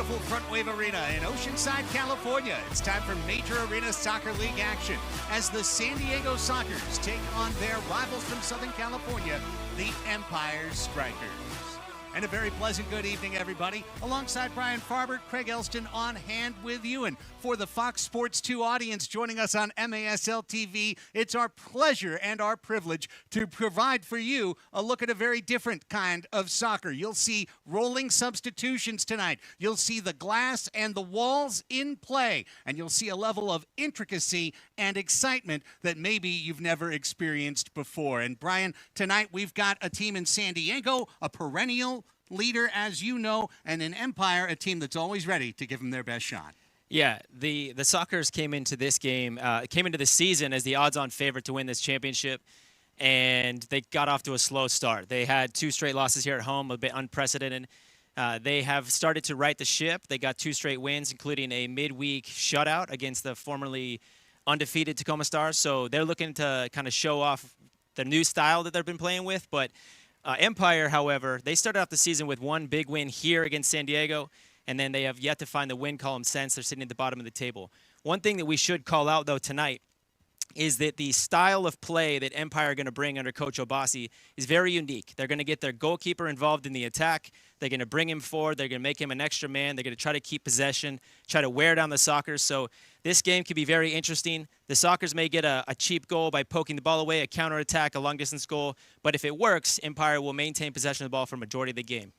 beautiful Frontwave Arena in Oceanside, California. It's time for Major Arena Soccer League action as the San Diego Strykers take on their rivals from Southern California, the Empire Strykers. And a very pleasant good evening, everybody. Alongside Brian Farber, Craig Elston on hand with you. And for the Fox Sports 2 audience joining us on MASL TV, it's our pleasure and our privilege to provide for you a look at a very different kind of soccer. You'll see rolling substitutions tonight. You'll see the glass and the walls in play. And you'll see a level of intricacy and excitement that maybe you've never experienced before. And Brian, tonight we've got a team in San Diego, a perennial leader, as you know, and an Empire, a team that's always ready to give them their best shot. Yeah, the Strykers came into this game, came into the season as the odds-on favorite to win this championship, and they got off to a slow start. They had 2 straight losses here at home, a bit unprecedented. They have started to right the ship. They got 2 straight wins, including a midweek shutout against the formerly undefeated Tacoma Stars. So they're looking to kind of show off the new style that they've been playing with, but Empire, however, they started off the season with 1 big win here against San Diego, and then they have yet to find the win column since. They're sitting at the bottom of the table. One thing that we should call out, though, tonight is that the style of play that Empire are going to bring under Coach Obasi is very unique. They're going to get their goalkeeper involved in the attack. They're going to bring him forward. They're going to make him an extra man. They're going to try to keep possession, try to wear down the Strykers. So this game could be very interesting. The Strykers may get a cheap goal by poking the ball away, a counterattack, a long-distance goal. But if it works, Empire will maintain possession of the ball for a majority of the game.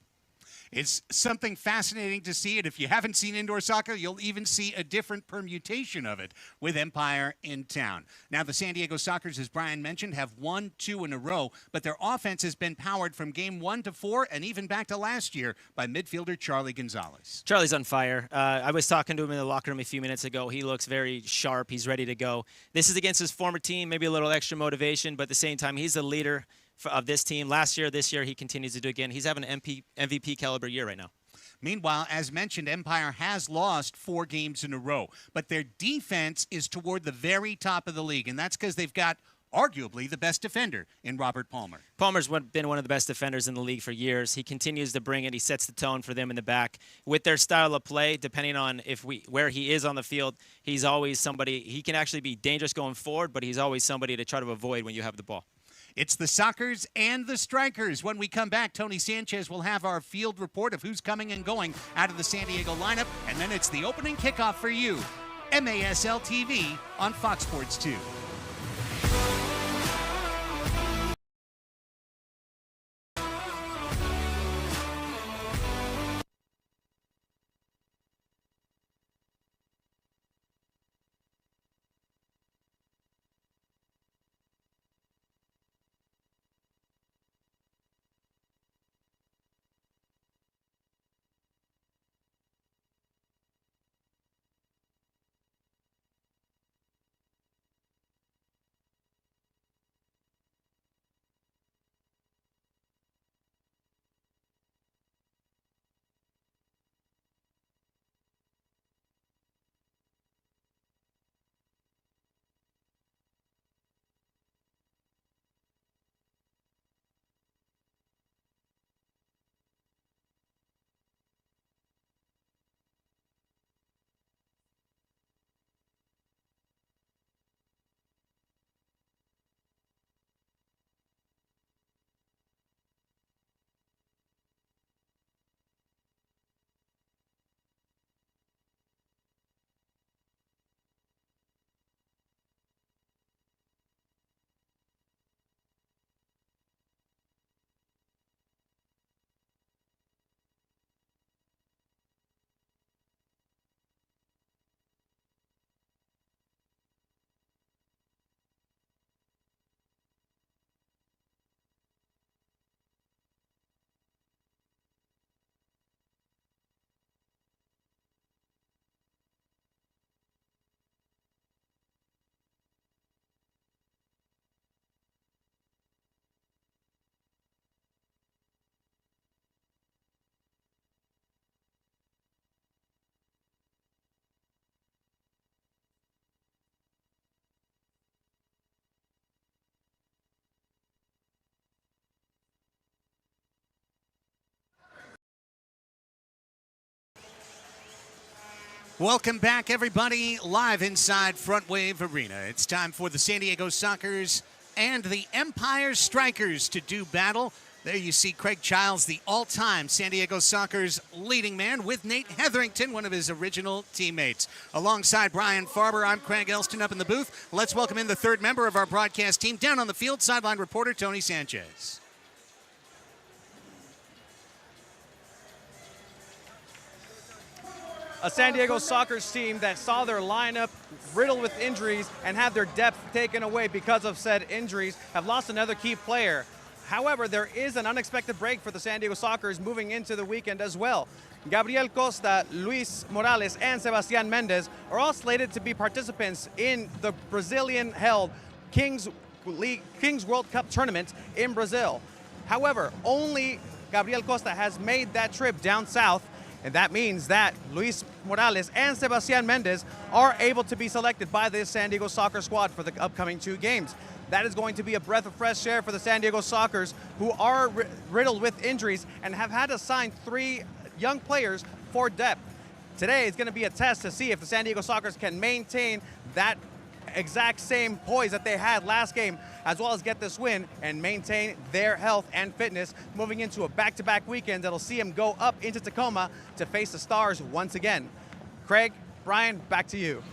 It's something fascinating to see, and if you haven't seen indoor soccer, you'll even see a different permutation of it with Empire in town. Now, the San Diego Strykers, as Brian mentioned, have won 2 in a row, but their offense has been powered from game 1 to 4 and even back to last year by midfielder Charlie Gonzalez. Charlie's on fire. I was talking to him in the locker room a few minutes ago. He looks very sharp. He's ready to go. This is against his former team, maybe a little extra motivation, but at the same time, he's the leader of this team. Last year, this year, he continues to do it again. He's having an MVP caliber year right now. Meanwhile, as mentioned, Empire has lost 4 games in a row, but their defense is toward the very top of the league, and that's because they've got arguably the best defender in Robert Palmer. Palmer's been one of the best defenders in the league for years. He continues to bring it. He sets the tone for them in the back. With their style of play, depending on where he is on the field, he's always somebody. He can actually be dangerous going forward, but he's always somebody to try to avoid when you have the ball. It's the Strykers and the Strykers. When we come back, Tony Sanchez will have our field report of who's coming and going out of the San Diego lineup, and then it's the opening kickoff for you. MASL TV on Fox Sports 2. Welcome back, everybody, live inside Frontwave Arena. It's time for the San Diego Strykers and the Empire Strikers to do battle. There you see Craig Childs, the all-time San Diego Strykers leading man, with Nate Hetherington, one of his original teammates. Alongside Brian Farber, I'm Craig Elston up in the booth. Let's welcome in the third member of our broadcast team, down on the field, sideline reporter Tony Sanchez. A San Diego Strykers team that saw their lineup riddled with injuries and had their depth taken away because of said injuries have lost another key player. However, there is an unexpected break for the San Diego Strykers moving into the weekend as well. Gabriel Costa, Luis Morales, and Sebastian Mendez are all slated to be participants in the Brazilian-held Kings World Cup tournament in Brazil. However, only Gabriel Costa has made that trip down south, and that means that Luis Morales and Sebastian Mendez are able to be selected by this San Diego Strykers squad for the upcoming 2 games. That is going to be a breath of fresh air for the San Diego Strykers, who are riddled with injuries and have had to sign 3 young players for depth. Today is going to be a test to see if the San Diego Strykers can maintain that exact same poise that they had last game, as well as get this win and maintain their health and fitness moving into a back-to-back weekend that'll see them go up into Tacoma to face the Stars once again. Craig, Brian, back to you.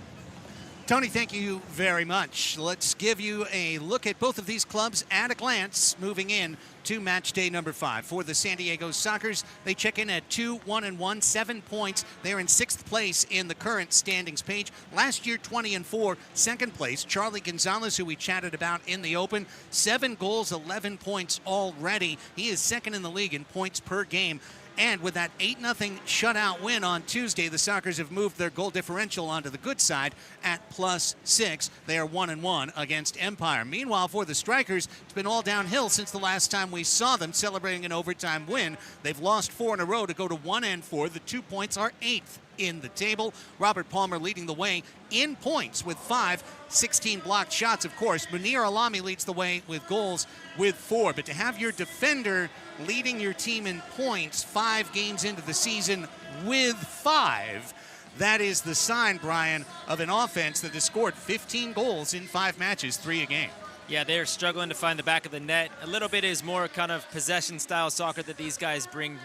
Tony, thank you very much. Let's give you a look at both of these clubs at a glance moving in to match day number 5. For the San Diego Strykers, they check in at 2-1-1, 7 points. They're in 6th place in the current standings page. Last year, 20-4, 2nd place. Charlie Gonzalez, who we chatted about in the open, 7 goals, 11 points already. He is 2nd in the league in points per game. And with that 8-0 shutout win on Tuesday, the Strykers have moved their goal differential onto the good side at +6. They are 1-1 against Empire. Meanwhile, for the Strykers, it's been all downhill since the last time we saw them celebrating an overtime win. They've lost 4 in a row to go to 1-4. The 2 points are 8th in the table. Robert Palmer leading the way in points with 5, 16 blocked shots, of course. Munir Alami leads the way with goals with 4. But to have your defender leading your team in points 5 games into the season with 5, that is the sign, Brian, of an offense that has scored 15 goals in 5 matches, 3 a game. Yeah, they're struggling to find the back of the net. A little bit is more kind of possession-style soccer that these guys bring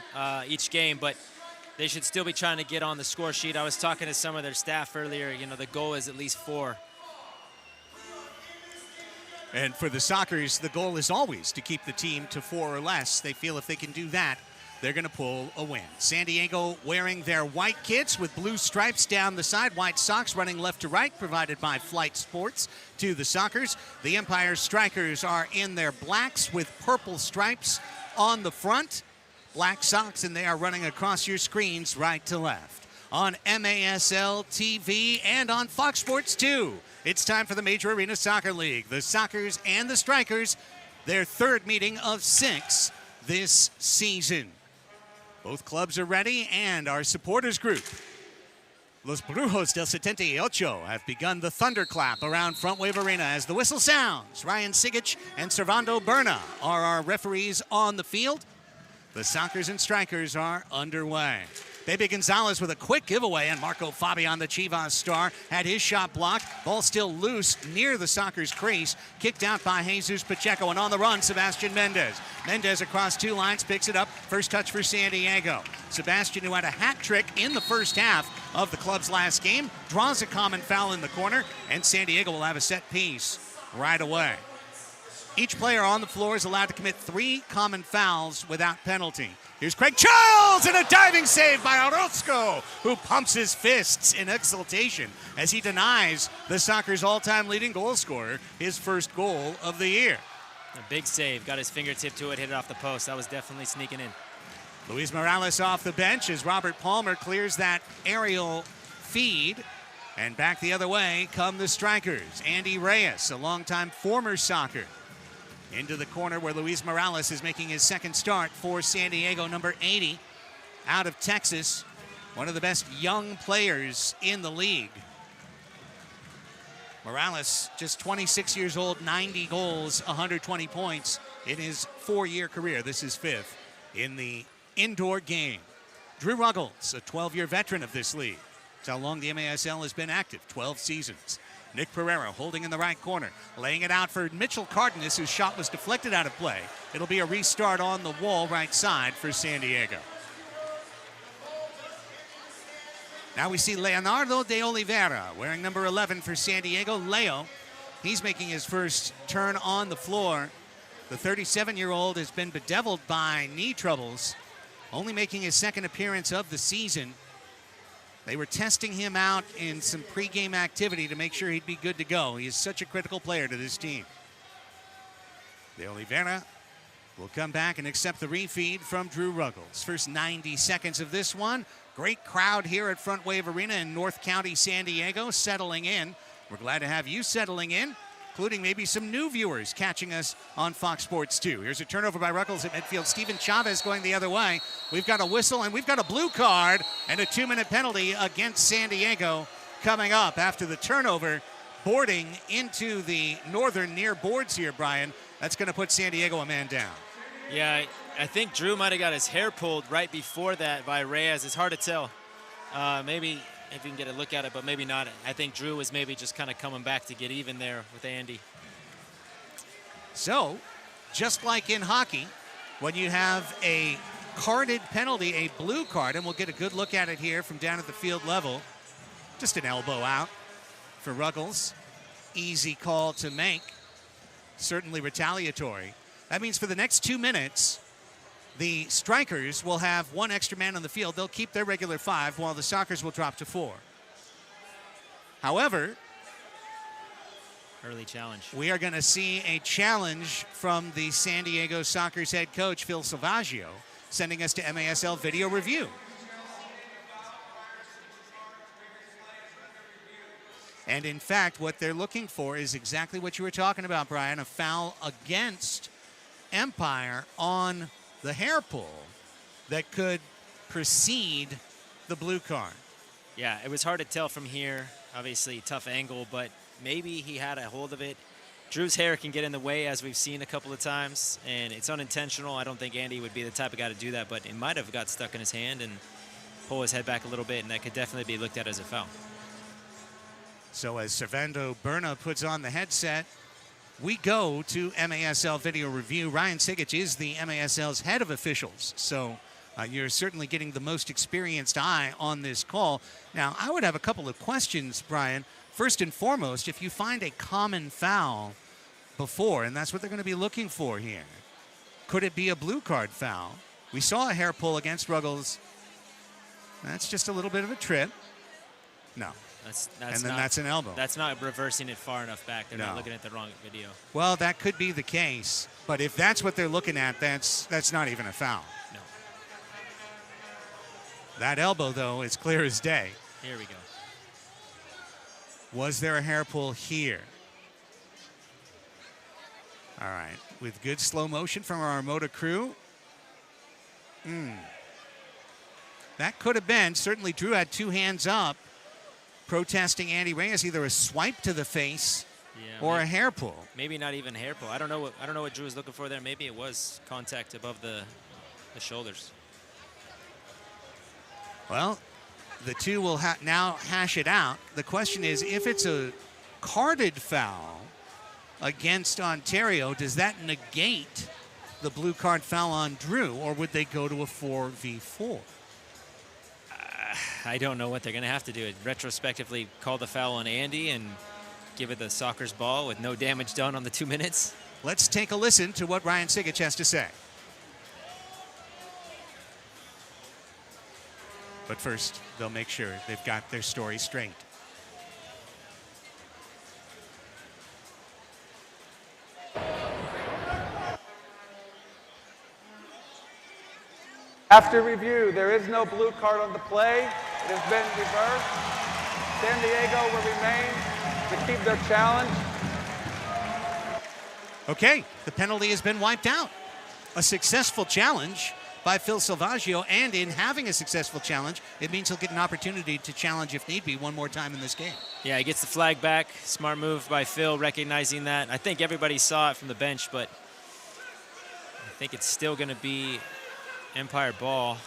each game, but they should still be trying to get on the score sheet. I was talking to some of their staff earlier. You know, the goal is at least 4. And for the Strykers, the goal is always to keep the team to 4 or less. They feel if they can do that, they're going to pull a win. San Diego wearing their white kits with blue stripes down the side, white socks running left to right, provided by Flight Sports to the Strykers. The Empire Strikers are in their blacks with purple stripes on the front, black socks, and they are running across your screens right to left. On MASL TV and on Fox Sports 2. It's time for the Major Arena Soccer League. The Strykers and the Strikers, their 3rd meeting of 6 this season. Both clubs are ready, and our supporters group, Los Brujos del 78, have begun the thunderclap around Frontwave Arena as the whistle sounds. Ryan Sigic and Servando Berna are our referees on the field. The Strykers and Strikers are underway. Baby Gonzalez with a quick giveaway, and Marco Fabian, the Chivas star, had his shot blocked. Ball still loose near the Strykers' crease. Kicked out by Jesus Pacheco, and on the run, Sebastian Mendez. Mendez across 2 lines, picks it up. First touch for San Diego. Sebastian, who had a hat trick in the first half of the club's last game, draws a common foul in the corner, and San Diego will have a set piece right away. Each player on the floor is allowed to commit 3 common fouls without penalty. Here's Craig Childs and a diving save by Orozco, who pumps his fists in exultation as he denies the Strykers' all-time leading goal scorer his first goal of the year. A big save. Got his fingertip to it, hit it off the post. That was definitely sneaking in. Luis Morales off the bench as Robert Palmer clears that aerial feed. And back the other way come the Strykers. Andy Reyes, a longtime former Soccer. Into the corner where Luis Morales is making his 2nd start for San Diego, number 80, out of Texas. One of the best young players in the league. Morales, just 26 years old, 90 goals, 120 points in his 4-year career. This is 5th in the indoor game. Drew Ruggles, a 12-year veteran of this league. It's how long the MASL has been active, 12 seasons. Nick Pereira holding in the right corner, laying it out for Mitchell Cardenas, whose shot was deflected out of play. It'll be a restart on the wall right side for San Diego. Now we see Leonardo de Oliveira wearing number 11 for San Diego. Leo, he's making his first turn on the floor. The 37-year-old has been bedeviled by knee troubles, only making his second appearance of the season. They were testing him out in some pregame activity to make sure he'd be good to go. He is such a critical player to this team. De Oliveira will come back and accept the refeed from Drew Ruggles. First 90 seconds of this one. Great crowd here at Frontwave Arena in North County, San Diego, settling in. We're glad to have you settling in, including maybe some new viewers catching us on Fox Sports 2. Here's a turnover by Ruggles at midfield. Steven Chavez going the other way. We've got a whistle and we've got a blue card and a 2-minute penalty against San Diego coming up after the turnover, boarding into the northern near boards here, Brian. That's going to put San Diego a man down. Yeah, I think Drew might have got his hair pulled right before that by Reyes. It's hard to tell. Maybe if you can get a look at it, but maybe not. I think Drew was maybe just kind of coming back to get even there with Andy. So, just like in hockey, when you have a carded penalty, a blue card, and we'll get a good look at it here from down at the field level. Just an elbow out for Ruggles. Easy call to make. Certainly retaliatory. That means for the next 2 minutes, the Strykers will have one extra man on the field. They'll keep their regular 5, while the Sockers will drop to 4. However, early challenge. We are going to see a challenge from the San Diego Sockers head coach, Phil Salvaggio, sending us to MASL video review. And in fact, what they're looking for is exactly what you were talking about, Brian, a foul against Empire on the hair pull that could precede the blue card. Yeah, it was hard to tell from here. Obviously, tough angle, but maybe he had a hold of it. Drew's hair can get in the way, as we've seen a couple of times, and it's unintentional. I don't think Andy would be the type of guy to do that, but it might have got stuck in his hand and pull his head back a little bit, and that could definitely be looked at as a foul. So as Servando Berna puts on the headset, we go to MASL video review. Ryan Sigic is the MASL's head of officials, so you're certainly getting the most experienced eye on this call. Now, I would have a couple of questions, Brian. First and foremost, if you find a common foul before, and that's what they're going to be looking for here, could it be a blue card foul? We saw a hair pull against Ruggles. That's just a little bit of a trip. No. That's an elbow. That's not reversing it far enough back. They're No. not looking at the wrong video. Well, that could be the case, but if that's what they're looking at, that's not even a foul. No. That elbow, though, is clear as day. Here we go. Was there a hair pull here? All right, with good slow motion from our Armada crew. That could have been. Certainly Drew had two hands up, protesting Andy Reyes, either a swipe to the face or a hair pull. Maybe not even hair pull. I don't know what Drew was looking for there. Maybe it was contact above the shoulders. Well, the two will now hash it out. The question is, if it's a carded foul against Ontario, does that negate the blue card foul on Drew, or would they go to a 4v4? I don't know what they're going to have to do. Retrospectively call the foul on Andy and give it the Sockers ball with no damage done on the 2 minutes. Let's take a listen to what Ryan Sigic has to say. But first, they'll make sure they've got their story straight. After review, there is no blue card on the play. It has been reversed. San Diego will remain to keep their challenge. Okay, the penalty has been wiped out. A successful challenge by Phil Salvaggio, and in having a successful challenge, it means he'll get an opportunity to challenge, if need be, one more time in this game. Yeah, he gets the flag back. Smart move by Phil, recognizing that. I think everybody saw it from the bench, but I think it's still going to be Empire ball.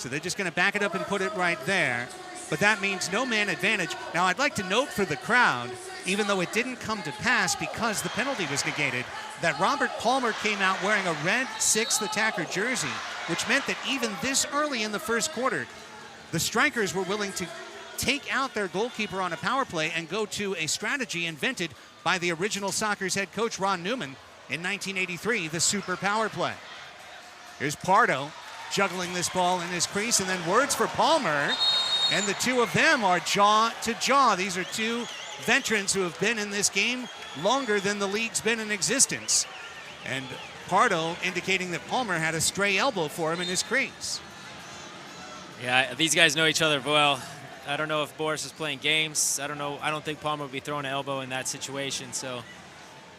So they're just going to back it up and put it right there. But that means no man advantage. Now, I'd like to note for the crowd, even though it didn't come to pass because the penalty was negated, that Robert Palmer came out wearing a red 6th attacker jersey, which meant that even this early in the first quarter, the Strykers were willing to take out their goalkeeper on a power play and go to a strategy invented by the original Sockers head coach Ron Newman in 1983, the super power play. Here's Pardo juggling this ball in his crease, and then words for Palmer, and the two of them are jaw to jaw. These are two veterans who have been in this game longer than the league's been in existence. And Pardo indicating that Palmer had a stray elbow for him in his crease. Yeah, these guys know each other well. I don't know if Boris is playing games. I don't know. I don't think Palmer would be throwing an elbow in that situation, so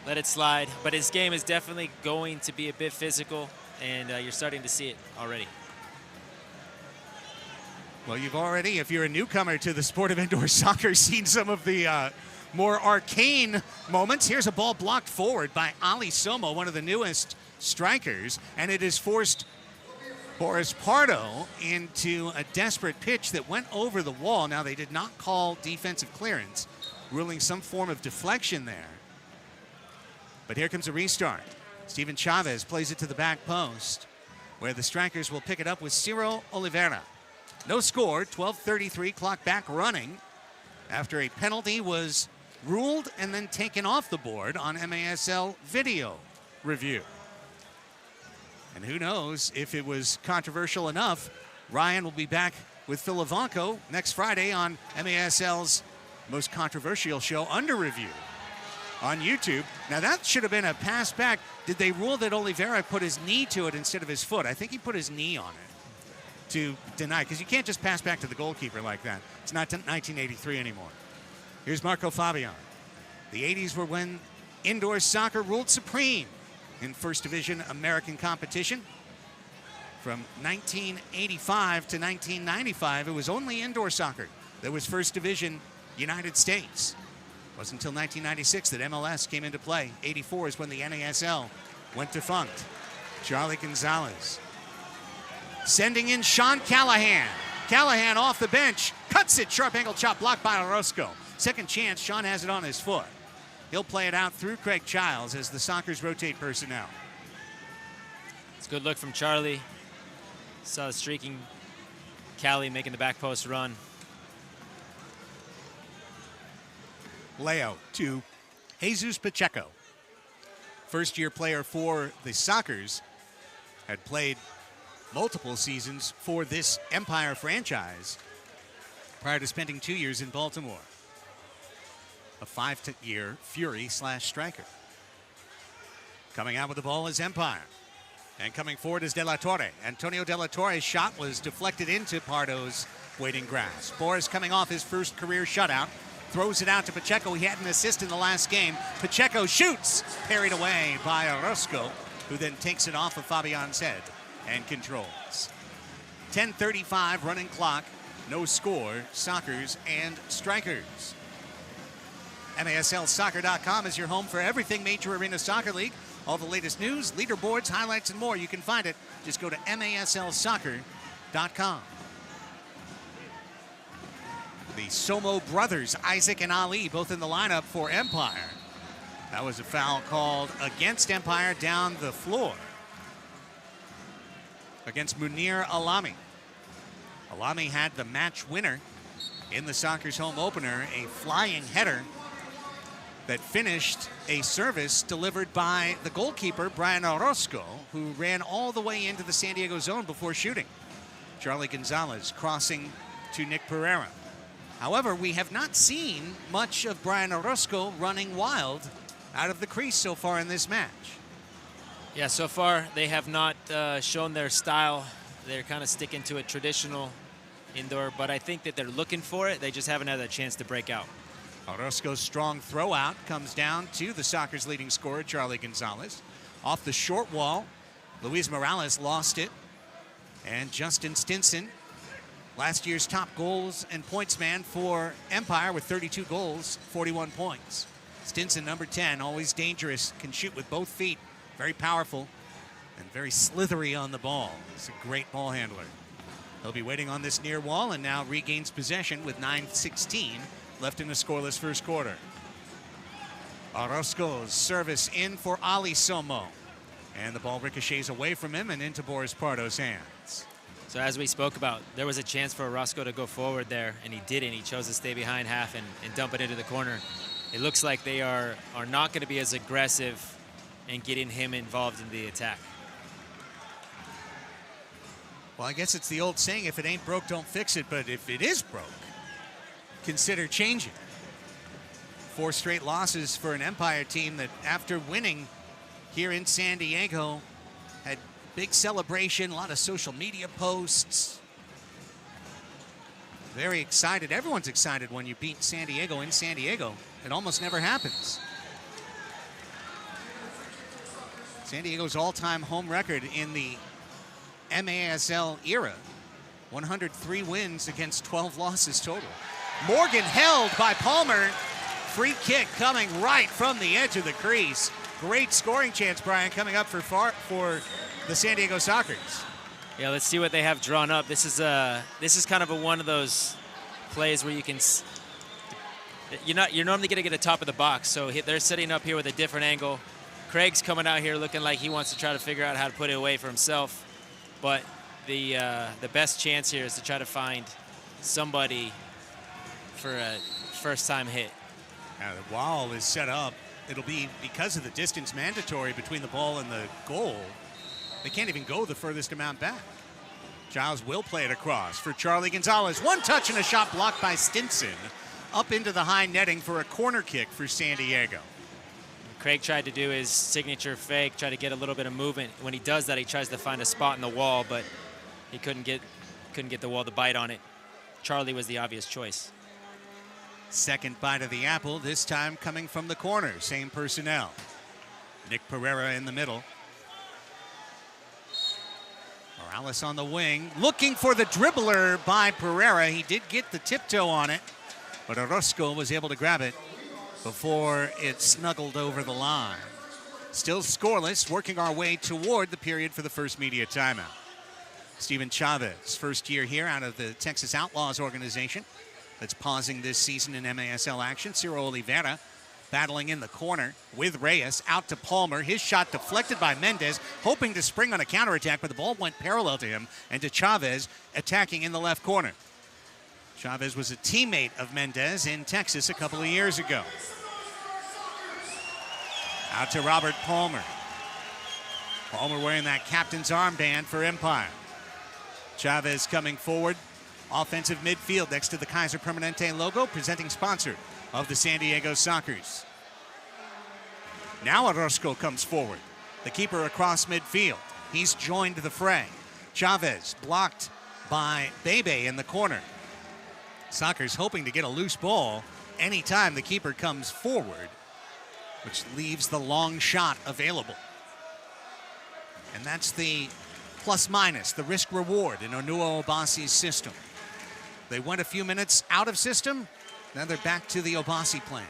let it slide. But his game is definitely going to be a bit physical, and you're starting to see it already. Well, you've already, if you're a newcomer to the sport of indoor soccer, seen some of the more arcane moments. Here's a ball blocked forward by Ali Somo, one of the newest strikers, and it has forced Boris Pardo into a desperate pitch that went over the wall. Now, they did not call defensive clearance, ruling some form of deflection there. But here comes a restart. Steven Chavez plays it to the back post, where the Strykers will pick it up with Ciro Oliveira. No score, 12:33, clock back running after a penalty was ruled and then taken off the board on MASL video review. And who knows if it was controversial enough. Ryan will be back with Phil Ivanko next Friday on MASL's most controversial show, Under Review, on YouTube. Now, that should have been a pass back. Did they rule that Oliveira put his knee to it instead of his foot? I think he put his knee on it to deny, because you can't just pass back to the goalkeeper like that. It's not 1983 anymore. Here's Marco Fabian. The 80s were when indoor soccer ruled supreme in First Division American competition. From 1985 to 1995, it was only indoor soccer that was First Division United States. It wasn't until 1996 that MLS came into play. 84 is when the NASL went defunct. Charlie Gonzalez sending in Sean Callahan. Callahan off the bench, cuts it, sharp angle chop blocked by Orozco. Second chance, Sean has it on his foot. He'll play it out through Craig Childs as the Sockers rotate personnel. It's a good look from Charlie. Saw the streaking Callie making the back post run. Leo to Jesus Pacheco. First-year player for the Sockers, had played multiple seasons for this Empire franchise prior to spending 2 years in Baltimore. A 5-year Fury/striker. Coming out with the ball is Empire. And coming forward is De La Torre. Antonio De La Torre's shot was deflected into Pardo's waiting grass. Boris coming off his first career shutout. Throws it out to Pacheco. He had an assist in the last game. Pacheco shoots. Parried away by Orozco, who then takes it off of Fabian's head and controls. 10:35 running clock. No score. Sockers and Strykers. MASLsoccer.com is your home for everything Major Arena Soccer League. All the latest news, leaderboards, highlights, and more. You can find it. Just go to MASLsoccer.com. The Somo brothers, Isaac and Ali, both in the lineup for Empire. That was a foul called against Empire down the floor against Munir Alami. Alami had the match winner in the Sockers home opener, a flying header that finished a service delivered by the goalkeeper, Brian Orozco, who ran all the way into the San Diego zone before shooting. Charlie Gonzalez crossing to Nick Pereira. However, we have not seen much of Brian Orozco running wild out of the crease so far in this match. Yeah, so far they have not shown their style. They're kind of sticking to a traditional indoor, but I think that they're looking for it. They just haven't had a chance to break out. Orozco's strong throw out comes down to the Sockers' leading scorer, Charlie Gonzalez. Off the short wall, Luis Morales lost it. And Justin Stinson, last year's top goals and points man for Empire with 32 goals, 41 points. Stinson, number 10, always dangerous, can shoot with both feet, very powerful, and very slithery on the ball. He's a great ball handler. He'll be waiting on this near wall and now regains possession with 9:16 left in the scoreless first quarter. Orozco's service in for Ali Somo. And the ball ricochets away from him and into Boris Pardo's hands. So as we spoke about, there was a chance for Orozco to go forward there, and he didn't. He chose to stay behind half and dump it into the corner. It looks like they are not going to be as aggressive in getting him involved in the attack. Well, I guess it's the old saying, if it ain't broke, don't fix it. But if it is broke, consider changing. 4 straight losses for an Empire team that, after winning here in San Diego, had big celebration, a lot of social media posts. Very excited. Everyone's excited when you beat San Diego in San Diego. It almost never happens. San Diego's all-time home record in the MASL era, 103 wins against 12 losses total. Morgan held by Palmer. Free kick coming right from the edge of the crease. Great scoring chance, Brian, coming up for the San Diego Strykers. Yeah, let's see what they have drawn up. This is kind of one of those plays where you can. You're normally going to get the top of the box, so they're sitting up here with a different angle. Craig's coming out here looking like he wants to try to figure out how to put it away for himself, but the best chance here is to try to find somebody for a first-time hit. Now the wall is set up. It'll be, because of the distance mandatory between the ball and the goal, they can't even go the furthest amount back. Giles will play it across for Charlie Gonzalez. One touch and a shot blocked by Stinson. Up into the high netting for a corner kick for San Diego. Craig tried to do his signature fake, try to get a little bit of movement. When he does that, he tries to find a spot in the wall, but he couldn't get the wall to bite on it. Charlie was the obvious choice. Second bite of the apple, this time coming from the corner. Same personnel. Nick Pereira in the middle. Morales on the wing, looking for the dribbler by Pereira. He did get the tiptoe on it, but Orozco was able to grab it before it snuggled over the line. Still scoreless, working our way toward the period for the first media timeout. Steven Chavez, first year here out of the Texas Outlaws organization. That's pausing this season in MASL action. Ciro Oliveira battling in the corner with Reyes, out to Palmer. His shot deflected by Mendez, hoping to spring on a counterattack, but the ball went parallel to him and to Chavez, attacking in the left corner. Chavez was a teammate of Mendez in Texas a couple of years ago. Out to Robert Palmer. Palmer wearing that captain's armband for Empire. Chavez coming forward. Offensive midfield next to the Kaiser Permanente logo, presenting sponsor of the San Diego Strykers. Now Orozco comes forward. The keeper across midfield. He's joined the fray. Chavez blocked by Bebe in the corner. Strykers hoping to get a loose ball anytime the keeper comes forward, which leaves the long shot available. And that's the plus-minus, the risk-reward in Onua Obasi's system. They went a few minutes out of system, now they're back to the Obasi plan.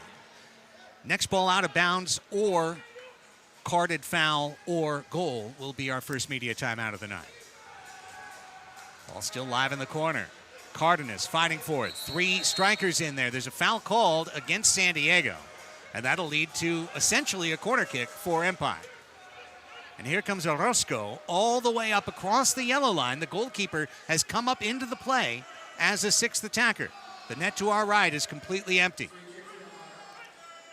Next ball out of bounds or carded foul or goal will be our first media timeout of the night. Ball still live in the corner. Cardenas fighting for it. 3 strikers in there. There's a foul called against San Diego, and that'll lead to essentially a corner kick for Empire. And here comes Orozco all the way up across the yellow line. The goalkeeper has come up into the play as a 6th attacker. The net to our right is completely empty.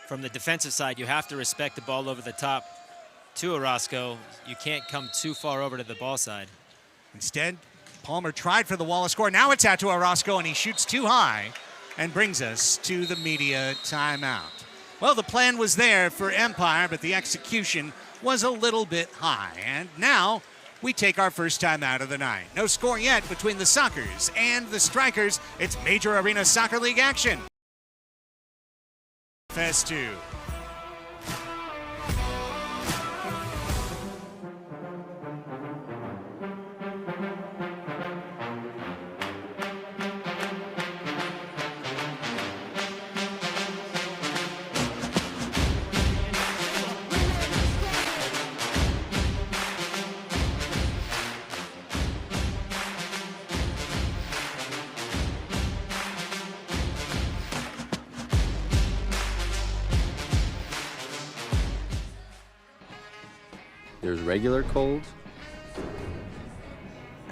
From the defensive side, you have to respect the ball over the top to Orozco. You can't come too far over to the ball side. Instead, Palmer tried for the Wallace score. Now it's out to Orozco, and he shoots too high and brings us to the media timeout. Well, the plan was there for Empire, but the execution was a little bit high. And now we take our first time out of the night. No score yet between the Strykers and the Strykers. It's Major Arena Soccer League action. Phase 2. There's regular cold,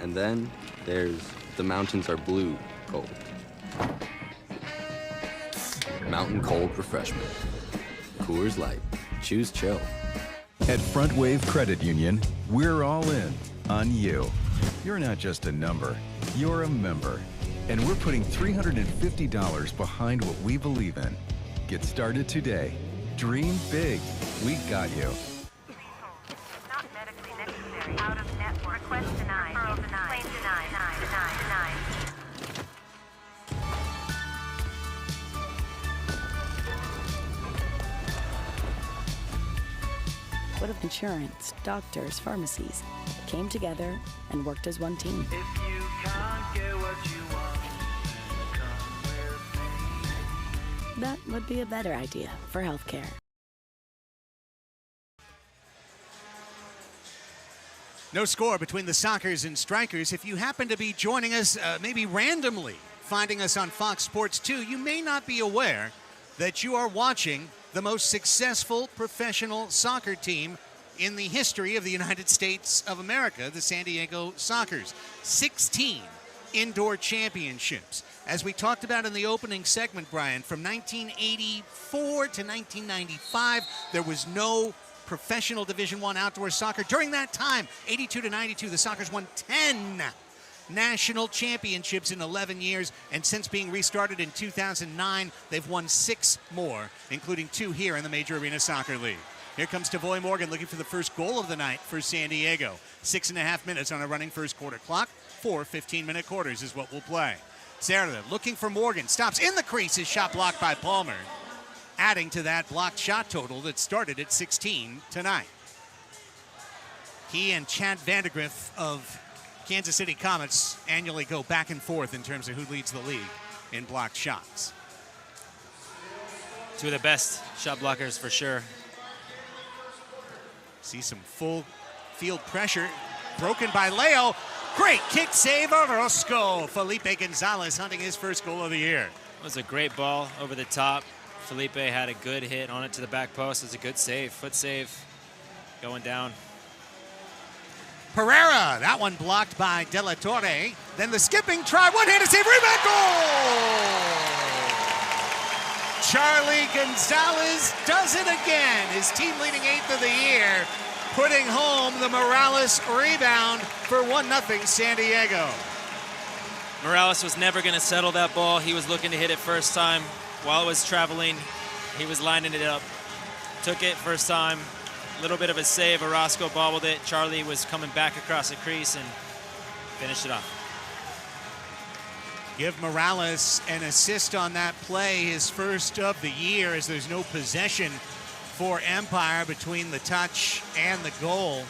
and then there's the mountains are blue cold. Mountain Cold Refreshment. Coors Light. Choose chill. At Frontwave Credit Union, we're all in on you. You're not just a number, you're a member. And we're putting $350 behind what we believe in. Get started today. Dream big. We got you. Not medically necessary. Out of network. Request denied. Referral denied. Claim denied. Denied. What if insurance, doctors, pharmacies came together and worked as one team? If you can't get what you want, come with me. That would be a better idea for healthcare. No score between the Sockers and Strykers. If you happen to be joining us, maybe randomly finding us on Fox Sports 2, you may not be aware that you are watching the most successful professional soccer team in the history of the United States of America, the San Diego Sockers. 16 indoor championships. As we talked about in the opening segment, Brian, from 1984 to 1995, there was no professional Division I outdoor soccer. During that time, 82 to 92, the Sockers won 10 national championships in 11 years, and since being restarted in 2009, they've won 6 more, including 2 here in the Major Arena Soccer League. Here comes Tavoy Morgan looking for the first goal of the night for San Diego. 6.5 minutes on a running first quarter clock. 4 15-minute quarters is what we'll play. Serra looking for Morgan. Stops in the crease. His shot blocked by Palmer, adding to that blocked shot total that started at 16 tonight. He and Chad Vandegrift of Kansas City Comets annually go back and forth in terms of who leads the league in blocked shots. 2 of the best shot blockers for sure. See some full field pressure. Broken by Leo. Great kick save over Orozco. Felipe Gonzalez hunting his first goal of the year. It was a great ball over the top. Felipe had a good hit on it to the back post. It was a good save, foot save, going down. Pereira, that one blocked by De La Torre. Then the skipping try, one-handed save, rebound, goal! Charlie Gonzalez does it again. His team leading 8th of the year, putting home the Morales rebound for 1-0 San Diego. Morales was never going to settle that ball. He was looking to hit it first time. While it was traveling, he was lining it up. Took it first time. A little bit of a save. Orozco bobbled it. Charlie was coming back across the crease and finished it off. Give Morales an assist on that play, his first of the year, as there's no possession for Empire between the touch and the goal.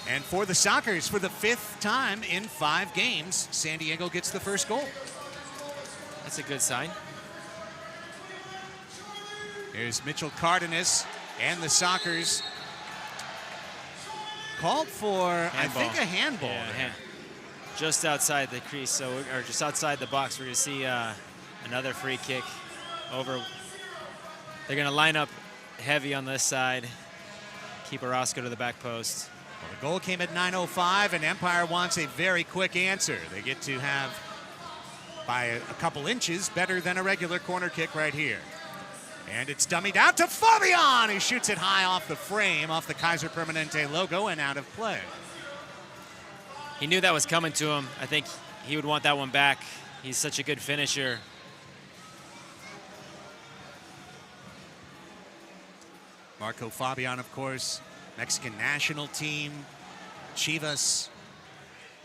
And for the Sockers, for the 5th time in 5 games, San Diego gets the first goal. That's a good sign. Here's Mitchell Cardenas and the Sockers. Called for, handball. I think, a handball. Yeah, just outside the crease, or just outside the box. We're going to see another free kick over. They're going to line up heavy on this side, keep Orozco to the back post. Well, the goal came at 9:05, and Empire wants a very quick answer. They get to have, by a couple inches, better than a regular corner kick right here. And it's dummied out to Fabian, who shoots it high off the frame, off the Kaiser Permanente logo, and out of play. He knew that was coming to him. I think he would want that one back. He's such a good finisher. Marco Fabian, of course, Mexican national team, Chivas,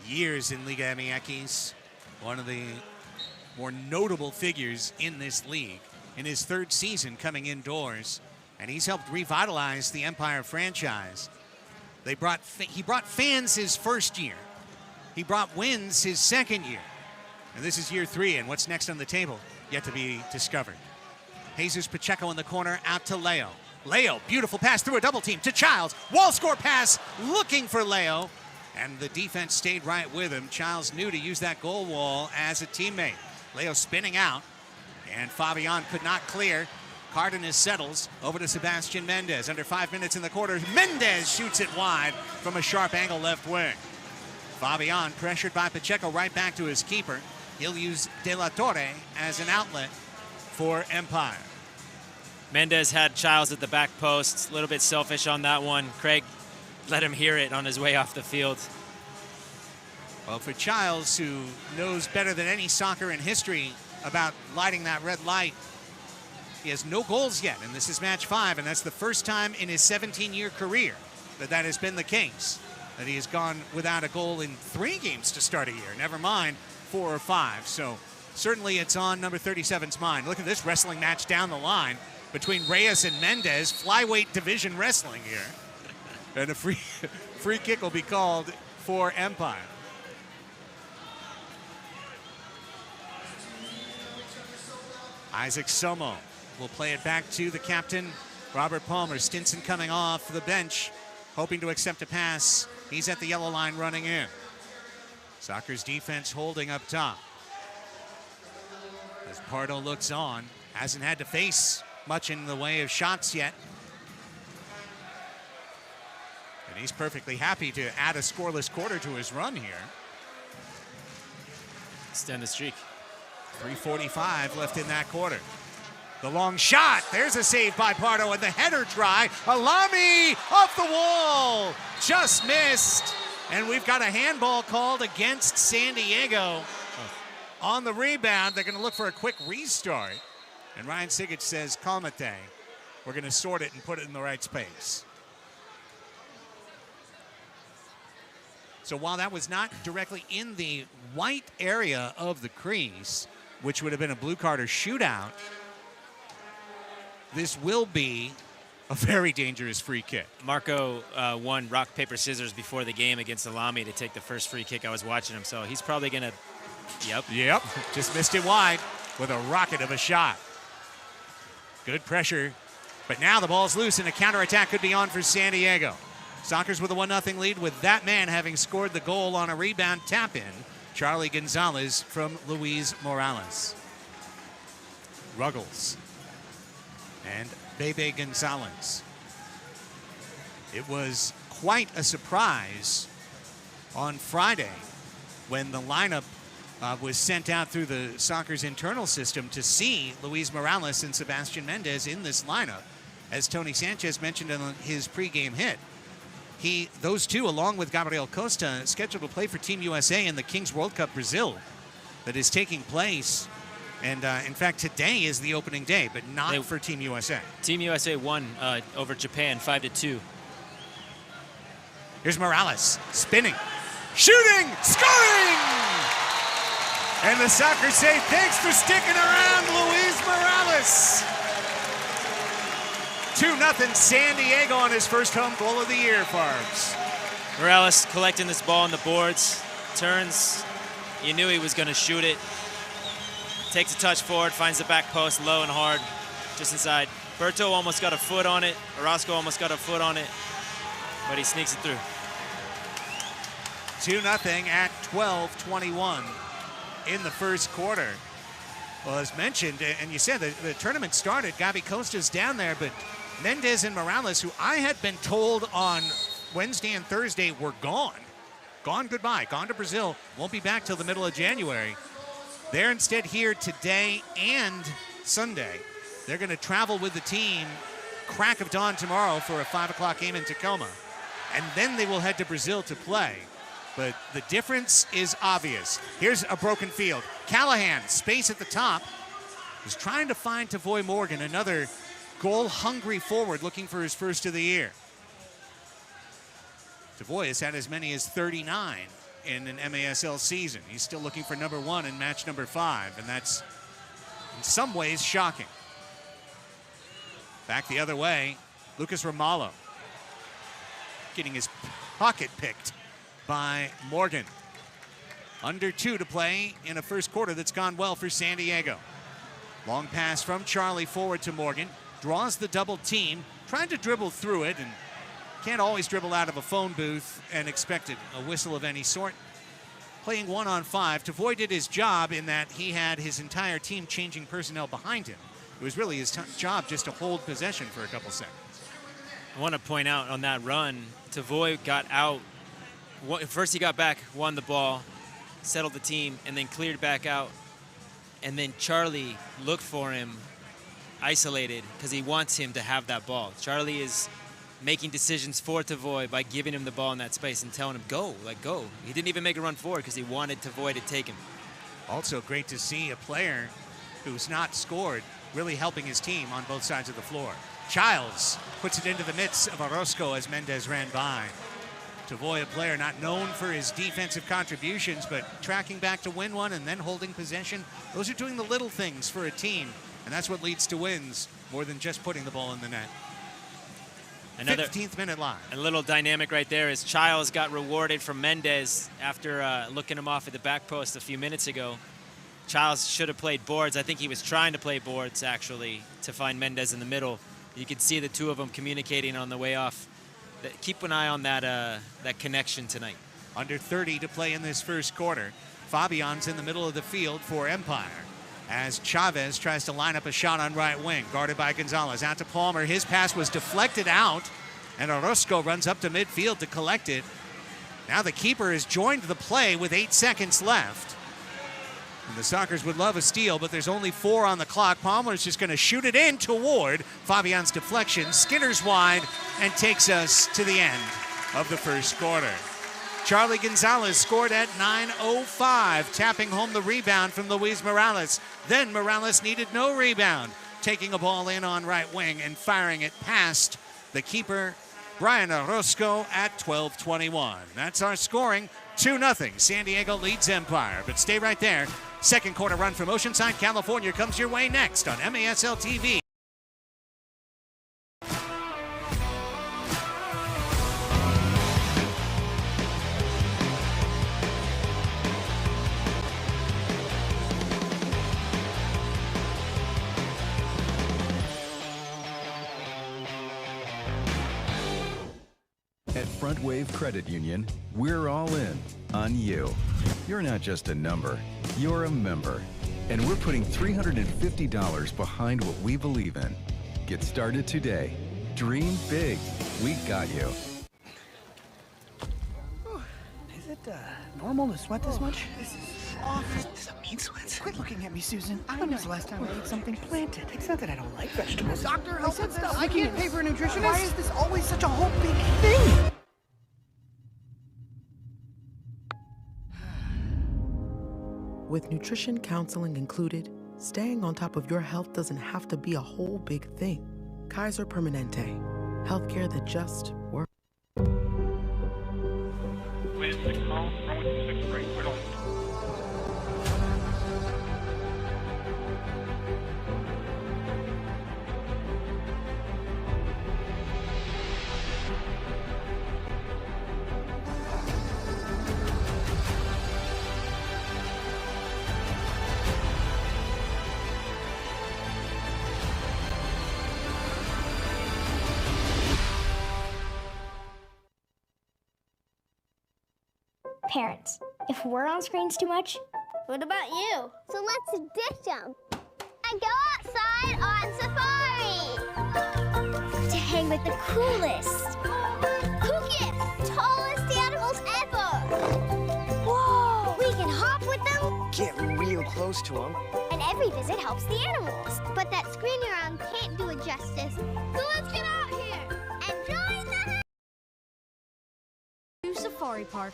years in Liga MX, one of the more notable figures in this league. In his 3rd season coming indoors, and he's helped revitalize the Empire franchise. He brought fans his first year. He brought wins his 2nd year. And this is year 3, and what's next on the table? Yet to be discovered. Jesus Pacheco in the corner, out to Leo. Leo, beautiful pass through a double team to Childs. Wall score pass, looking for Leo. And the defense stayed right with him. Childs knew to use that goal wall as a teammate. Leo spinning out. And Fabian could not clear. Cardenas settles over to Sebastian Mendez. Under 5 minutes in the quarter, Mendez shoots it wide from a sharp angle left wing. Fabian, pressured by Pacheco, right back to his keeper. He'll use De La Torre as an outlet for Empire. Mendez had Childs at the back post. A little bit selfish on that one. Craig let him hear it on his way off the field. Well, for Childs, who knows better than any soccer in history about lighting that red light, he has no goals yet, and this is match 5, and that's the first time in his 17-year career that has been the case, that he has gone without a goal in 3 games to start a year, never mind 4 or 5. So certainly it's on number 37's mind. Look at this wrestling match down the line between Reyes and Mendez, flyweight division wrestling here. And a free kick will be called for Empire. Isaac Somo will play it back to the captain, Robert Palmer. Stinson coming off the bench, hoping to accept a pass. He's at the yellow line running in. Soccer's defense holding up top. As Pardo looks on, hasn't had to face much in the way of shots yet. And he's perfectly happy to add a scoreless quarter to his run here. Extend the streak. 3:45 left in that quarter. The long shot. There's a save by Pardo, and the header try. Alami off the wall. Just missed. And we've got a handball called against San Diego on the rebound. They're going to look for a quick restart. And Ryan Sigic says, calmate. We're going to sort it and put it in the right space. So while that was not directly in the white area of the crease, which would have been a blue card or shootout, this will be a very dangerous free kick. Marco won rock, paper, scissors before the game against Alami to take the first free kick. I was watching him, so he's probably going to, Yep, just missed it wide with a rocket of a shot. Good pressure, but now the ball's loose and a counterattack could be on for San Diego. Sockers with a 1-0 lead with that man having scored the goal on a rebound tap-in. Charlie Gonzalez from Luis Morales. Ruggles and Bebe Gonzalez. It was quite a surprise on Friday when the lineup was sent out through the Soccer's internal system to see Luis Morales and Sebastian Mendez in this lineup. As Tony Sanchez mentioned in his pregame hit, those two, along with Gabriel Costa, scheduled to play for Team USA in the Kings World Cup Brazil that is taking place. And in fact, today is the opening day, but not for Team USA. Team USA won over Japan 5-2. Here's Morales, spinning, shooting, scoring! And the Sockers say, thanks for sticking around, Luis Morales. 2-0 San Diego on his first home goal of the year, Farbs. Morales collecting this ball on the boards, turns. You knew he was going to shoot it. Takes a touch forward, finds the back post low and hard, just inside. Berto almost got a foot on it. Orozco almost got a foot on it, but he sneaks it through. 2-0 at 12:21 in the first quarter. Well, as mentioned, and you said the tournament started, Gabi Costa's down there, but Mendez and Morales, who I had been told on Wednesday and Thursday were gone. Gone goodbye, gone to Brazil, won't be back till the middle of January. They're instead here today and Sunday. They're going to travel with the team crack of dawn tomorrow for a 5 o'clock game in Tacoma. And then they will head to Brazil to play. But the difference is obvious. Here's a broken field. Callahan, space at the top, is trying to find Tavoy Morgan, another goal-hungry forward looking for his first of the year. Tavoy has had as many as 39 in an MASL season. He's still looking for number 1 in match number 5, and that's in some ways shocking. Back the other way, Lucas Ramallo getting his pocket picked by Morgan. Under 2 to play in a first quarter that's gone well for San Diego. Long pass from Charlie forward to Morgan. Draws the double team, trying to dribble through it, and can't always dribble out of a phone booth and expect a whistle of any sort. Playing 1-on-5, Tavoy did his job in that he had his entire team changing personnel behind him. It was really his job just to hold possession for a couple seconds. I want to point out on that run, Tavoy got out. First he got back, won the ball, settled the team, and then cleared back out. And then Charlie looked for him, isolated, because he wants him to have that ball. Charlie is making decisions for Tavoy by giving him the ball in that space and telling him, go, like go. He didn't even make a run forward because he wanted Tavoy to take him. Also great to see a player who's not scored really helping his team on both sides of the floor. Childs puts it into the midst of Orozco as Mendez ran by. Tavoy, a player not known for his defensive contributions, but tracking back to win one and then holding possession. Those are doing the little things for a team, and that's what leads to wins more than just putting the ball in the net. Another 15th minute line. A little dynamic right there is Childs got rewarded from Mendez after looking him off at the back post a few minutes ago. Childs should have played boards. I think he was trying to play boards, actually, to find Mendez in the middle. You could see the two of them communicating on the way off. Keep an eye on that that connection tonight. Under 30 to play in this first quarter. Fabian's in the middle of the field for Empire as Chavez tries to line up a shot on right wing, guarded by Gonzalez. Out to Palmer. His pass was deflected out, and Orozco runs up to midfield to collect it. Now the keeper has joined the play with 8 seconds left. And the Sockers would love a steal, but there's only 4 on the clock. Palmer's just going to shoot it in toward Fabian's deflection. Skinner's wide and takes us to the end of the first quarter. Charlie Gonzalez scored at 9:05, tapping home the rebound from Luis Morales. Then Morales needed no rebound, taking a ball in on right wing and firing it past the keeper, Brian Orozco, at 12:21. That's our scoring. 2-0. San Diego leads Empire, but stay right there. Second quarter run from Oceanside, California comes your way next on MASL TV. At Frontwave Credit Union, we're all in on you. You're not just a number, you're a member. And we're putting $350 behind what we believe in. Get started today. Dream big. We got you. Is it normal to sweat this much? This is awful. This is a mean sweat. Quit looking at me, Susan. When was the last time I ate something planted? It's not that I don't like vegetables. Doctor, I said stop. I can't pay for a nutritionist. Why is this always such a whole big thing? With nutrition counseling included, staying on top of your health doesn't have to be a whole big thing. Kaiser Permanente. Healthcare that just works. Parents, if we're on screens too much, what about you? So let's ditch them and go outside on safari to hang with the coolest, kookiest, tallest animals ever. Whoa! We can hop with them, Get real close to them. and every visit helps the animals. But that screen you're on can't do it justice. So let's get out here and join the Safari Park.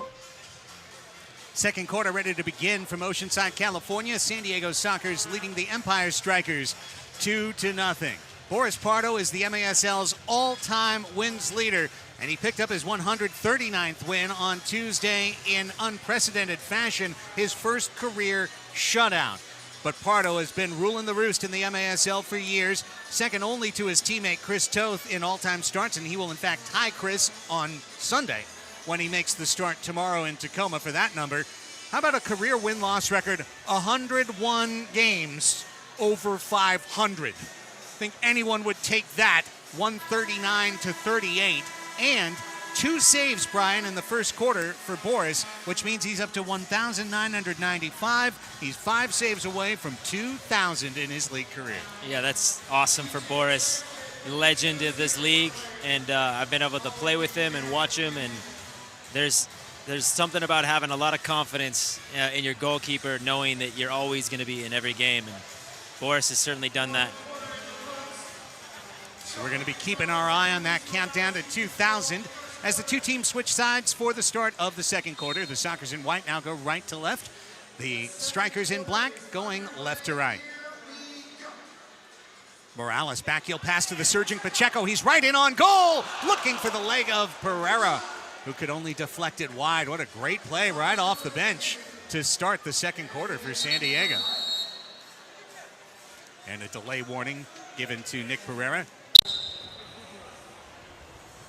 Second quarter ready to begin from Oceanside, California. San Diego Sockers leading the Empire Strykers 2-0. Boris Pardo is the MASL's all-time wins leader, and he picked up his 139th win on Tuesday in unprecedented fashion, his first career shutout. But Pardo has been ruling the roost in the MASL for years, second only to his teammate Chris Toth in all-time starts, and he will in fact tie Chris on Sunday when he makes the start tomorrow in Tacoma for that number. How about a career win-loss record? 101 games over 500. I think anyone would take that, 139-38. And 2 saves, Brian, in the first quarter for Boris, which means he's up to 1,995. He's 5 saves away from 2,000 in his league career. Yeah, that's awesome for Boris. Legend of this league, and I've been able to play with him and watch him, and there's something about having a lot of confidence in your goalkeeper, knowing that you're always going to be in every game, and Boris has certainly done that. So we're going to be keeping our eye on that countdown to 2,000 as the two teams switch sides for the start of the second quarter. The Sockers in white now go right to left. The Strykers in black going left to right. Morales, backheel pass to the surging Pacheco. He's right in on goal, looking for the leg of Pereira, who could only deflect it wide. What a great play right off the bench to start the second quarter for San Diego. And a delay warning given to Nick Pereira.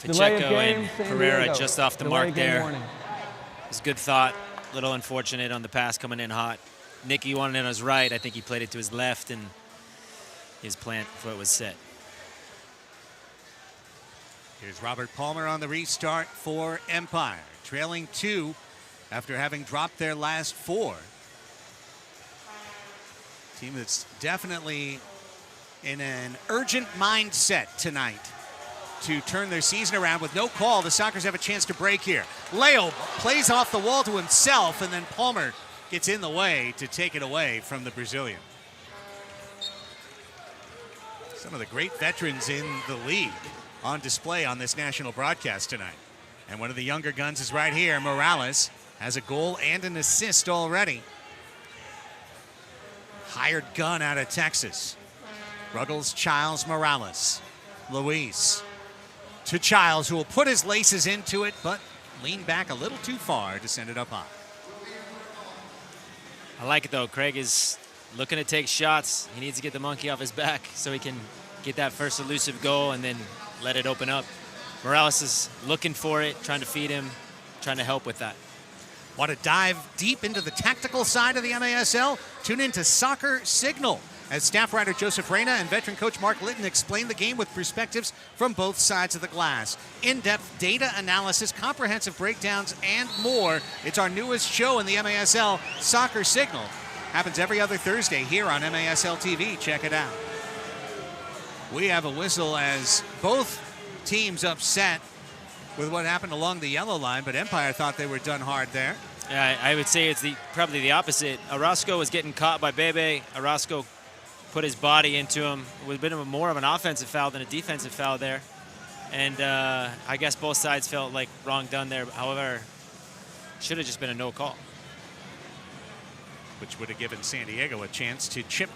Pacheco and Pereira just off the mark there. It was a good thought. A little unfortunate on the pass coming in hot. Nicky wanted it on his right. I think he played it to his left, and his plant foot was set. Here's Robert Palmer on the restart for Empire, trailing 2 after having dropped their last 4. Team that's definitely in an urgent mindset tonight to turn their season around. With no call, the Sockers have a chance to break here. Leo plays off the wall to himself, and then Palmer gets in the way to take it away from the Brazilian. Some of the great veterans in the league on display on this national broadcast tonight. And one of the younger guns is right here. Morales has a goal and an assist already. Hired gun out of Texas. Ruggles, Childs, Morales. Luis to Childs, who will put his laces into it, but lean back a little too far to send it up high. I like it, though. Craig is looking to take shots. He needs to get the monkey off his back so he can get that first elusive goal and then let it open up. Morales is looking for it, trying to feed him, trying to help with that. Want to dive deep into the tactical side of the MASL? Tune in to Soccer Signal as staff writer Joseph Reyna and veteran coach Mark Litton explain the game with perspectives from both sides of the glass. In-depth data analysis, comprehensive breakdowns, and more. It's our newest show in the MASL, Soccer Signal. Happens every other Thursday here on MASL TV. Check it out. We have a whistle as both teams upset with what happened along the yellow line, but Empire thought they were done hard there. Yeah, I would say it's probably the opposite. Orozco was getting caught by Bebe. Orozco put his body into him. It was a bit of more of an offensive foul than a defensive foul there. And I guess both sides felt like wrong done there. However, should have just been a no call. Which would have given San Diego a chance to chip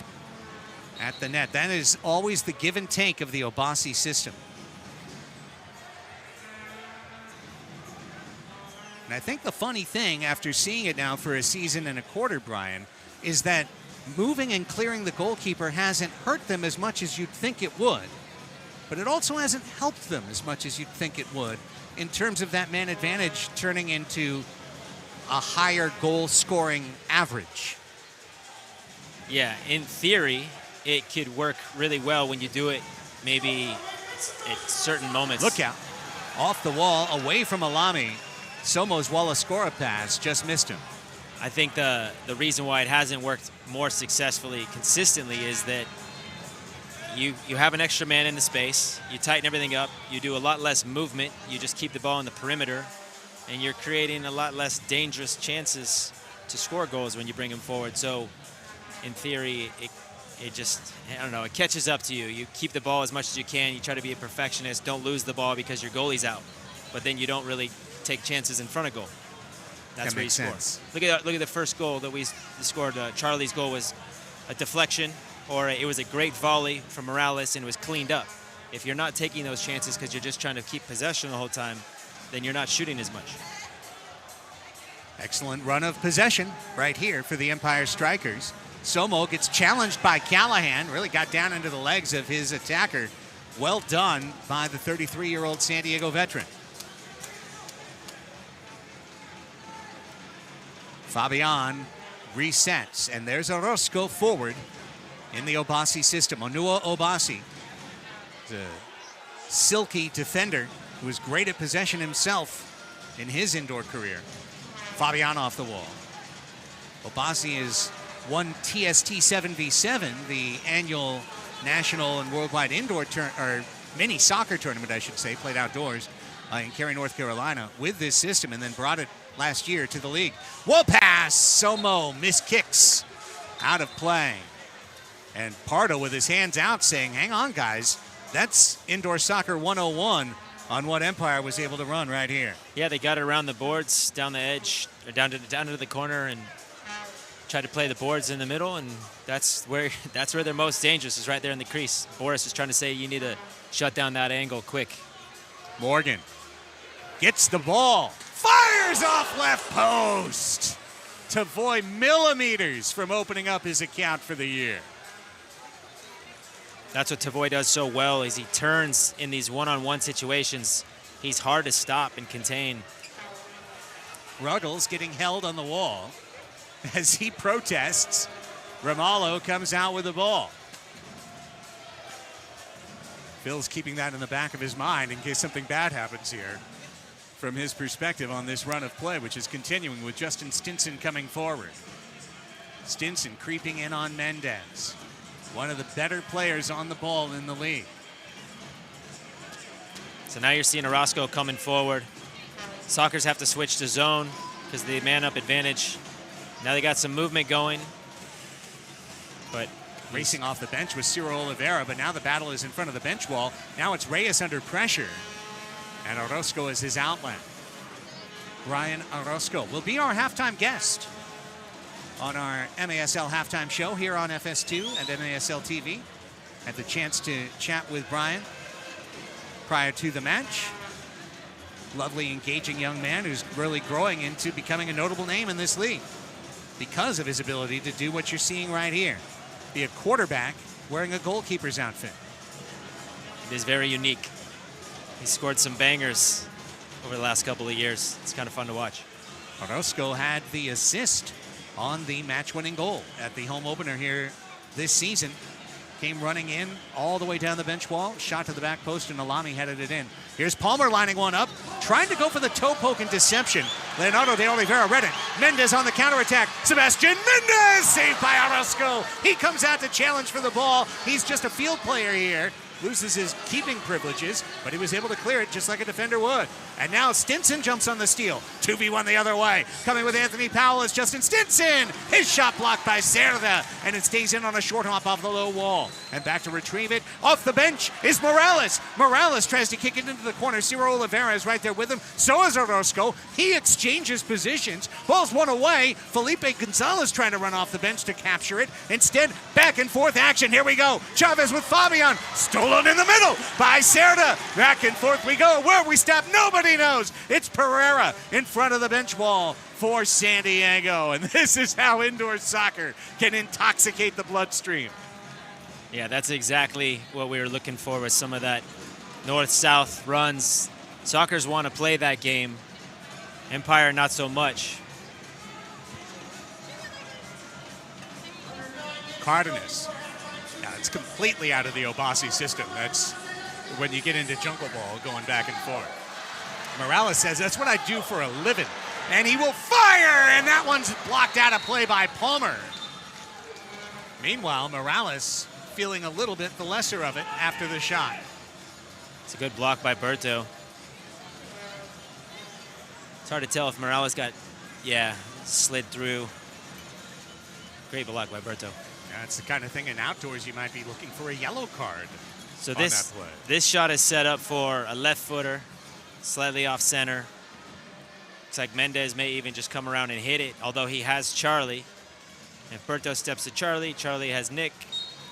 at the net. That is always the give and take of the Obasi system. And I think the funny thing, after seeing it now for a season and a quarter, Brian, is that moving and clearing the goalkeeper hasn't hurt them as much as you'd think it would. But it also hasn't helped them as much as you'd think it would in terms of that man advantage turning into a higher goal-scoring average. Yeah, in theory, it could work really well when you do it maybe at certain moments. Look out. Off the wall, away from Alami. Somo's Wallaskora pass just missed him. I think the reason why it hasn't worked more successfully consistently is that you have an extra man in the space, you tighten everything up, you do a lot less movement, you just keep the ball in the perimeter, and you're creating a lot less dangerous chances to score goals when you bring them forward. So in theory, it just, I don't know, it catches up to you. You keep the ball as much as you can, you try to be a perfectionist, don't lose the ball because your goalie's out, but then you don't really take chances in front of goal. That's where you score. Look at the first goal that we scored. Charlie's goal was a deflection, or it was a great volley from Morales, and it was cleaned up. If you're not taking those chances because you're just trying to keep possession the whole time, then you're not shooting as much. Excellent run of possession right here for the Empire Strikers. Somo gets challenged by Callahan, really got down into the legs of his attacker. Well done by the 33-year-old San Diego veteran. Fabian resets, and there's Orozco forward in the Obasi system. Onua Obasi, the silky defender who was great at possession himself in his indoor career. Fabian off the wall. Obasi has won TST 7v7, the annual national and worldwide indoor or mini soccer tournament, I should say, played outdoors in Cary, North Carolina with this system, and then brought it last year to the league. Whoa pass, Somo missed kicks out of play. And Pardo with his hands out saying, hang on guys, that's indoor soccer 101 on what Empire was able to run right here. Yeah, they got it around the boards, down the edge, or down to the corner, and tried to play the boards in the middle, and that's where they're most dangerous, is right there in the crease. Boris is trying to say you need to shut down that angle quick. Morgan gets the ball, fires off left post to avoid millimeters from opening up his account for the year. That's what Tavoy does so well, is he turns in these one-on-one situations. He's hard to stop and contain. Ruggles getting held on the wall as he protests. Ramallo comes out with the ball. Phil's keeping that in the back of his mind in case something bad happens here from his perspective on this run of play, which is continuing with Justin Stinson coming forward. Stinson creeping in on Mendez, one of the better players on the ball in the league. So now you're seeing Orozco coming forward. Sockers have to switch to zone because of the man-up advantage. Now they got some movement going. But racing off the bench was Ciro Oliveira, but now the battle is in front of the bench wall. Now it's Reyes under pressure, and Orozco is his outlet. Brian Orozco will be our halftime guest on our MASL halftime show here on FS2 and MASL TV. Had the chance to chat with Brian prior to the match. Lovely, engaging young man who's really growing into becoming a notable name in this league because of his ability to do what you're seeing right here. Be a quarterback wearing a goalkeeper's outfit. It is very unique. He scored some bangers over the last couple of years. It's kind of fun to watch. Orozco had the assist on the match-winning goal at the home opener here this season. Came running in all the way down the bench wall, shot to the back post, and Alami headed it in. Here's Palmer lining one up, trying to go for the toe poke and deception. Leonardo de Oliveira read it. Mendez on the counterattack. Sebastian Mendez saved by Orozco. He comes out to challenge for the ball. He's just a field player here. Loses his keeping privileges, but he was able to clear it just like a defender would. And now Stinson jumps on the steal. 2v1 the other way. Coming with Anthony Powell is Justin Stinson. His shot blocked by Cerda, and it stays in on a short hop off the low wall. And back to retrieve it. Off the bench is Morales. Morales tries to kick it into the corner. Ciro Oliveira is right there with him. So is Orozco. He exchanges positions. Ball's one away. Felipe Gonzalez trying to run off the bench to capture it. Instead, back and forth action. Here we go. Chavez with Fabian. Stolen in the middle by Cerda. Back and forth we go. Where we stop, nobody knows. It's Pereira in front of the bench wall for San Diego. And this is how indoor soccer can intoxicate the bloodstream. Yeah, that's exactly what we were looking for with some of that north-south runs. Sockers want to play that game. Empire, not so much. Cardenas. Now, it's completely out of the Obasi system. That's when you get into jungle ball going back and forth. Morales says, that's what I do for a living. And he will fire, and that one's blocked out of play by Palmer. Meanwhile, Morales feeling a little bit the lesser of it after the shot. It's a good block by Berto. It's hard to tell if Morales got, slid through. Great block by Berto. That's the kind of thing in outdoors you might be looking for a yellow card. So this shot is set up for a left footer, slightly off center. Looks like Mendez may even just come around and hit it, although he has Charlie. If Berto steps to Charlie, Charlie has Nick.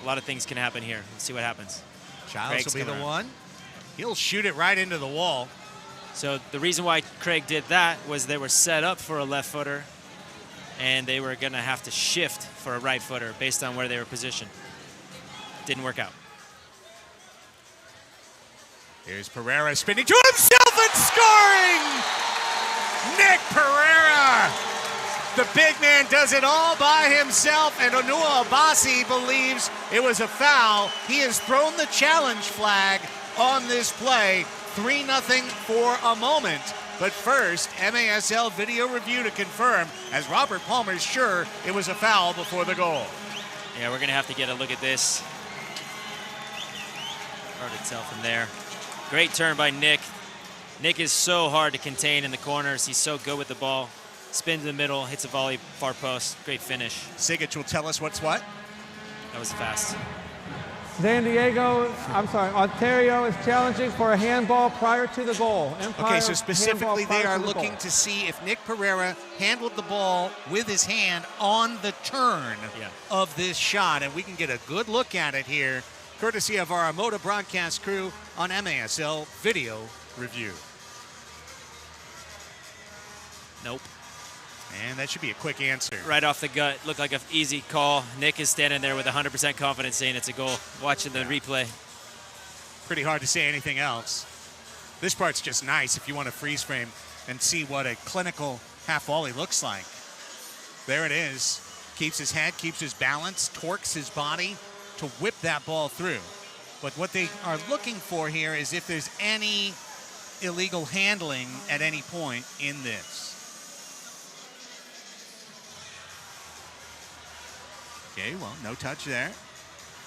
A lot of things can happen here. Let's see what happens. Childs will be the one. He'll shoot it right into the wall. So the reason why Craig did that was they were set up for a left footer, and they were going to have to shift for a right footer based on where they were positioned. Didn't work out. Here's Pereira spinning to himself and scoring! Nick Pereira! The big man does it all by himself, and Onua Obasi believes it was a foul. He has thrown the challenge flag on this play. 3-0 for a moment. But first, MASL video review to confirm, as Robert Palmer's sure it was a foul before the goal. Yeah, we're going to have to get a look at this. Hard to tell from there. Great turn by Nick. Nick is so hard to contain in the corners. He's so good with the ball. Spins in the middle, hits a volley, far post. Great finish. Sigic will tell us what's what. That was fast. Ontario is challenging for a handball prior to the goal. Okay, so specifically they are looking to see if Nick Pereira handled the ball with his hand on the turn of this shot. And we can get a good look at it here, courtesy of our Amoda broadcast crew on MASL Video Review. Nope. And that should be a quick answer. Right off the gut, looked like an easy call. Nick is standing there with 100% confidence saying it's a goal, watching the replay. Pretty hard to say anything else. This part's just nice if you want to freeze frame and see what a clinical half volley looks like. There it is. Keeps his head, keeps his balance, torques his body to whip that ball through. But what they are looking for here is if there's any illegal handling at any point in this. Okay, well, no touch there.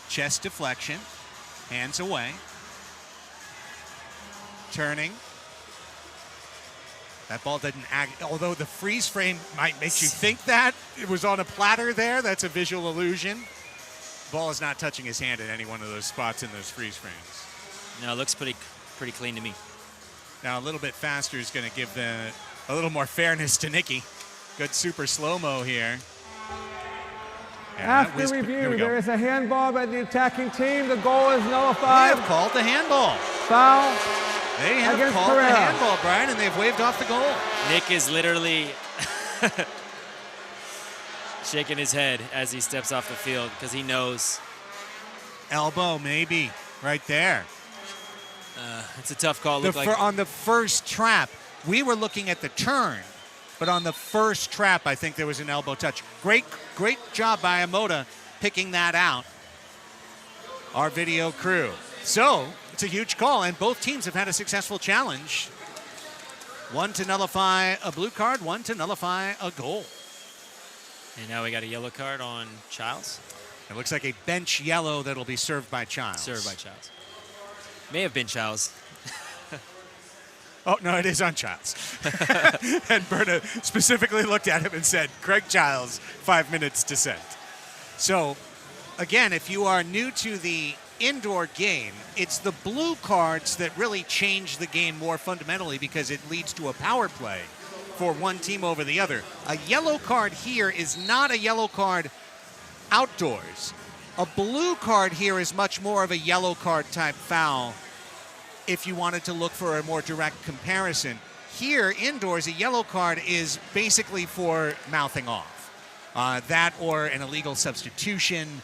Chest deflection, hands away. Turning. That ball didn't act, although the freeze frame might make you think that it was on a platter there. That's a visual illusion. Ball is not touching his hand at any one of those spots in those freeze frames. No, it looks pretty clean to me. Now a little bit faster is going to give a little more fairness to Nicky. Good super slow-mo here. After review, there is a handball by the attacking team. The goal is nullified. They have called the handball. Foul. They have against called Pereira. the handball, Brian, and they've waved off the goal. Nick is literally shaking his head as he steps off the field because he knows. Elbow, maybe, right there. It's a tough call. On the first trap, we were looking at the turn. But on the first trap, I think there was an elbow touch. Great job by Amoda picking that out. Our video crew. So, it's a huge call, and both teams have had a successful challenge. One to nullify a blue card, one to nullify a goal. And now we got a yellow card on Childs. It looks like a bench yellow that'll be served by Childs. Served by Childs. May have been Childs. Oh, no, it is on Childs. And Berta specifically looked at him and said, Craig Childs, 5 minutes dissent. So, again, if you are new to the indoor game, it's the blue cards that really change the game more fundamentally because it leads to a power play for one team over the other. A yellow card here is not a yellow card outdoors. A blue card here is much more of a yellow card type foul if you wanted to look for a more direct comparison. Here, indoors, a yellow card is basically for mouthing off. That or an illegal substitution,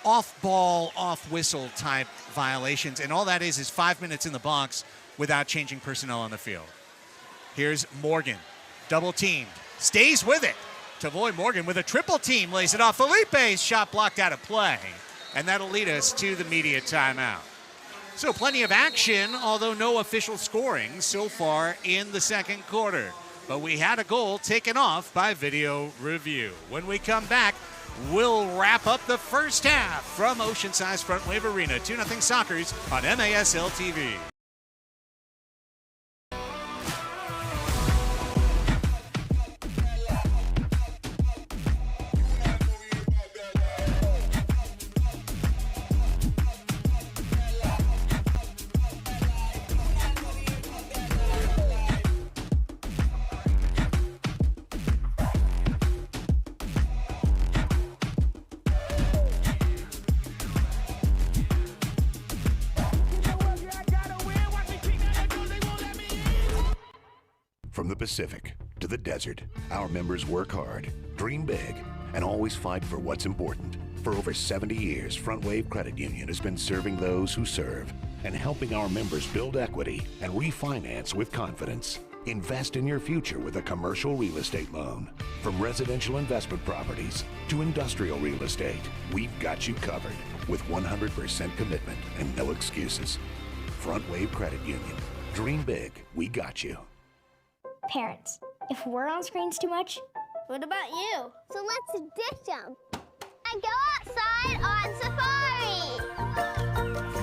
off-ball, off-whistle type violations. And all that is 5 minutes in the box without changing personnel on the field. Here's Morgan, double teamed, stays with it. Tavoy Morgan with a triple team, lays it off. Felipe's shot blocked out of play. And that'll lead us to the media timeout. So plenty of action, although no official scoring so far in the second quarter. But we had a goal taken off by video review. When we come back, we'll wrap up the first half from Oceanside's Frontwave Arena. 2-0 Sockers on MASL TV. From the Pacific to the desert, our members work hard, dream big, and always fight for what's important. For over 70 years, Frontwave Credit Union has been serving those who serve and helping our members build equity and refinance with confidence. Invest in your future with a commercial real estate loan. From residential investment properties to industrial real estate, we've got you covered with 100% commitment and no excuses. Frontwave Credit Union. Dream big. We got you. Parents, if we're on screens too much, what about you? So let's ditch them and go outside on safari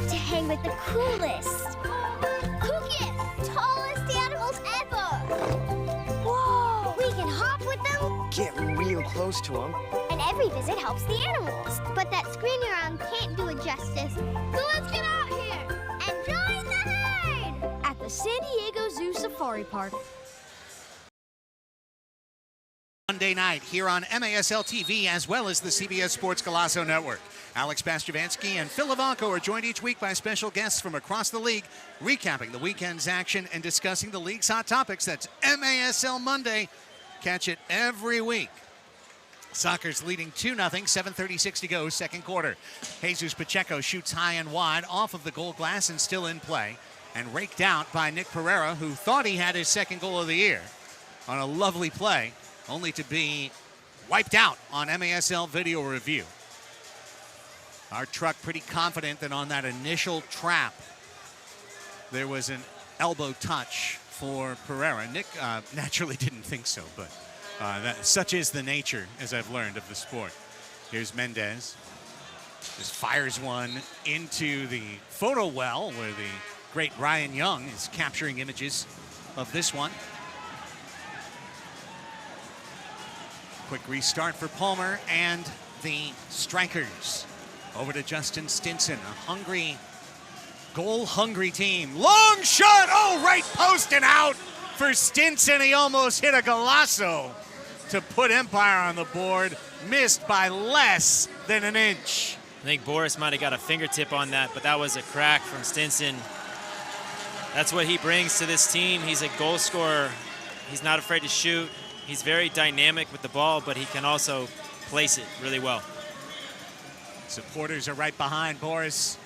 to hang with the coolest, kookiest, tallest animals ever. Whoa! We can hop with them, Get real close to them. and every visit helps the animals. But that screening around can't do it justice. So let's get out here and join the herd at the San Diego Zoo Safari Park. Monday night here on MASL TV as well as the CBS Sports Golazo Network. Alex Bastravansky and Phil Ivanko are joined each week by special guests from across the league, recapping the weekend's action and discussing the league's hot topics. That's MASL Monday. Catch it every week. Soccer's leading 2-0, 7:36 to go, second quarter. Jesus Pacheco shoots high and wide off of the goal glass and still in play, and raked out by Nick Pereira, who thought he had his second goal of the year on a lovely play, only to be wiped out on MASL video review. Our truck pretty confident that on that initial trap, there was an elbow touch for Pereira. Nick naturally didn't think so, but such is the nature, as I've learned, of the sport. Here's Mendez. Just fires one into the photo well where the great Ryan Young is capturing images of this one. Quick restart for Palmer and the Strykers. Over to Justin Stinson, a hungry, goal-hungry team. Long shot! Oh, right post and out for Stinson. He almost hit a golazo to put Empire on the board. Missed by less than an inch. I think Boris might have got a fingertip on that, but that was a crack from Stinson. That's what he brings to this team. He's a goal scorer. He's not afraid to shoot. He's very dynamic with the ball, but he can also place it really well. Supporters are right behind Boris,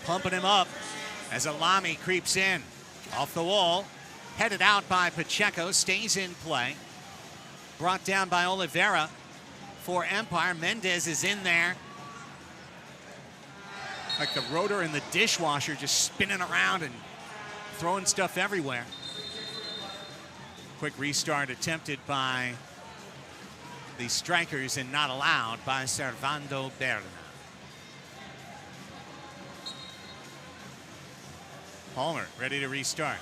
pumping him up as Alami creeps in. Off the wall, headed out by Pacheco, stays in play. Brought down by Oliveira for Empire. Mendez is in there. Like the rotor in the dishwasher, just spinning around and throwing stuff everywhere. Quick restart attempted by the Strykers and not allowed by Servando Berna. Palmer ready to restart.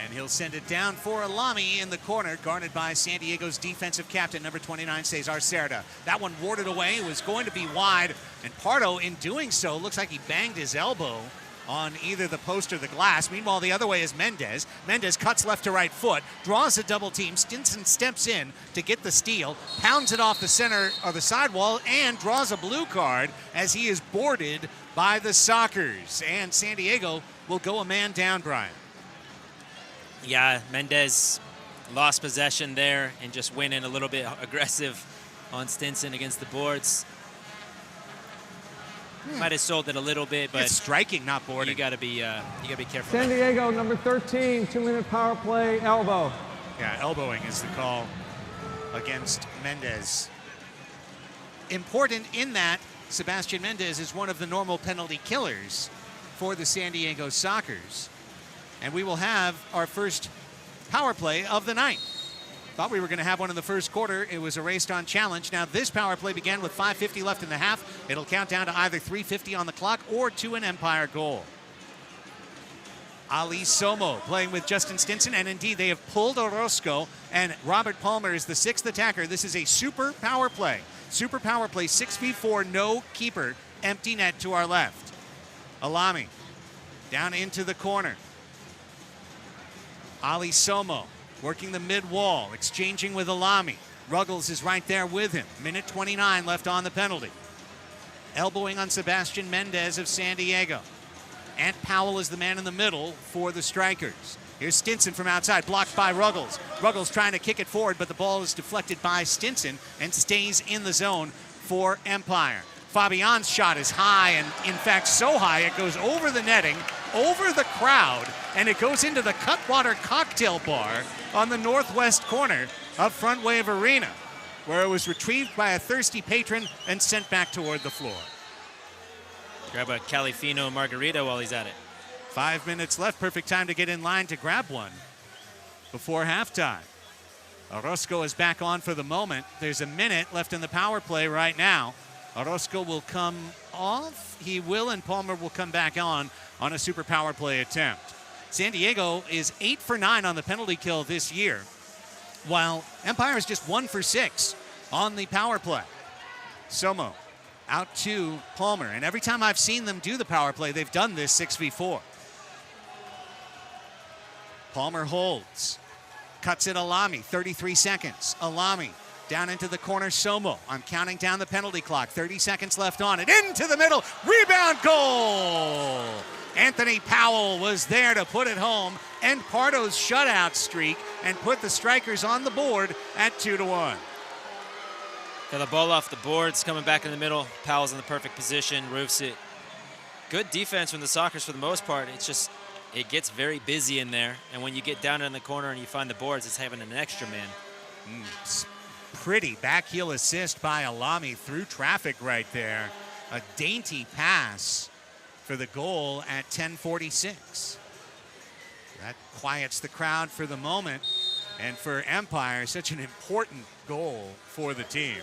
And he'll send it down for Alami in the corner, guarded by San Diego's defensive captain, number 29, Cesar Cerda. That one warded away. It was going to be wide, and Pardo, in doing so, looks like he banged his elbow on either the post or the glass. Meanwhile, the other way is Mendez. Mendez cuts left to right foot, draws a double team. Stinson steps in to get the steal, pounds it off the center of the sidewall, and draws a blue card as he is boarded by the Sockers. And San Diego will go a man down, Brian. Yeah, Mendez lost possession there and just went in a little bit aggressive on Stinson against the boards. Might have sold it a little bit, but it's striking, not boarding. You gotta be careful. San Diego, number 13, 2-minute power play, elbow. Yeah, elbowing is the call against Mendez. Important in that Sebastian Mendez is one of the normal penalty killers for the San Diego Sockers. And we will have our first power play of the night. Thought we were going to have one in the first quarter. It was erased on challenge. Now this power play began with 5:50 left in the half. It'll count down to either 3:50 on the clock or to an Empire goal. Ali Somo playing with Justin Stinson, and indeed they have pulled Orozco, and Robert Palmer is the sixth attacker. This is a super power play. Super power play, 6v4, no keeper, empty net to our left. Alami down into the corner. Ali Somo working the mid wall, exchanging with Alami. Ruggles is right there with him. Minute 29 left on the penalty. Elbowing on Sebastian Mendez of San Diego. Ant Powell is the man in the middle for the Strykers. Here's Stinson from outside, blocked by Ruggles. Ruggles trying to kick it forward, but the ball is deflected by Stinson and stays in the zone for Empire. Fabian's shot is high, and in fact so high it goes over the netting, over the crowd, and it goes into the Cutwater Cocktail Bar on the northwest corner of Frontwave Arena, where it was retrieved by a thirsty patron and sent back toward the floor. Grab a Califino margarita while he's at it. 5 minutes left. Perfect time to get in line to grab one before halftime. Orozco is back on for the moment. There's a minute left in the power play right now. Orozco will come off. He will, and Palmer will come back on a super power play attempt. San Diego is 8 for 9 on the penalty kill this year, while Empire is just 1 for 6 on the power play. Somo out to Palmer, and every time I've seen them do the power play, they've done this 6v4. Palmer holds, cuts it Alami, 33 seconds. Alami down into the corner, Somo. I'm counting down the penalty clock, 30 seconds left on it, into the middle, rebound, goal! Anthony Powell was there to put it home, end Pardo's shutout streak, and put the Strykers on the board at 2-1. Got the ball off the boards, coming back in the middle. Powell's in the perfect position, roofs it. Good defense from the Sockers for the most part. It's just, it gets very busy in there. And when you get down in the corner and you find the boards, it's having an extra man. Pretty back heel assist by Alami through traffic right there. A dainty pass for the goal at 10:46. That quiets the crowd for the moment. And for Empire, such an important goal for the team.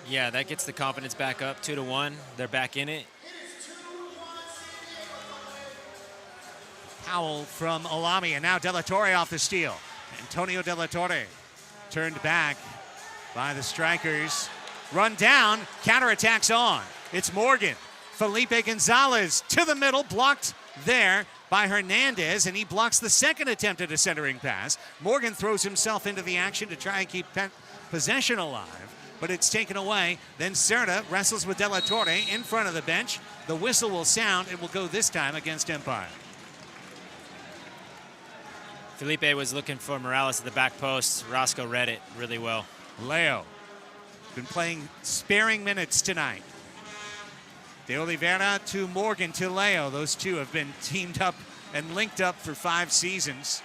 Yeah, that gets the confidence back up, 2-1. They're back in it. Powell from Alami, and now De La Torre off the steal. Antonio De La Torre turned back by the Strykers. Run down, counterattack's on. It's Morgan. Felipe Gonzalez to the middle, blocked there by Hernandez, and he blocks the second attempt at a centering pass. Morgan throws himself into the action to try and keep possession alive, but it's taken away. Then Cerda wrestles with De La Torre in front of the bench. The whistle will sound. It will go this time against Empire. Felipe was looking for Morales at the back post. Roscoe read it really well. Leo been playing sparing minutes tonight. De Oliveira to Morgan to Leo. Those two have been teamed up and linked up for 5 seasons.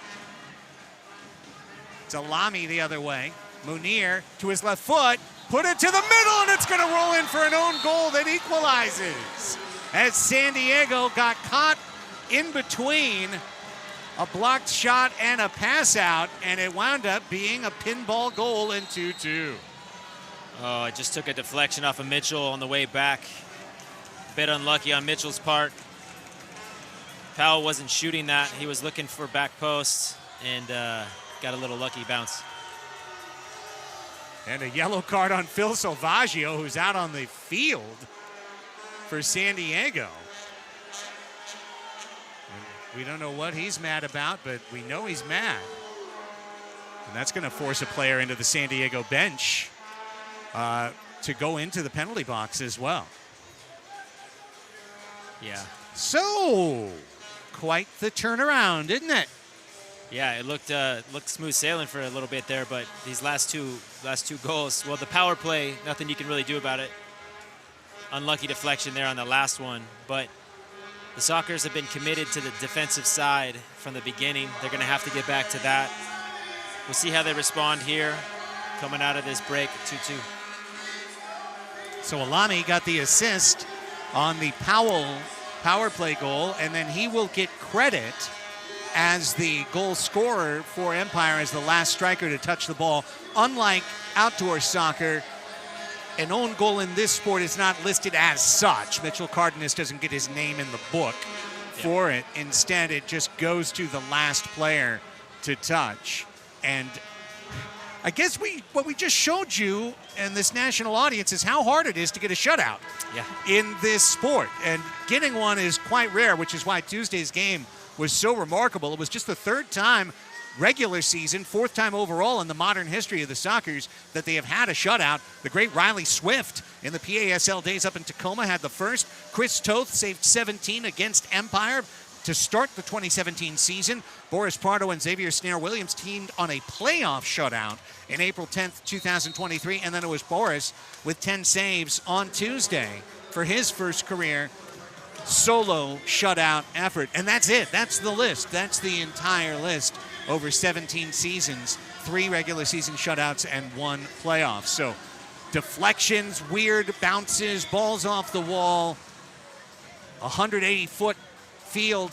It's Alami the other way. Munir to his left foot. Put it to the middle, and it's going to roll in for an own goal that equalizes. As San Diego got caught in between a blocked shot and a pass out, and it wound up being a pinball goal in 2-2. Oh, it just took a deflection off of Mitchell on the way back. Bit unlucky on Mitchell's part. Powell wasn't shooting that. He was looking for back posts and got a little lucky bounce. And a yellow card on Phil Salvaggio, who's out on the field for San Diego. And we don't know what he's mad about, but we know he's mad. And that's going to force a player into the San Diego bench to go into the penalty box as well. Yeah. So, quite the turnaround, isn't it? Yeah, it looked smooth sailing for a little bit there, but these last two goals, well, the power play, nothing you can really do about it. Unlucky deflection there on the last one, but the Sockers have been committed to the defensive side from the beginning. They're going to have to get back to that. We'll see how they respond here, coming out of this break, 2-2. So Alami got the assist on the Powell power play goal, and then he will get credit as the goal scorer for Empire as the last striker to touch the ball. Unlike outdoor soccer, an own goal in this sport is not listed as such. Mitchell Cardenas doesn't get his name in the book for it. Instead, it just goes to the last player to touch. And I guess what we just showed you and this national audience is how hard it is to get a shutout in this sport. And getting one is quite rare, which is why Tuesday's game was so remarkable. It was just the 3rd time regular season, 4th time overall in the modern history of the Sockers that they have had a shutout. The great Riley Swift in the PASL days up in Tacoma had the first. Chris Toth saved 17 against Empire to start the 2017 season. Boris Pardo and Xavier Snare-Williams teamed on a playoff shutout in April 10th, 2023, and then it was Boris with 10 saves on Tuesday for his first career solo shutout effort. And that's it. That's the list. That's the entire list over 17 seasons, 3 regular season shutouts and 1 playoff. So deflections, weird bounces, balls off the wall. 180-foot field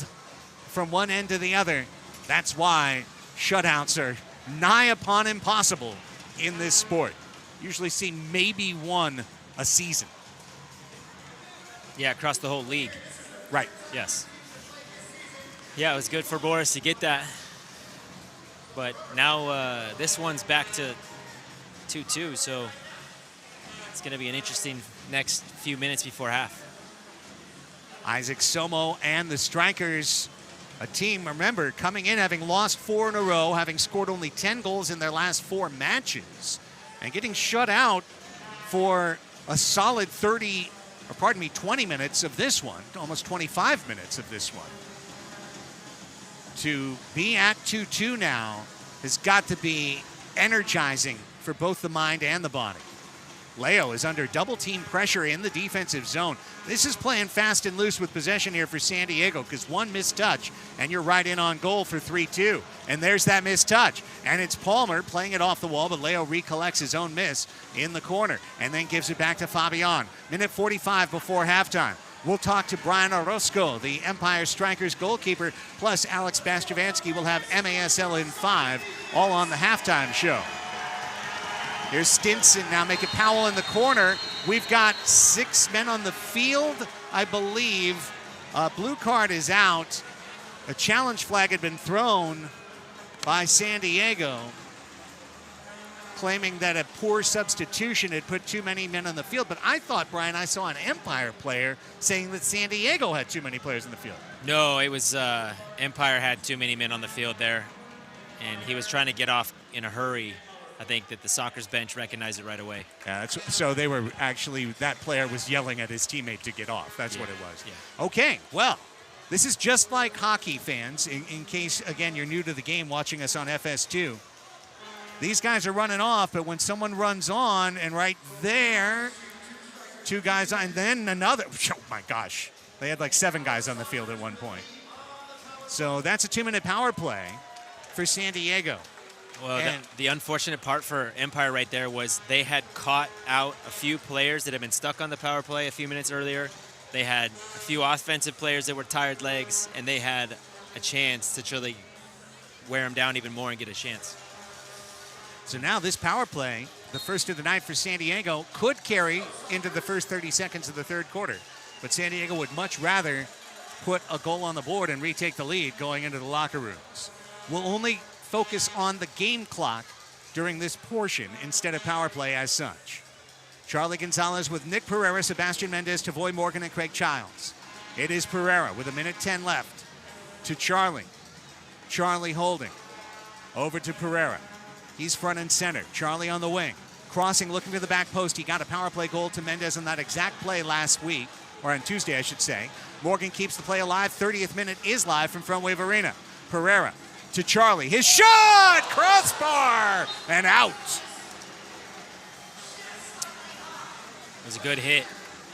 from one end to the other. That's why shutouts are nigh upon impossible in this sport. Usually see maybe one a season. Yeah, across the whole league. Right. Yes. Yeah, it was good for Boris to get that. But now this one's back to 2-2, so it's going to be an interesting next few minutes before half. Isaac Somo and the Strykers, a team, remember, coming in having lost 4 in a row, having scored only 10 goals in their last 4 matches, and getting shut out for a solid 20 minutes of this one, almost 25 minutes of this one. To be at 2-2 now has got to be energizing for both the mind and the body. Leo is under double team pressure in the defensive zone. This is playing fast and loose with possession here for San Diego, because one missed touch and you're right in on goal for 3-2. And there's that missed touch. And it's Palmer playing it off the wall, but Leo recollects his own miss in the corner and then gives it back to Fabian. Minute 45 before halftime. We'll talk to Brian Orozco, the Empire Strikers goalkeeper, plus Alex Bastiavansky will have MASL in 5, all on the halftime show. Here's Stinson now making Powell in the corner. We've got 6 men on the field, I believe. Blue card is out. A challenge flag had been thrown by San Diego, claiming that a poor substitution had put too many men on the field. But I thought, Brian, I saw an Empire player saying that San Diego had too many players in the field. No, it was Empire had too many men on the field there, and he was trying to get off in a hurry. I think that the Soccer's bench recognized it right away. Yeah, so they were actually, that player was yelling at his teammate to get off. That's what it was. Yeah. Okay, well, this is just like hockey fans, in case, again, you're new to the game watching us on FS2. These guys are running off, but when someone runs on, and right there, 2 guys on, and then another, oh my gosh. They had like 7 guys on the field at one point. So that's a 2-minute power play for San Diego. Well, the unfortunate part for Empire right there was they had caught out a few players that had been stuck on the power play a few minutes earlier. They had a few offensive players that were tired legs, and they had a chance to truly wear them down even more and get a chance. So now this power play, the first of the night for San Diego, could carry into the first 30 seconds of the third quarter. But San Diego would much rather put a goal on the board and retake the lead going into the locker rooms. We'll only focus on the game clock during this portion instead of power play as such. Charlie Gonzalez with Nick Pereira, Sebastian Mendez, Tavoy Morgan, and Craig Childs. It is Pereira with 1:10 left to Charlie. Charlie holding. Over to Pereira. He's front and center. Charlie on the wing. Crossing, looking for the back post. He got a power play goal to Mendez on that exact play last week, or on Tuesday, I should say. Morgan keeps the play alive. 30th minute is live from Frontwave Arena. Pereira to Charlie. His shot! Crossbar! And out. It was a good hit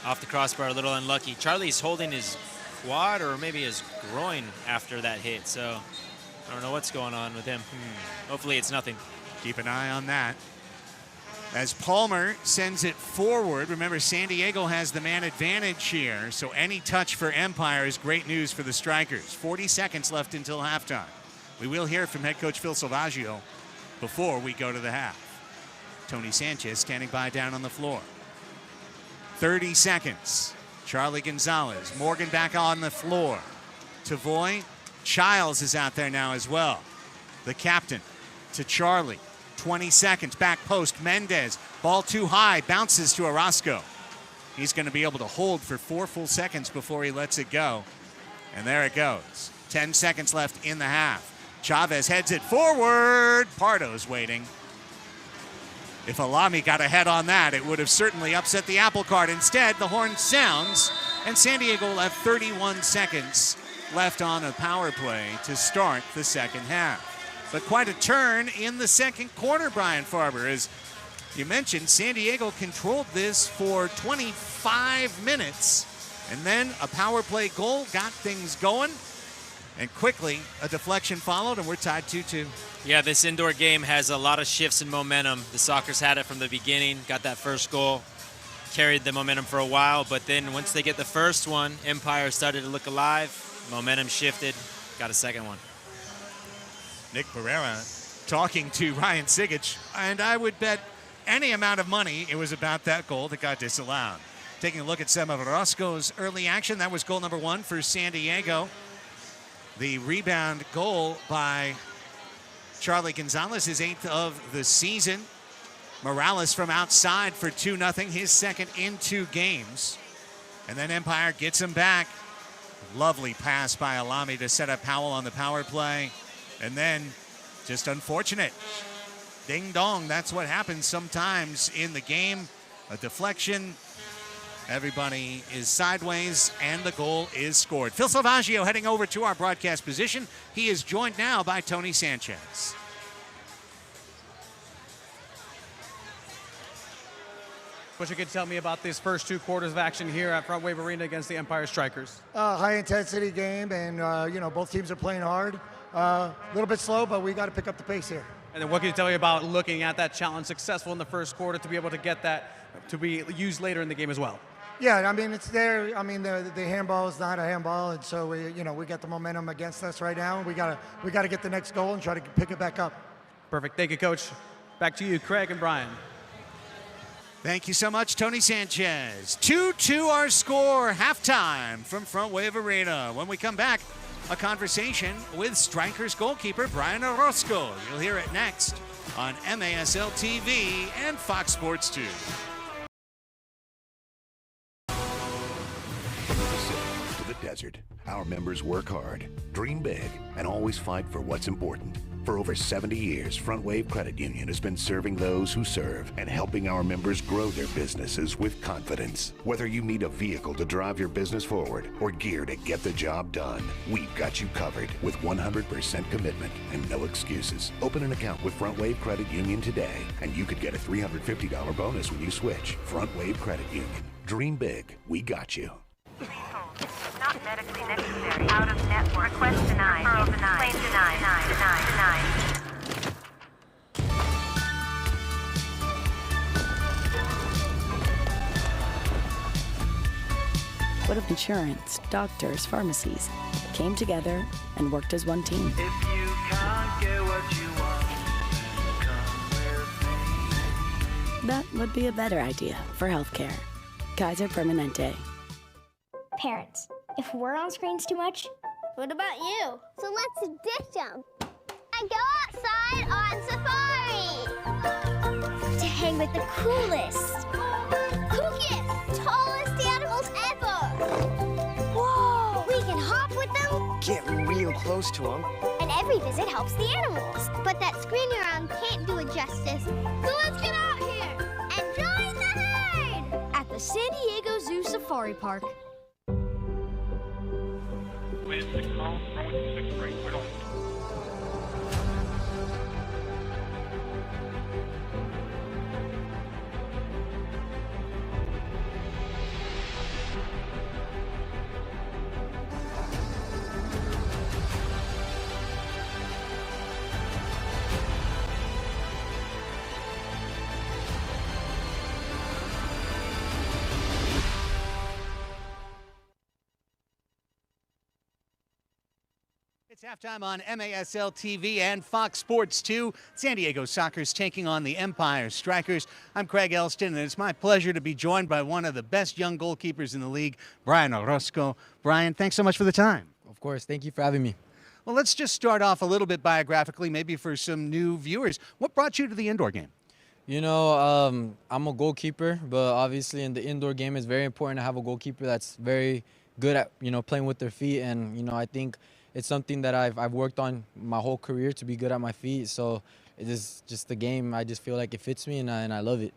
off the crossbar, a little unlucky. Charlie's holding his quad or maybe his groin after that hit, so I don't know what's going on with him. Hopefully it's nothing. Keep an eye on that. As Palmer sends it forward, remember San Diego has the man advantage here, so any touch for Empire is great news for the Strikers. 40 seconds left until halftime. We will hear from head coach Phil Salvaggio before we go to the half. Tony Sanchez standing by down on the floor. 30 seconds. Charlie Gonzalez. Morgan back on the floor. Tavoy. Childs is out there now as well. The captain to Charlie. 20 seconds. Back post. Mendez. Ball too high. Bounces to Orozco. He's going to be able to hold for 4 full seconds before he lets it go. And there it goes. 10 seconds left in the half. Chavez heads it forward. Pardo's waiting. If Alami got ahead on that, it would have certainly upset the apple cart. Instead, the horn sounds, and San Diego will have 31 seconds left on a power play to start the second half. But quite a turn in the second quarter, Brian Farber. As you mentioned, San Diego controlled this for 25 minutes, and then a power play goal got things going. And quickly, a deflection followed, and we're tied 2-2. Yeah, this indoor game has a lot of shifts in momentum. The Strykers had it from the beginning, got that first goal, carried the momentum for a while, but then once they get the first one, Empire started to look alive, momentum shifted, got a second one. Nick Pereira talking to Ryan Sigic, and I would bet any amount of money it was about that goal that got disallowed. Taking a look at some of Orozco's early action, that was goal number 1 for San Diego. The rebound goal by Charlie Gonzalez, his 8th of the season. Morales from outside for 2-0, his second in 2 games. And then Empire gets him back. Lovely pass by Alami to set up Powell on the power play. And then just unfortunate. Ding dong, that's what happens sometimes in the game. A deflection. Everybody is sideways, and the goal is scored. Phil Salvaggio heading over to our broadcast position. He is joined now by Tony Sanchez. What you could tell me about these first 2 quarters of action here at Frontwave Arena against the Empire Strykers? High-intensity game, and, both teams are playing hard. A little bit slow, but we got to pick up the pace here. And then what can you tell me about looking at that challenge successful in the first quarter to be able to get that to be used later in the game as well? Yeah, I mean, it's there. I mean, the handball is not a handball, and so we got the momentum against us right now. We gotta get the next goal and try to pick it back up. Perfect. Thank you, Coach. Back to you, Craig and Brian. Thank you so much, Tony Sanchez. 2-2 our score, halftime from Frontwave Arena. When we come back, a conversation with Strykers goalkeeper Brian Orozco. You'll hear it next on MASL TV and Fox Sports 2. Desert. Our members work hard, dream big, and always fight for what's important. For over 70 years, Frontwave Credit Union has been serving those who serve and helping our members grow their businesses with confidence. Whether you need a vehicle to drive your business forward or gear to get the job done, we've got you covered with 100% commitment and no excuses. Open an account with Frontwave Credit Union today, and you could get a $350 bonus when you switch. Frontwave Credit Union. Dream big. We got you. Not medically necessary. Out of network. Request denied. Referral denied. Claim denied. What if insurance, doctors, pharmacies came together and worked as one team? If you can't get what you want, come with me. That would be a better idea for healthcare. Kaiser Permanente. Parents, if we're on screens too much, what about you? So let's ditch them and go outside on safari to hang with the coolest, kookiest, tallest animals ever. Whoa! We can hop with them, Get real close to them. and every visit helps the animals. But that screening around can't do it justice. So let's get out here and join the herd at the San Diego Zoo Safari Park. It's halftime on MASL TV and Fox Sports 2. San Diego Strykers taking on the Empire Strykers. I'm Craig Elston, and it's my pleasure to be joined by one of the best young goalkeepers in the league, Brian Orozco. Brian, thanks so much for the time. Of course. Thank you for having me. Well, let's just start off a little bit biographically, maybe for some new viewers. What brought you to the indoor game? You know, I'm a goalkeeper, but obviously in the indoor game it's very important to have a goalkeeper that's very good at, playing with their feet. And, I think it's something that I've worked on my whole career to be good at my feet. So it is just the game. I just feel like it fits me, and I love it,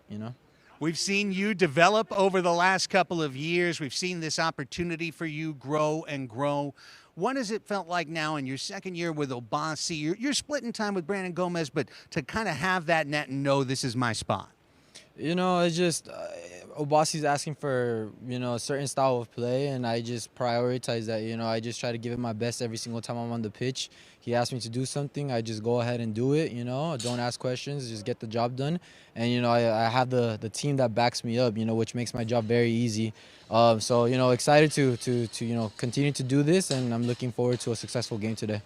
We've seen you develop over the last couple of years. We've seen this opportunity for you grow and grow. What has it felt like now in your second year with Obasi? You're splitting time with Brandon Gomez, but to kind of have that net and know this is my spot. You know, it's just Obasi's asking for, you know, a certain style of play, and I just prioritize that. You know, I just try to give it my best every single time I'm on the pitch. He asks me to do something, I just go ahead and do it. You know, don't ask questions, just get the job done. And you know, I have the team that backs me up, you know, which makes my job very easy. So you know, excited to you know, continue to do this, and I'm looking forward to a successful game today.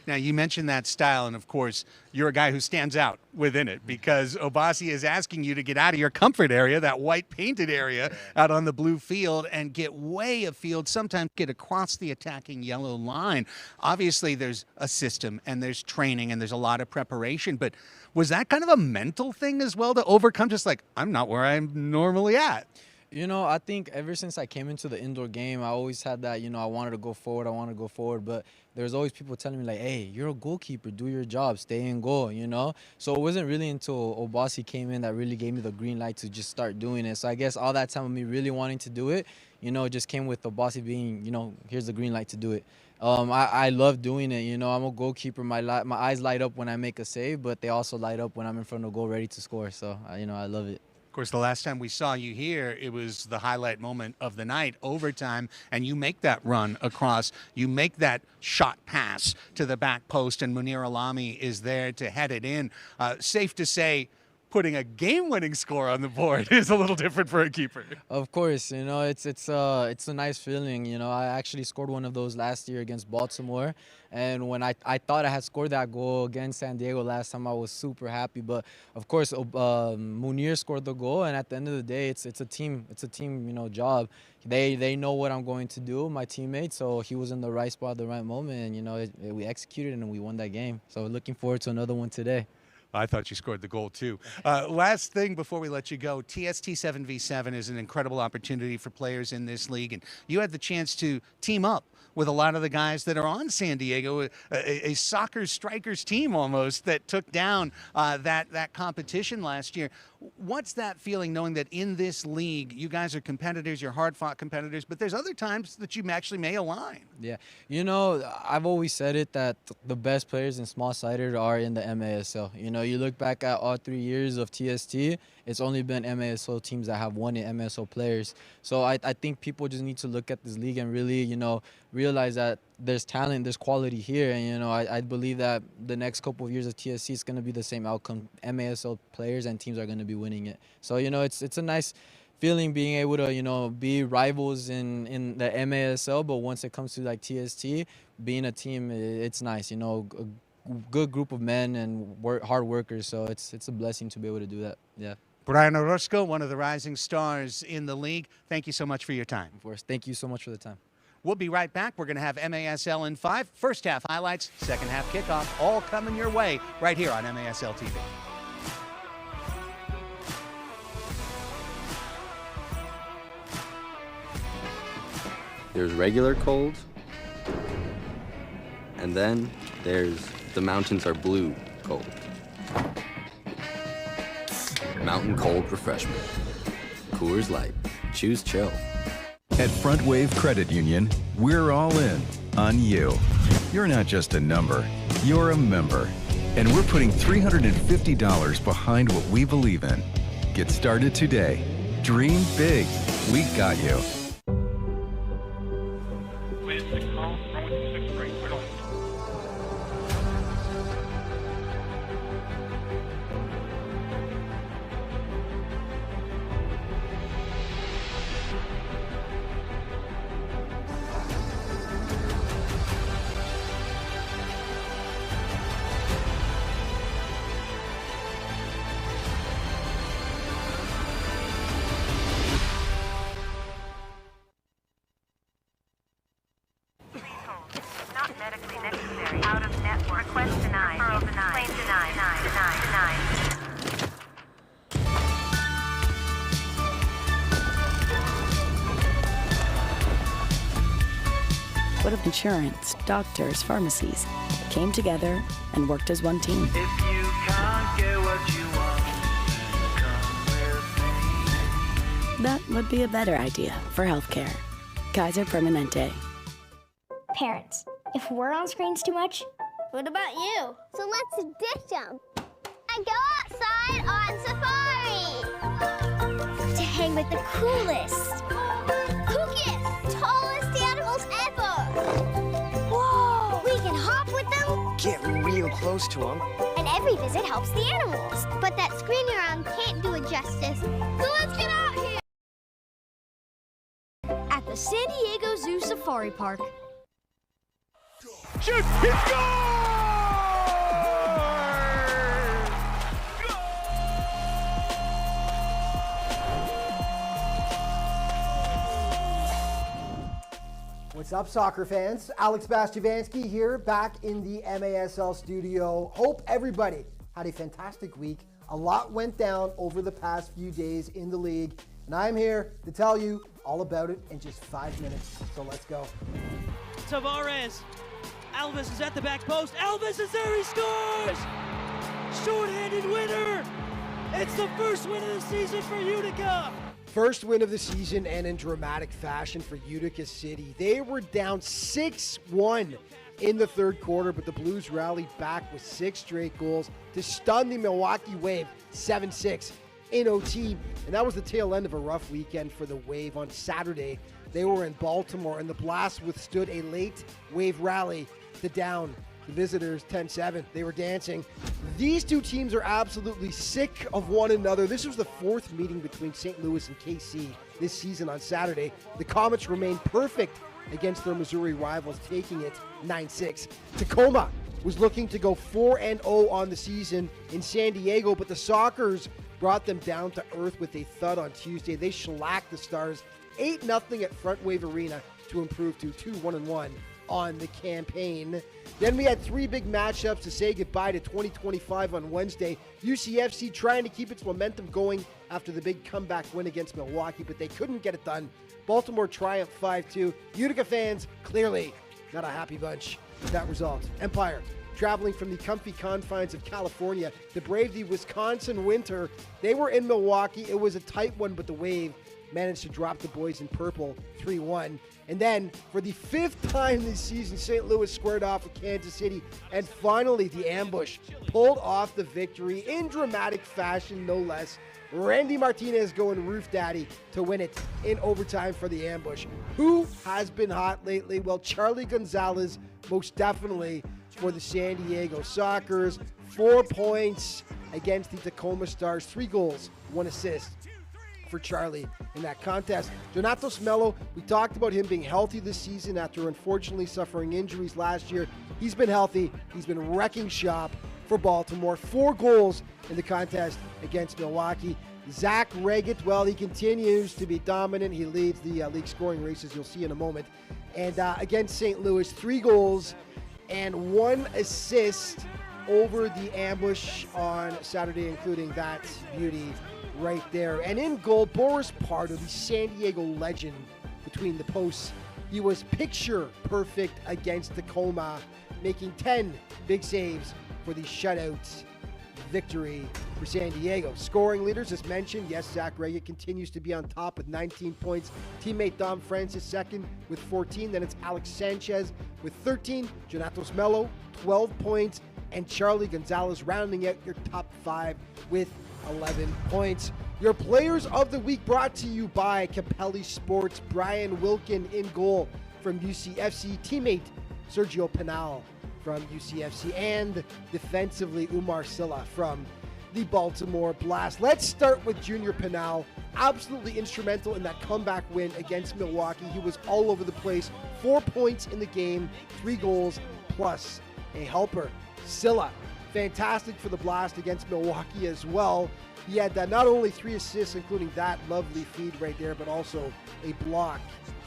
Now, you mentioned that style, and of course, you're a guy who stands out within it because Obasi is asking you to get out of your comfort area, that white painted area out on the blue field, and get way afield, sometimes get across the attacking yellow line. Obviously, there's a system, and there's training, and there's a lot of preparation, but was that kind of a mental thing as well to overcome, just like, I'm not where I'm normally at? You know, I think ever since I came into the indoor game, I always had that, you know, I wanted to go forward, but there's always people telling me like, hey, you're a goalkeeper, do your job, stay in goal, you know? So it wasn't really until Obasi came in that really gave me the green light to just start doing it. So I guess all that time of me really wanting to do it, you know, it just came with Obasi being, you know, here's the green light to do it. I love doing it, you know, I'm a goalkeeper, my eyes light up when I make a save, but they also light up when I'm in front of goal ready to score, so, you know, I love it. Of course, the last time we saw you here, it was the highlight moment of the night, overtime, and you make that run across. You make that shot pass to the back post, and Munir Alami is there to head it in. Safe to say, putting a game-winning score on the board is a little different for a keeper. Of course, you know, it's a nice feeling. You know, I actually scored one of those last year against Baltimore, and when I thought I had scored that goal against San Diego last time, I was super happy. But of course, Munir scored the goal, and at the end of the day, it's a team, you know, job. They know what I'm going to do, my teammates. So he was in the right spot at the right moment, and you know, we executed and we won that game. So looking forward to another one today. I thought you scored the goal, too. Last thing before we let you go, TST 7v7 is an incredible opportunity for players in this league, and you had the chance to team up with a lot of the guys that are on San Diego, a soccer strikers team almost that took down that competition last year. What's that feeling, knowing that in this league, you guys are competitors, you're hard-fought competitors, but there's other times that you actually may align? Yeah, you know, I've always said it that the best players in small-sided are in the MASL. You know, you look back at all 3 years of TST, it's only been MASL teams that have won in MASL players. So I think people just need to look at this league and really, you know, realize that there's talent, there's quality here. And, you know, I believe that the next couple of years of TSC is going to be the same outcome. MASL players and teams are going to be winning it. So, you know, it's a nice feeling being able to, you know, be rivals in the MASL, but once it comes to like TST, being a team, it's nice, you know, a good group of men and hard workers. So it's a blessing to be able to do that. Yeah. Brian Orozco, one of the rising stars in the league. Thank you so much for your time. Of course. Thank you so much for the time. We'll be right back. We're going to have MASL in 5. First half highlights, second half kickoff, all coming your way right here on MASL TV. There's regular cold, and then there's the mountains are blue cold. Mountain Cold Refreshment. Coors Light. Choose chill. At Frontwave Credit Union, we're all in on you. You're not just a number, you're a member. And we're putting $350 behind what we believe in. Get started today. Dream big. We got you. What if insurance, doctors, pharmacies came together and worked as one team? If you can't get what you want, come with me. That would be a better idea for healthcare. Kaiser Permanente. Parents, if we're on screens too much, what about you? So let's ditch them. I go outside on safari to hang with the coolest, kookiest, tallest animals ever. Whoa! We can hop with them. Get real close to them. And every visit helps the animals. But that screaming around can't do it justice. So let's get out here. At the San Diego Zoo Safari Park. Shoot! It's gone! What's up, soccer fans? Alex Bastiavansky here, back in the MASL studio. Hope everybody had a fantastic week. A lot went down over the past few days in the league, and I'm here to tell you all about it in just 5 minutes. So let's go. Tavares. Alves is at the back post. Alves is there, he scores! Short-handed winner! It's the first win of the season for Utica! First win of the season, and in dramatic fashion for Utica City. They were down 6-1 in the third quarter, but the Blues rallied back with 6 straight goals to stun the Milwaukee Wave 7-6 in OT. And that was the tail end of a rough weekend for the Wave. On Saturday, they were in Baltimore, and the Blast withstood a late Wave rally to down the visitors 10-7. They were dancing. These two teams are absolutely sick of one another. This was the 4th meeting between St. Louis and KC this season on Saturday. The Comets remained perfect against their Missouri rivals, taking it 9-6. Tacoma was looking to go 4-0 on the season in San Diego, but the Strykers brought them down to earth with a thud on Tuesday. They shellacked the Stars 8-0 at Frontwave Arena to improve to 2-1-1 on the campaign. Then we had 3 big matchups to say goodbye to 2025 on Wednesday. UCFC trying to keep its momentum going after the big comeback win against Milwaukee, but they couldn't get it done. Baltimore triumph 5-2. Utica fans, clearly not a happy bunch with that result. Empire, traveling from the comfy confines of California to brave the Wisconsin winter. They were in Milwaukee. It was a tight one, but the Wave managed to drop the boys in purple 3-1. And then, for the 5th time this season, St. Louis squared off with Kansas City. And finally, the Ambush pulled off the victory in dramatic fashion, no less. Randy Martinez going roof daddy to win it in overtime for the Ambush. Who has been hot lately? Well, Charlie Gonzalez, most definitely, for the San Diego Strykers. 4 points against the Tacoma Stars. 3 goals, 1 assist for Charlie in that contest. Donatos Mello, we talked about him being healthy this season after unfortunately suffering injuries last year. He's been healthy. He's been wrecking shop for Baltimore. 4 goals in the contest against Milwaukee. Zach Reggett, well, he continues to be dominant. He leads the league scoring races, you'll see in a moment. And against St. Louis, 3 goals and 1 assist over the Ambush on Saturday, including that beauty right there. And in goal, Boris Pardo, the San Diego legend between the posts. He was picture perfect against Tacoma, making 10 big saves for the shutout victory for San Diego. Scoring leaders, as mentioned, yes, Zach Reggett continues to be on top with 19 points. Teammate Dom Francis second with 14. Then it's Alex Sanchez with 13. Donatos Mello, 12 points. And Charlie Gonzalez rounding out your top 5 with 11 points. Your players of the week brought to you by Capelli Sports. Brian Wilkin in goal from UCFC. Teammate Sergio Penal from UCFC. And defensively, Umar Silla from the Baltimore Blast. Let's start with Junior Penal. Absolutely instrumental in that comeback win against Milwaukee. He was all over the place. 4 points in the game, 3 goals, plus a helper. Silla, fantastic for the Blast against Milwaukee as well. He had not only 3 assists, including that lovely feed right there, but also a block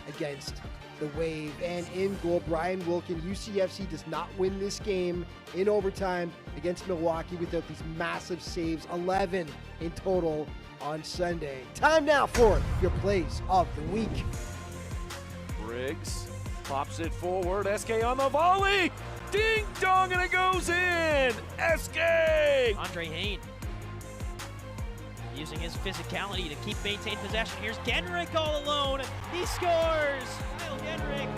against the Wave. And in goal, Brian Wilkin. UCFC does not win this game in overtime against Milwaukee without these massive saves, 11 in total on Sunday. Time now for your plays of the week. Briggs pops it forward. SK on the volley. Ding dong, and it goes in. SK. Andre Hain using his physicality to maintain possession. Here's Genrick all alone. He scores. Kyle Genrick.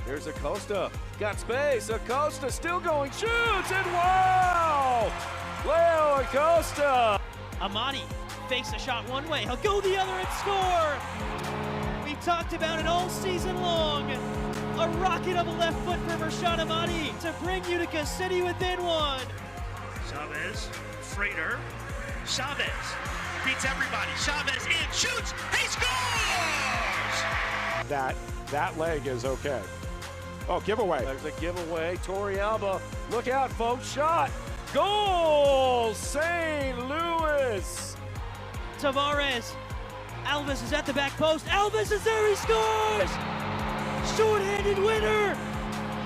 Here's Acosta. Got space. Acosta still going. Shoots and wow! Leo Acosta. Amani fakes a shot one way. He'll go the other and score. We've talked about it all season long. A rocket of a left foot from Rashad Amani to bring Utica City within one. Chavez, Frater, Chavez beats everybody. Chavez in, shoots, he scores! That leg is okay. Oh, giveaway. There's a giveaway. Torrey Alba, look out, folks. Shot. Goal! St. Louis. Tavares. Alves is at the back post. Alves is there, he scores! Short-handed winner!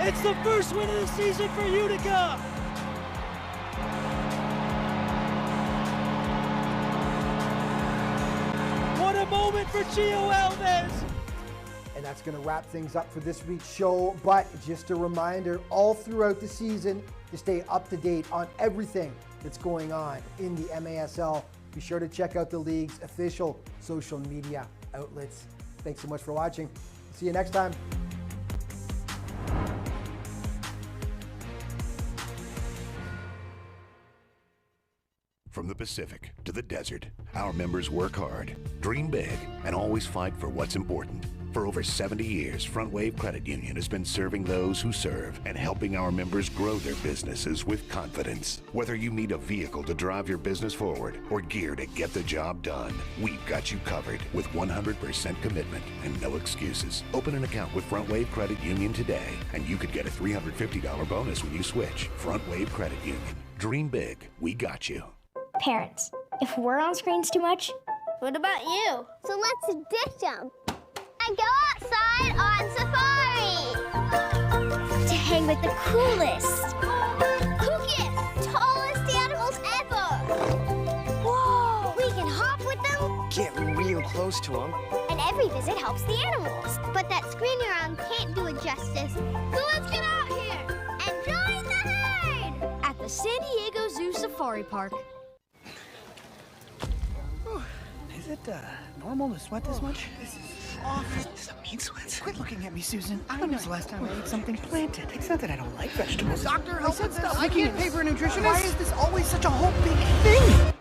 It's the first win of the season for Utica! What a moment for Gio Alves! And that's going to wrap things up for this week's show. But just a reminder, all throughout the season, to stay up to date on everything that's going on in the MASL, be sure to check out the league's official social media outlets. Thanks so much for watching. See you next time. From the Pacific to the desert, our members work hard, dream big, and always fight for what's important. For over 70 years, Frontwave Credit Union has been serving those who serve and helping our members grow their businesses with confidence. Whether you need a vehicle to drive your business forward or gear to get the job done, we've got you covered with 100% commitment and no excuses. Open an account with Frontwave Credit Union today, and you could get a $350 bonus when you switch. Frontwave Credit Union. Dream big. We got you. Parents, if we're on screens too much, what about you? So let's ditch them and go outside on safari to hang with the coolest, kookiest, tallest animals ever. Whoa! We can hop with them, Get real close to them. and every visit helps the animals. But that screen you're on can't do it justice. So let's get out here and join the herd at the San Diego Zoo Safari Park. Is it normal to sweat this much? This is awful. This is a mean sweat. Quit looking at me, Susan. When was the last time I ate something planted? It's not that I don't like vegetables. Doctor, I said stop. I can't pay for a nutritionist. Why is this always such a whole big thing?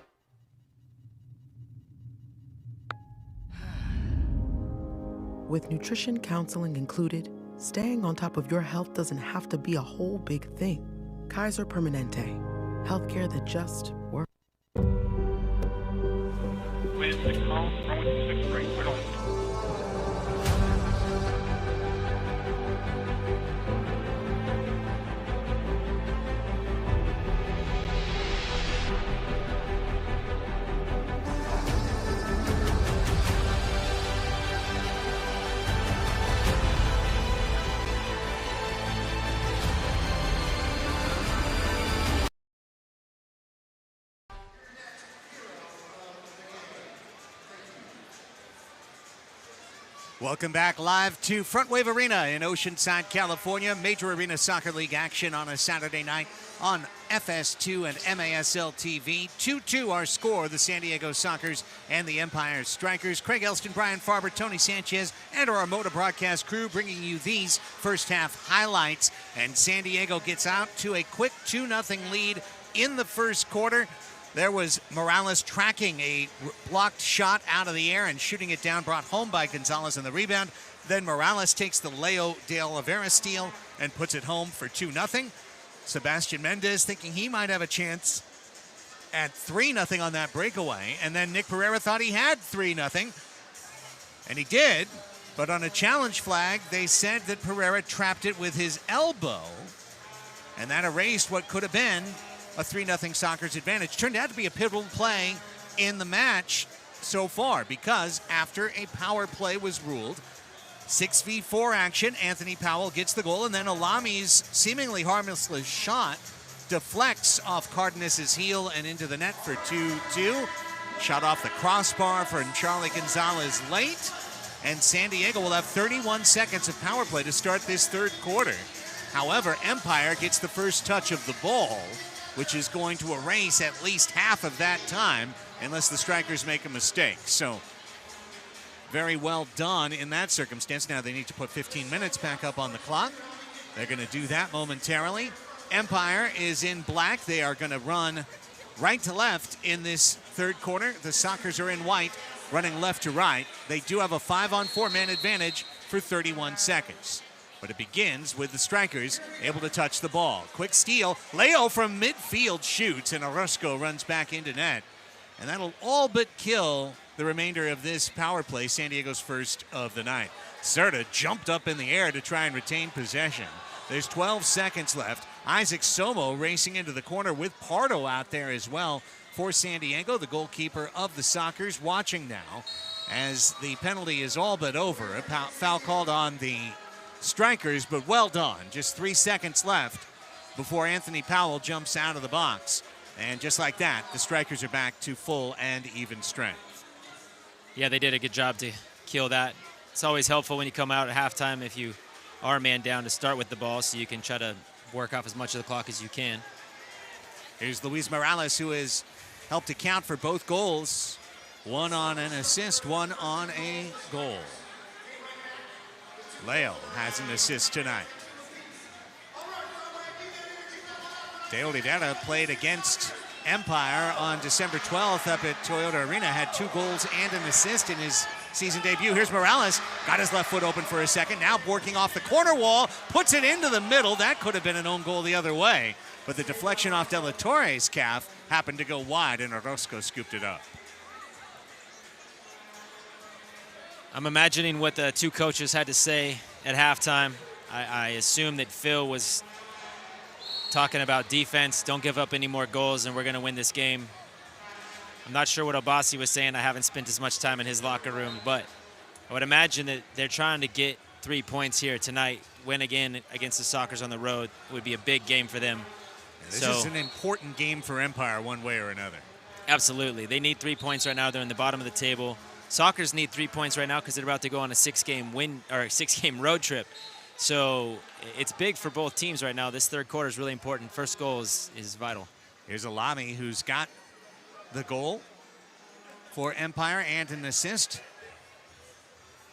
With nutrition counseling included, staying on top of your health doesn't have to be a whole big thing. Kaiser Permanente. Healthcare that just works. Welcome back live to Frontwave Arena in Oceanside, California. Major Arena Soccer League action on a Saturday night on FS2 and MASL TV. 2-2 our score, the San Diego Sockers and the Empire Strikers. Craig Elston, Brian Farber, Tony Sanchez, and our Moda broadcast crew bringing you these first half highlights. And San Diego gets out to a quick 2-0 lead in the first quarter. There was Morales tracking a blocked shot out of the air and shooting it down, brought home by Gonzalez in the rebound. Then Morales takes the Leo de Oliveira steal and puts it home for 2-0. Sebastian Mendez thinking he might have a chance at 3-0 on that breakaway. And then Nick Pereira thought he had 3-0. And he did. But on a challenge flag, they said that Pereira trapped it with his elbow. And that erased what could have been a 3-0 Sockers advantage. Turned out to be a pivotal play in the match so far, because after a power play was ruled, 6v4 action, Anthony Powell gets the goal, and then Alami's seemingly harmless shot deflects off Cardenas' heel and into the net for 2-2. Shot off the crossbar for Charlie Gonzalez late, and San Diego will have 31 seconds of power play to start this third quarter. However, Empire gets the first touch of the ball, which is going to erase at least half of that time unless the Strykers make a mistake. So very well done in that circumstance. Now they need to put 15 minutes back up on the clock. They're going to do that momentarily. Empire is in black. They are going to run right to left in this third quarter. The Sockers are in white, running left to right. They do have a 5-on-4 man advantage for 31 seconds. But it begins with the Strykers able to touch the ball. Quick steal. Leo from midfield shoots, and Orozco runs back into net. And that'll all but kill the remainder of this power play, San Diego's first of the night. Serta jumped up in the air to try and retain possession. There's 12 seconds left. Isaac Somo racing into the corner with Pardo out there as well for San Diego. The goalkeeper of the Sockers watching now as the penalty is all but over. A foul called on the Strykers, but well done. Just 3 seconds left before Anthony Powell jumps out of the box. And just like that, the Strykers are back to full and even strength. Yeah, they did a good job to kill that. It's always helpful when you come out at halftime if you are a man down to start with the ball so you can try to work off as much of the clock as you can. Here's Luis Morales, who has helped account for both goals. One on an assist, one on a goal. Leo has an assist tonight. De Oliveira played against Empire on December 12th up at Toyota Arena, had 2 goals and an assist in his season debut. Here's Morales, got his left foot open for a second, now working off the corner wall, puts it into the middle. That could have been an own goal the other way, but the deflection off De La Torre's calf happened to go wide, and Orozco scooped it up. I'm imagining what the two coaches had to say at halftime. I assume that Phil was talking about defense, don't give up any more goals, and we're going to win this game. I'm not sure what Obasi was saying. I haven't spent as much time in his locker room, but I would imagine that they're trying to get 3 points here tonight. Win again against the Sockers on the road would be a big game for them. This is an important game for Empire one way or another. Absolutely. They need 3 points right now. They're in the bottom of the table. Sockers need 3 points right now because they're about to go on a 6-game road trip. So it's big for both teams right now. This third quarter is really important. First goal is vital. Here's Alami, who's got the goal for Empire and an assist.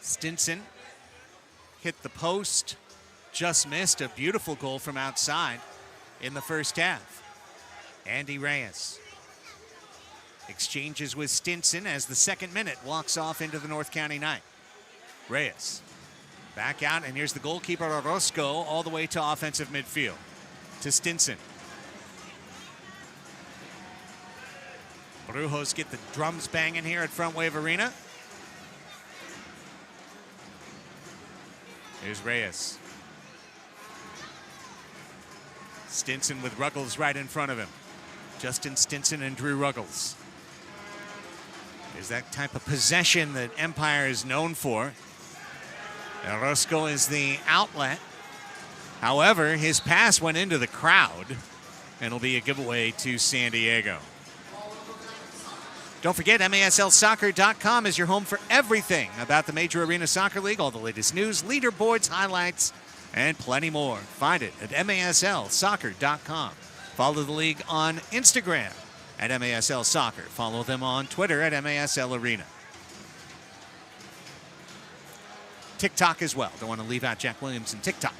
Stinson hit the post, just missed. A beautiful goal from outside in the first half. Andy Reyes exchanges with Stinson as the second minute walks off into the North County night. Reyes back out, and here's the goalkeeper Orozco all the way to offensive midfield to Stinson. Brujos get the drums banging here at Frontwave Arena. Here's Reyes. Stinson with Ruggles right in front of him. Justin Stinson and Drew Ruggles. There's that type of possession that Empire is known for. Orozco is the outlet. However, his pass went into the crowd, and it'll be a giveaway to San Diego. Don't forget, MASLsoccer.com is your home for everything about the Major Arena Soccer League, all the latest news, leaderboards, highlights, and plenty more. Find it at MASLsoccer.com. Follow the league on Instagram at MASL Soccer. Follow them on Twitter at MASL Arena. TikTok as well. Don't want to leave out Jack Williams and TikTok.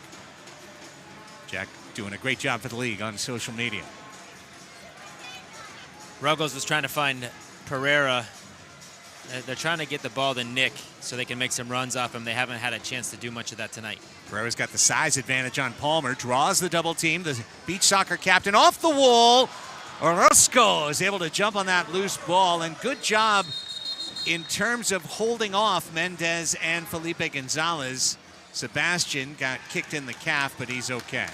Jack doing a great job for the league on social media. Ruggles was trying to find Pereira. They're trying to get the ball to Nick so they can make some runs off him. They haven't had a chance to do much of that tonight. Pereira's got the size advantage on Palmer. Draws the double team. The beach soccer captain off the wall. Orozco is able to jump on that loose ball, and good job in terms of holding off Mendez and Felipe Gonzalez. Sebastian got kicked in the calf, but he's okay.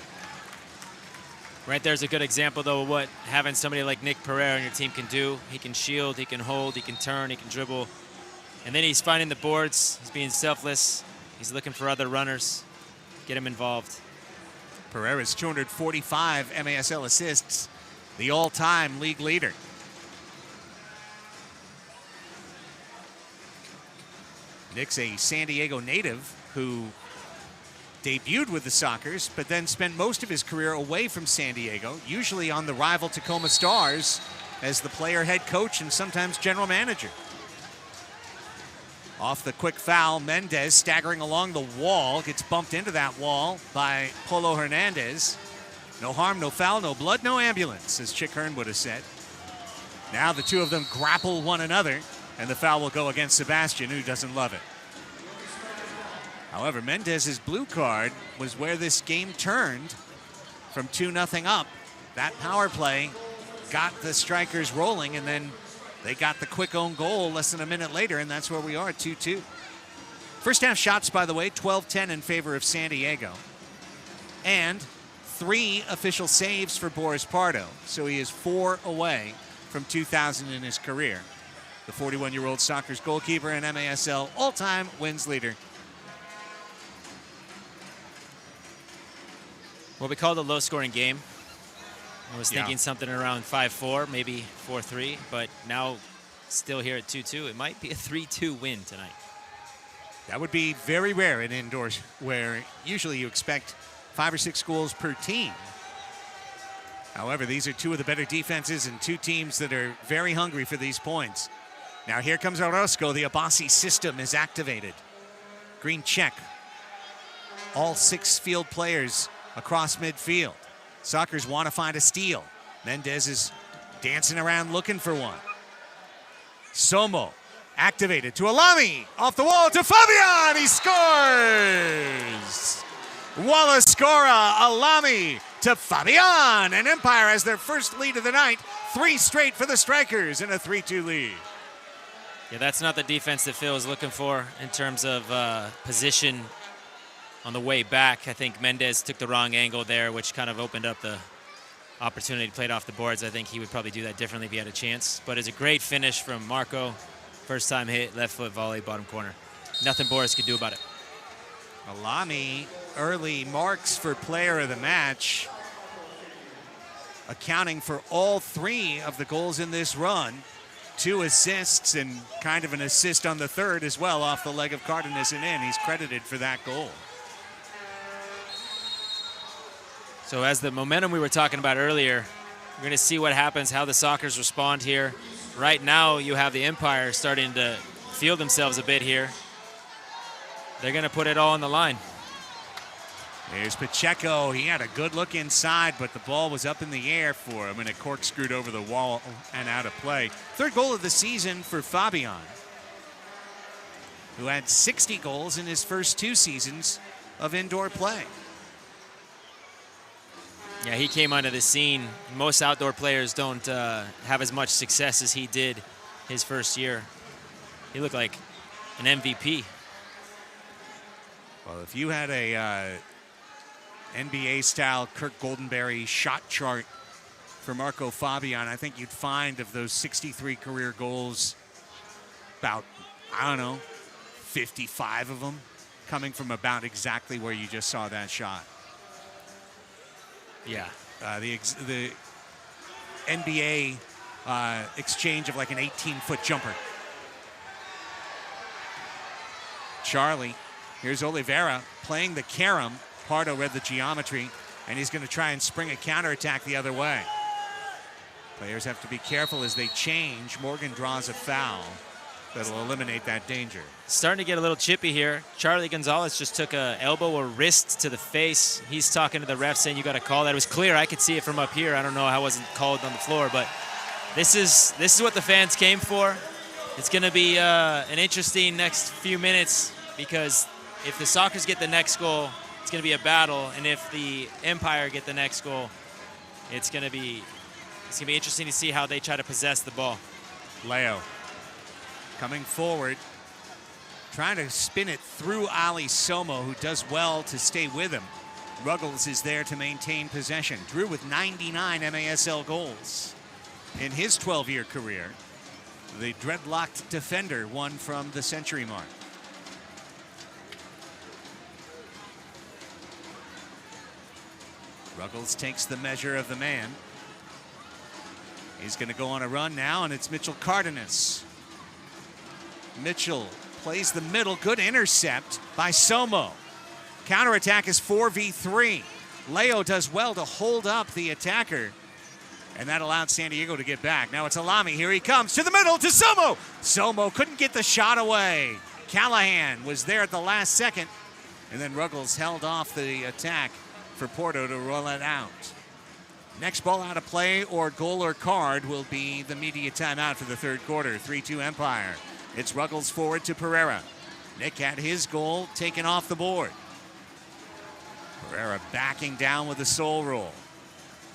Right there's a good example, though, of what having somebody like Nick Pereira on your team can do. He can shield, he can hold, he can turn, he can dribble. And then he's finding the boards. He's being selfless. He's looking for other runners. Get him involved. Pereira's 245 MASL assists, the all-time league leader. Nick's a San Diego native who debuted with the Sockers, but then spent most of his career away from San Diego, usually on the rival Tacoma Stars as the player, head coach, and sometimes general manager. Off the quick foul, Mendez staggering along the wall, gets bumped into that wall by Polo Hernandez. No harm, no foul, no blood, no ambulance, as Chick Hearn would have said. Now the two of them grapple one another, and the foul will go against Sebastian, who doesn't love it. However, Mendez's blue card was where this game turned from 2-0 up. That power play got the Strykers rolling, and then they got the quick own goal less than a minute later, and that's where we are, 2-2. First half shots, by the way, 12-10 in favor of San Diego. And 3 official saves for Boris Pardo, so he is 4 away from 2,000 in his career. The 41-year-old Sockers goalkeeper and MASL all-time wins leader. What we called a low-scoring game. I was thinking something around 5-4, maybe 4-3, but now still here at 2-2. It might be a 3-2 win tonight. That would be very rare in indoors, where usually you expect 5 or 6 goals per team. However, these are 2 of the better defenses and 2 teams that are very hungry for these points. Now here comes Orozco. The Abassi system is activated. Green check. All 6 field players across midfield. Sockers want to find a steal. Mendez is dancing around looking for one. Somo activated to Alami. Off the wall to Fabian. He scores! Wallaskora, Alami to Fabian. And Empire has their first lead of the night. 3 straight for the Strykers in a 3-2 lead. Yeah, that's not the defense that Phil is looking for in terms of position on the way back. I think Mendez took the wrong angle there, which kind of opened up the opportunity to play it off the boards. I think he would probably do that differently if he had a chance. But it's a great finish from Marco. First time hit, left foot volley, bottom corner. Nothing Boris could do about it. Alami, early marks for player of the match, accounting for all 3 of the goals in this run. 2 assists and kind of an assist on the third as well off the leg of Cardenas and in. He's credited for that goal. So as the momentum we were talking about earlier, we're going to see what happens, how the Sockers respond here. Right now, you have the Empire starting to feel themselves a bit here. They're going to put it all on the line. There's Pacheco. He had a good look inside, but the ball was up in the air for him, and it corkscrewed over the wall and out of play. 3rd goal of the season for Fabian, who had 60 goals in his first 2 seasons of indoor play. Yeah, he came onto the scene. Most outdoor players don't have as much success as he did his first year. He looked like an MVP. Well, if you had a NBA-style Kirk Goldenberry shot chart for Marco Fabian, I think you'd find of those 63 career goals, about, I don't know, 55 of them coming from about exactly where you just saw that shot. Yeah. The NBA exchange of like an 18-foot jumper. Charlie, here's Oliveira playing the carom. Pardo read the geometry, and he's going to try and spring a counterattack the other way. Players have to be careful as they change. Morgan draws a foul that'll eliminate that danger. Starting to get a little chippy here. Charlie Gonzalez just took a elbow or wrist to the face. He's talking to the ref saying, you got to call that. It was clear. I could see it from up here. I don't know how it wasn't called on the floor, but this is what the fans came for. It's going to be an interesting next few minutes, because if the Sockers get the next goal, it's going to be a battle, and if the Empire get the next goal, it's going to be interesting to see how they try to possess the ball. Leo coming forward, trying to spin it through Ali Somo, who does well to stay with him. Ruggles is there to maintain possession. Drew with 99 MASL goals in his 12-year career. The dreadlocked defender, one from the century mark. Ruggles takes the measure of the man. He's going to go on a run now, and it's Mitchell Cardenas. Mitchell plays the middle. Good intercept by Somo. Counterattack is 4v3. Leo does well to hold up the attacker, and that allowed San Diego to get back. Now it's Alami. Here he comes to the middle to Somo. Somo couldn't get the shot away. Callahan was there at the last second, and then Ruggles held off the attack for Porto to roll it out. Next ball out of play or goal or card will be the media timeout for the third quarter. 3-2 Empire. It's Ruggles forward to Pereira. Nick had his goal taken off the board. Pereira backing down with a soul roll.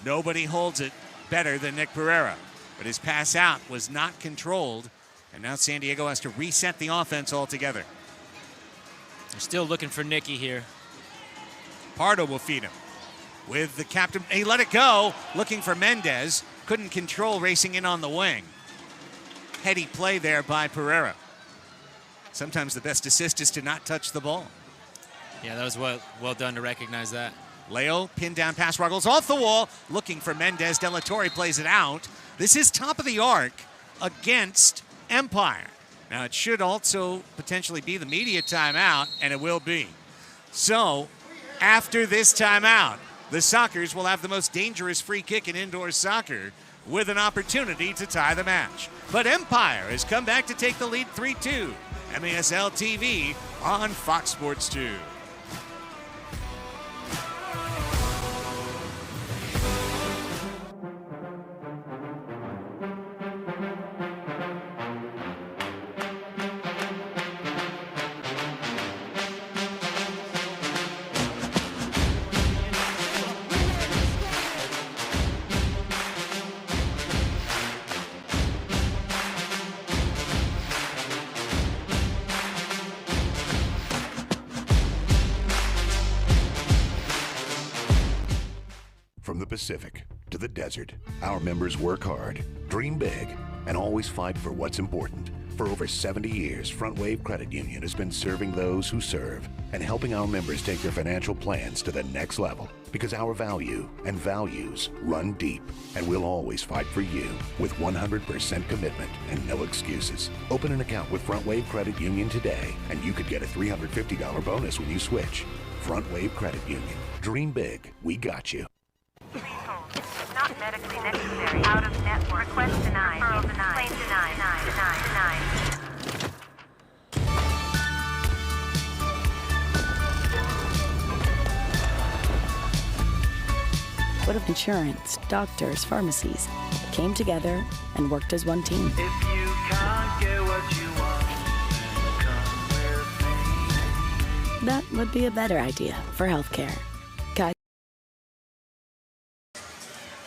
Nobody holds it better than Nick Pereira, but his pass out was not controlled, and now San Diego has to reset the offense altogether. They're still looking for Nicky here. Pardo will feed him with the captain. He let it go, looking for Mendez. Couldn't control, racing in on the wing. Heady play there by Pereira. Sometimes the best assist is to not touch the ball. Yeah, that was well done to recognize that. Leo, pinned down past Ruggles, off the wall, looking for Mendez. De La Torre plays it out. This is top of the arc against Empire. Now, it should also potentially be the media timeout, and it will be. So, after this timeout, the Sockers will have the most dangerous free kick in indoor soccer with an opportunity to tie the match. But Empire has come back to take the lead 3-2. MASL TV on Fox Sports 2. From the Pacific to the desert, our members work hard, dream big, and always fight for what's important. For over 70 years, Frontwave Credit Union has been serving those who serve and helping our members take their financial plans to the next level. Because our value and values run deep, and we'll always fight for you with 100% commitment and no excuses. Open an account with Frontwave Credit Union today, and you could get a $350 bonus when you switch. Frontwave Credit Union. Dream big. We got you. Please hold. Not medically necessary. Out of network. Request denied. Referral denied. Claim denied. Denied. What if insurance, doctors, pharmacies came together and worked as one team? If you can't get what you want, come with me. That would be a better idea for healthcare.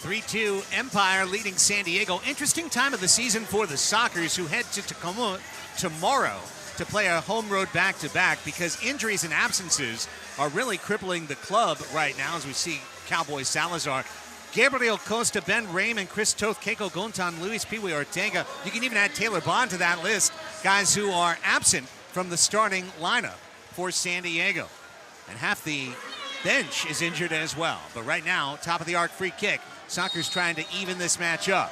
3-2 Empire leading San Diego. Interesting time of the season for the Sockers, who head to Tacoma tomorrow to play a home road back-to-back because injuries and absences are really crippling the club right now, as we see Cowboy Salazar, Gabriel Costa, Ben Raymond, Chris Toth, Keiko Gontan, Luis Piwi Ortega. You can even add Taylor Bond to that list, guys who are absent from the starting lineup for San Diego. And half the bench is injured as well. But right now, top of the arc free kick. Sockers trying to even this match up.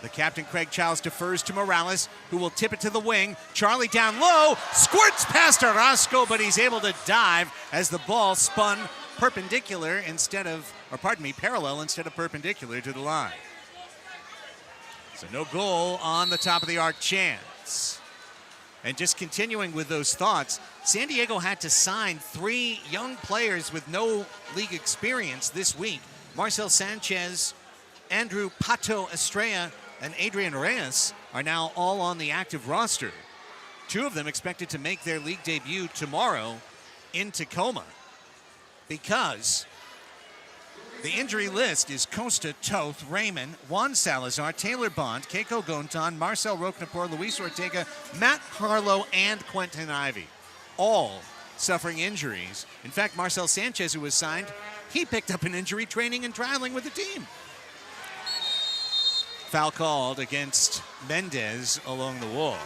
The captain, Craig Childs, defers to Morales, who will tip it to the wing. Charlie down low, squirts past Orozco, but he's able to dive as the ball spun perpendicular instead of, or pardon me, parallel instead of perpendicular to the line. So no goal on the top of the arc chance. And just continuing with those thoughts, San Diego had to sign 3 young players with no league experience this week. Marcel Sanchez, Andrew Pato Estrella, and Adrian Reyes are now all on the active roster. 2 of them expected to make their league debut tomorrow in Tacoma, because the injury list is Costa, Toth, Raymond, Juan Salazar, Taylor Bond, Keiko Gontan, Marcel Roquenapor, Luis Ortega, Matt Harlow, and Quentin Ivey, all suffering injuries. In fact, Marcel Sanchez, who was signed, he picked up an injury training and trialing with the team. Foul called against Mendez along the wall.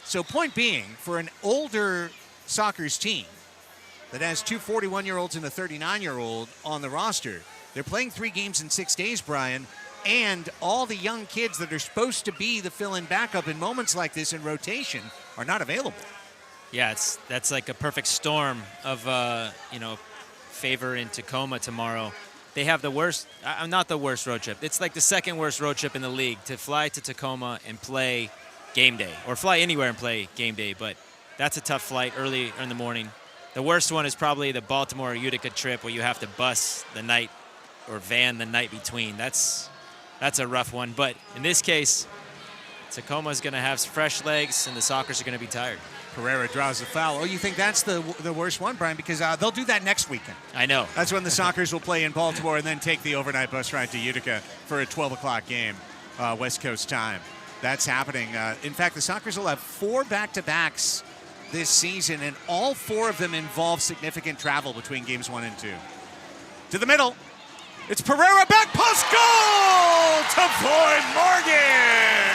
So point being, for an older Sockers team that has 2 41-year-olds and a 39-year-old on the roster, they're playing 3 games in 6 days, Brian, and all the young kids that are supposed to be the fill-in backup in moments like this in rotation are not available. Yeah, that's like a perfect storm of favor in Tacoma tomorrow. They have the worst, not the worst road trip. It's like the second worst road trip in the league, to fly to Tacoma and play game day, or fly anywhere and play game day. But that's a tough flight early in the morning. The worst one is probably the Baltimore-Utica trip where you have to bus the night or van the night between. That's a rough one. But in this case, Tacoma's going to have fresh legs, and the Sockers are going to be tired. Pereira draws the foul. Oh, you think that's the worst one, Brian? Because they'll do that next weekend. I know. That's when the Sockers will play in Baltimore and then take the overnight bus ride to Utica for a 12 o'clock game, West Coast time. That's happening. In fact, the Sockers will have 4 back-to-backs this season, and all 4 of them involve significant travel between games 1 and 2. To the middle. It's Pereira, back post goal to Floyd Morgan.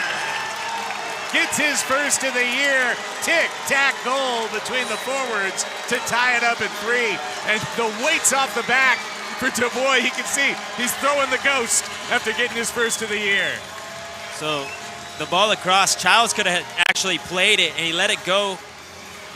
Gets his first of the year. Tic-tac goal between the forwards to tie it up at 3. And the weight's off the back for Tavoy. You can see he's throwing the ghost after getting his first of the year. So the ball across, Childs could have actually played it, and he let it go.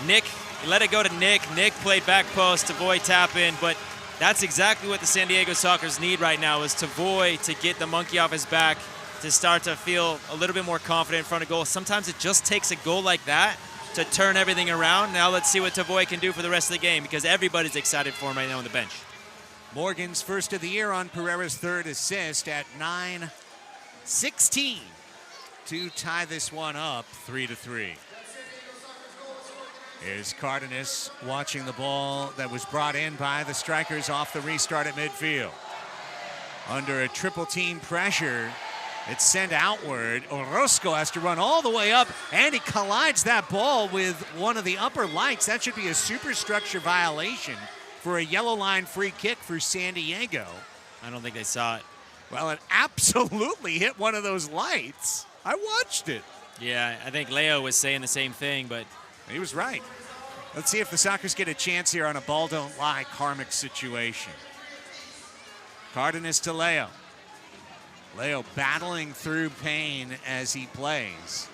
He let it go to Nick. Nick played back post, Tavoy tap in, but that's exactly what the San Diego Sockers need right now, is Tavoy to get the monkey off his back, to start to feel a little bit more confident in front of goal. Sometimes it just takes a goal like that to turn everything around. Now let's see what Tavoy can do for the rest of the game, because everybody's excited for him right now on the bench. Morgan's first of the year on Pereira's 3rd assist at 9:16 to tie this one up 3-3. Here's Cardenas watching the ball that was brought in by the Strykers off the restart at midfield. Under a triple team pressure, it's sent outward. Orozco has to run all the way up, and he collides that ball with one of the upper lights. That should be a superstructure violation for a yellow line free kick for San Diego. I don't think they saw it. Well, it absolutely hit one of those lights. I watched it. Yeah, I think Leo was saying the same thing, but he was right. Let's see if the Sockers get a chance here on a ball don't lie karmic situation. Cardenas to Leo. Leo battling through pain as he plays.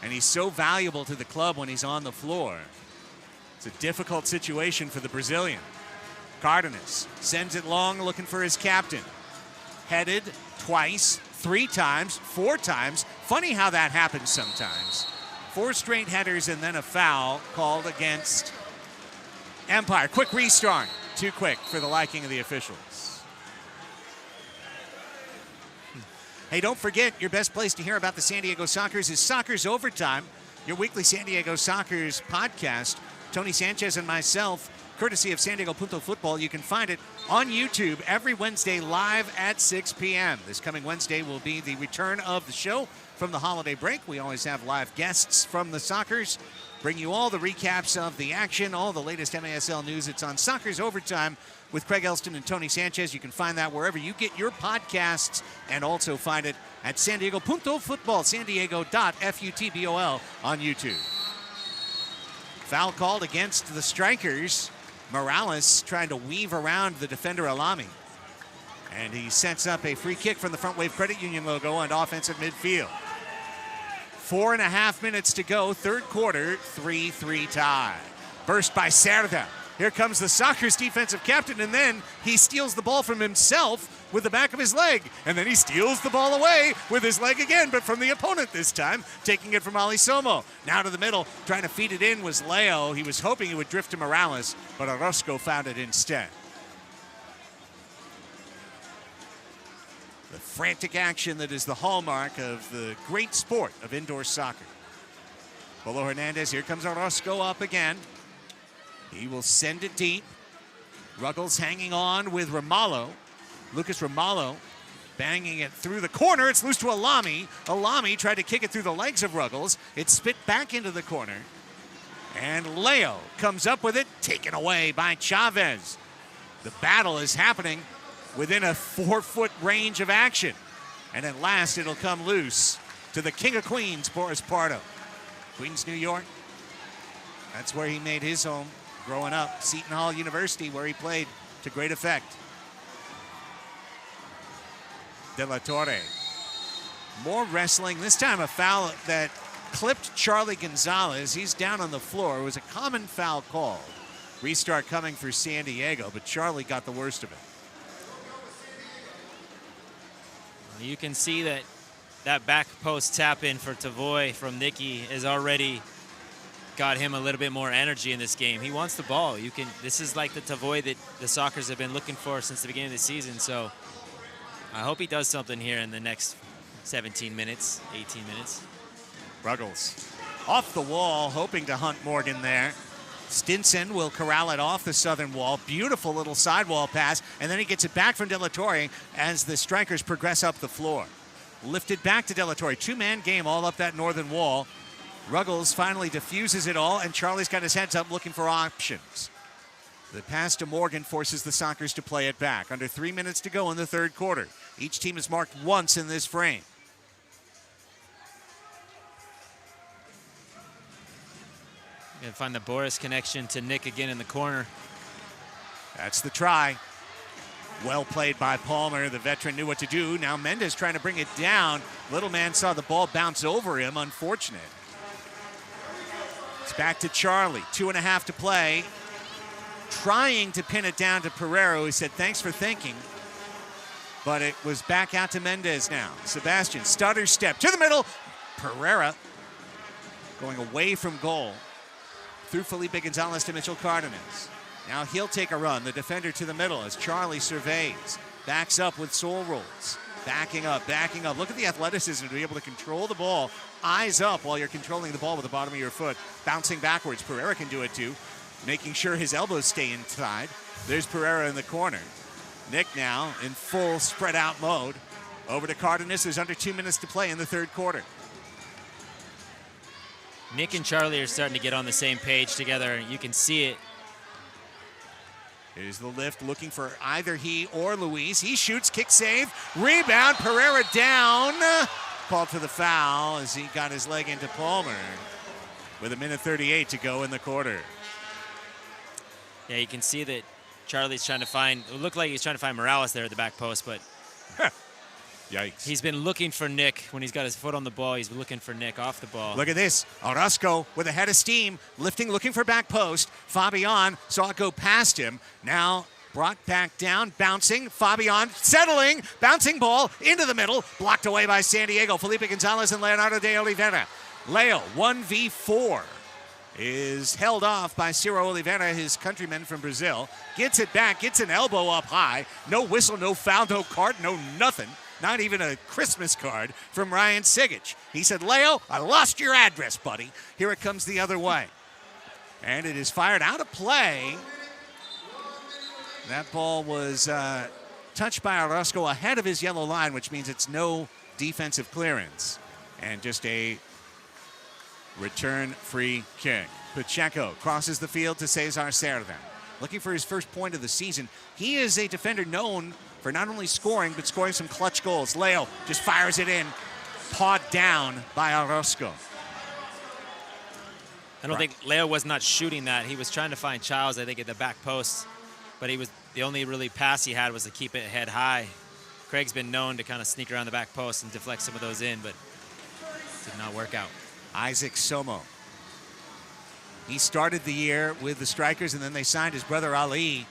And he's so valuable to the club when he's on the floor. It's a difficult situation for the Brazilian. Cardenas sends it long, looking for his captain. Headed twice, 3 times, 4 times. Funny how that happens sometimes. 4 straight headers and then a foul called against Empire. Quick restart. Too quick for the liking of the officials. Hey, don't forget, your best place to hear about the San Diego Sockers is Sockers Overtime, your weekly San Diego Sockers podcast. Tony Sanchez and myself, courtesy of San Diego Punto Football. You can find it on YouTube every Wednesday live at 6 p.m. This coming Wednesday will be the return of the show from the holiday break. We always have live guests from the Sockers, bring you all the recaps of the action, all the latest MASL news. It's on Sockers Overtime with Craig Elston and Tony Sanchez. You can find that wherever you get your podcasts, and also find it at San Diego Punto Football, sandiego.futbol on YouTube. Foul called against the Strykers. Morales trying to weave around the defender Alami. And he sets up a free kick from the Frontwave Credit Union logo on offensive midfield. 4.5 minutes to go, 3rd quarter, 3-3 tie. Burst by Cerda. Here comes the Sockers defensive captain, and then he steals the ball from himself with the back of his leg. And then he steals the ball away with his leg again, but from the opponent this time, taking it from Ali Somo. Now to the middle, trying to feed it in was Leo. He was hoping it would drift to Morales, but Orozco found it instead. The frantic action that is the hallmark of the great sport of indoor soccer. Polo Hernandez, here comes Orozco up again. He will send it deep. Ruggles hanging on with Ramallo. Lucas Ramallo banging it through the corner. It's loose to Alami. Alami tried to kick it through the legs of Ruggles. It's spit back into the corner. And Leo comes up with it, taken away by Chavez. The battle is happening within a 4-foot range of action. And at last it'll come loose to the King of Queens, Boris Pardo. Queens, New York. That's where he made his home growing up. Seton Hall University, where he played to great effect. De La Torre. More wrestling, this time a foul that clipped Charlie Gonzalez. He's down on the floor. It was a common foul called. Restart coming for San Diego, but Charlie got the worst of it. You can see that back post tap in for Tavoy from Nicky is already got him a little bit more energy in this game. He wants the ball. This is like the Tavoy that the Sockers have been looking for since the beginning of the season. So I hope he does something here in the next 17 minutes, 18 minutes. Ruggles off the wall, hoping to hunt Morgan there. Stinson will corral it off the southern wall. Beautiful little sidewall pass, and then he gets it back from De La Torre as the Strykers progress up the floor. Lifted back to De La Torre. Two-man game all up that northern wall. Ruggles finally diffuses it all, and Charlie's got his heads up looking for options. The pass to Morgan forces the Sockers to play it back. Under 3 minutes to go in the third quarter. Each team is marked once in this frame. Gonna find the Boris connection to Nick again in the corner. That's the try. Well played by Palmer. The veteran knew what to do. Now Mendez trying to bring it down. Little man saw the ball bounce over him. Unfortunate. It's back to Charlie. 2.5 to play. Trying to pin it down to Pereiro. He said, thanks for thinking. But it was back out to Mendez now. Sebastian, stutter step to the middle. Pereira going away from goal. Through Felipe Gonzalez to Mitchell Cardenas. Now he'll take a run. The defender to the middle as Charlie surveys. Backs up with soul rolls. Backing up, backing up. Look at the athleticism to be able to control the ball. Eyes up while you're controlling the ball with the bottom of your foot. Bouncing backwards. Pereira can do it too. Making sure his elbows stay inside. There's Pereira in the corner. Nick now in full spread out mode. Over to Cardenas. There's under 2 minutes to play in the third quarter. Nick and Charlie are starting to get on the same page together. You can see it. Here's the lift, looking for either he or Luis. He shoots, kick save, rebound, Pereira down. Called for the foul as he got his leg into Palmer with 1:38 to go in the quarter. Yeah, you can see that Charlie's trying to find, it looked like he's trying to find Morales there at the back post, but yikes. He's been looking for Nick when he's got his foot on the ball. He's looking for Nick off the ball. Look at this. Orozco with a head of steam, lifting, looking for back post. Fabian saw it go past him. Now brought back down, bouncing. Fabian settling, bouncing ball into the middle, blocked away by San Diego. Felipe Gonzalez and Leonardo de Oliveira. Leo, 1v4, is held off by Ciro Oliveira, his countryman from Brazil. Gets it back, gets an elbow up high. No whistle, no foul, no card, no nothing. Not even a Christmas card from Ryan Sigic. He said, Leo, I lost your address, buddy. Here it comes the other way. And it is fired out of play. That ball was touched by Orozco ahead of his yellow line, which means it's no defensive clearance. And just a return free kick. Pacheco crosses the field to Cesar Cerda. Looking for his first point of the season. He is a defender known for not only scoring, but scoring some clutch goals. Leo just fires it in, pawed down by Orozco. I don't think Leo was not shooting that. He was trying to find Childs, I think, at the back post. But the only really pass he had was to keep it head high. Craig's been known to kind of sneak around the back post and deflect some of those in, but did not work out. Isaac Somo. He started the year with the Strykers, and then they signed his brother Ali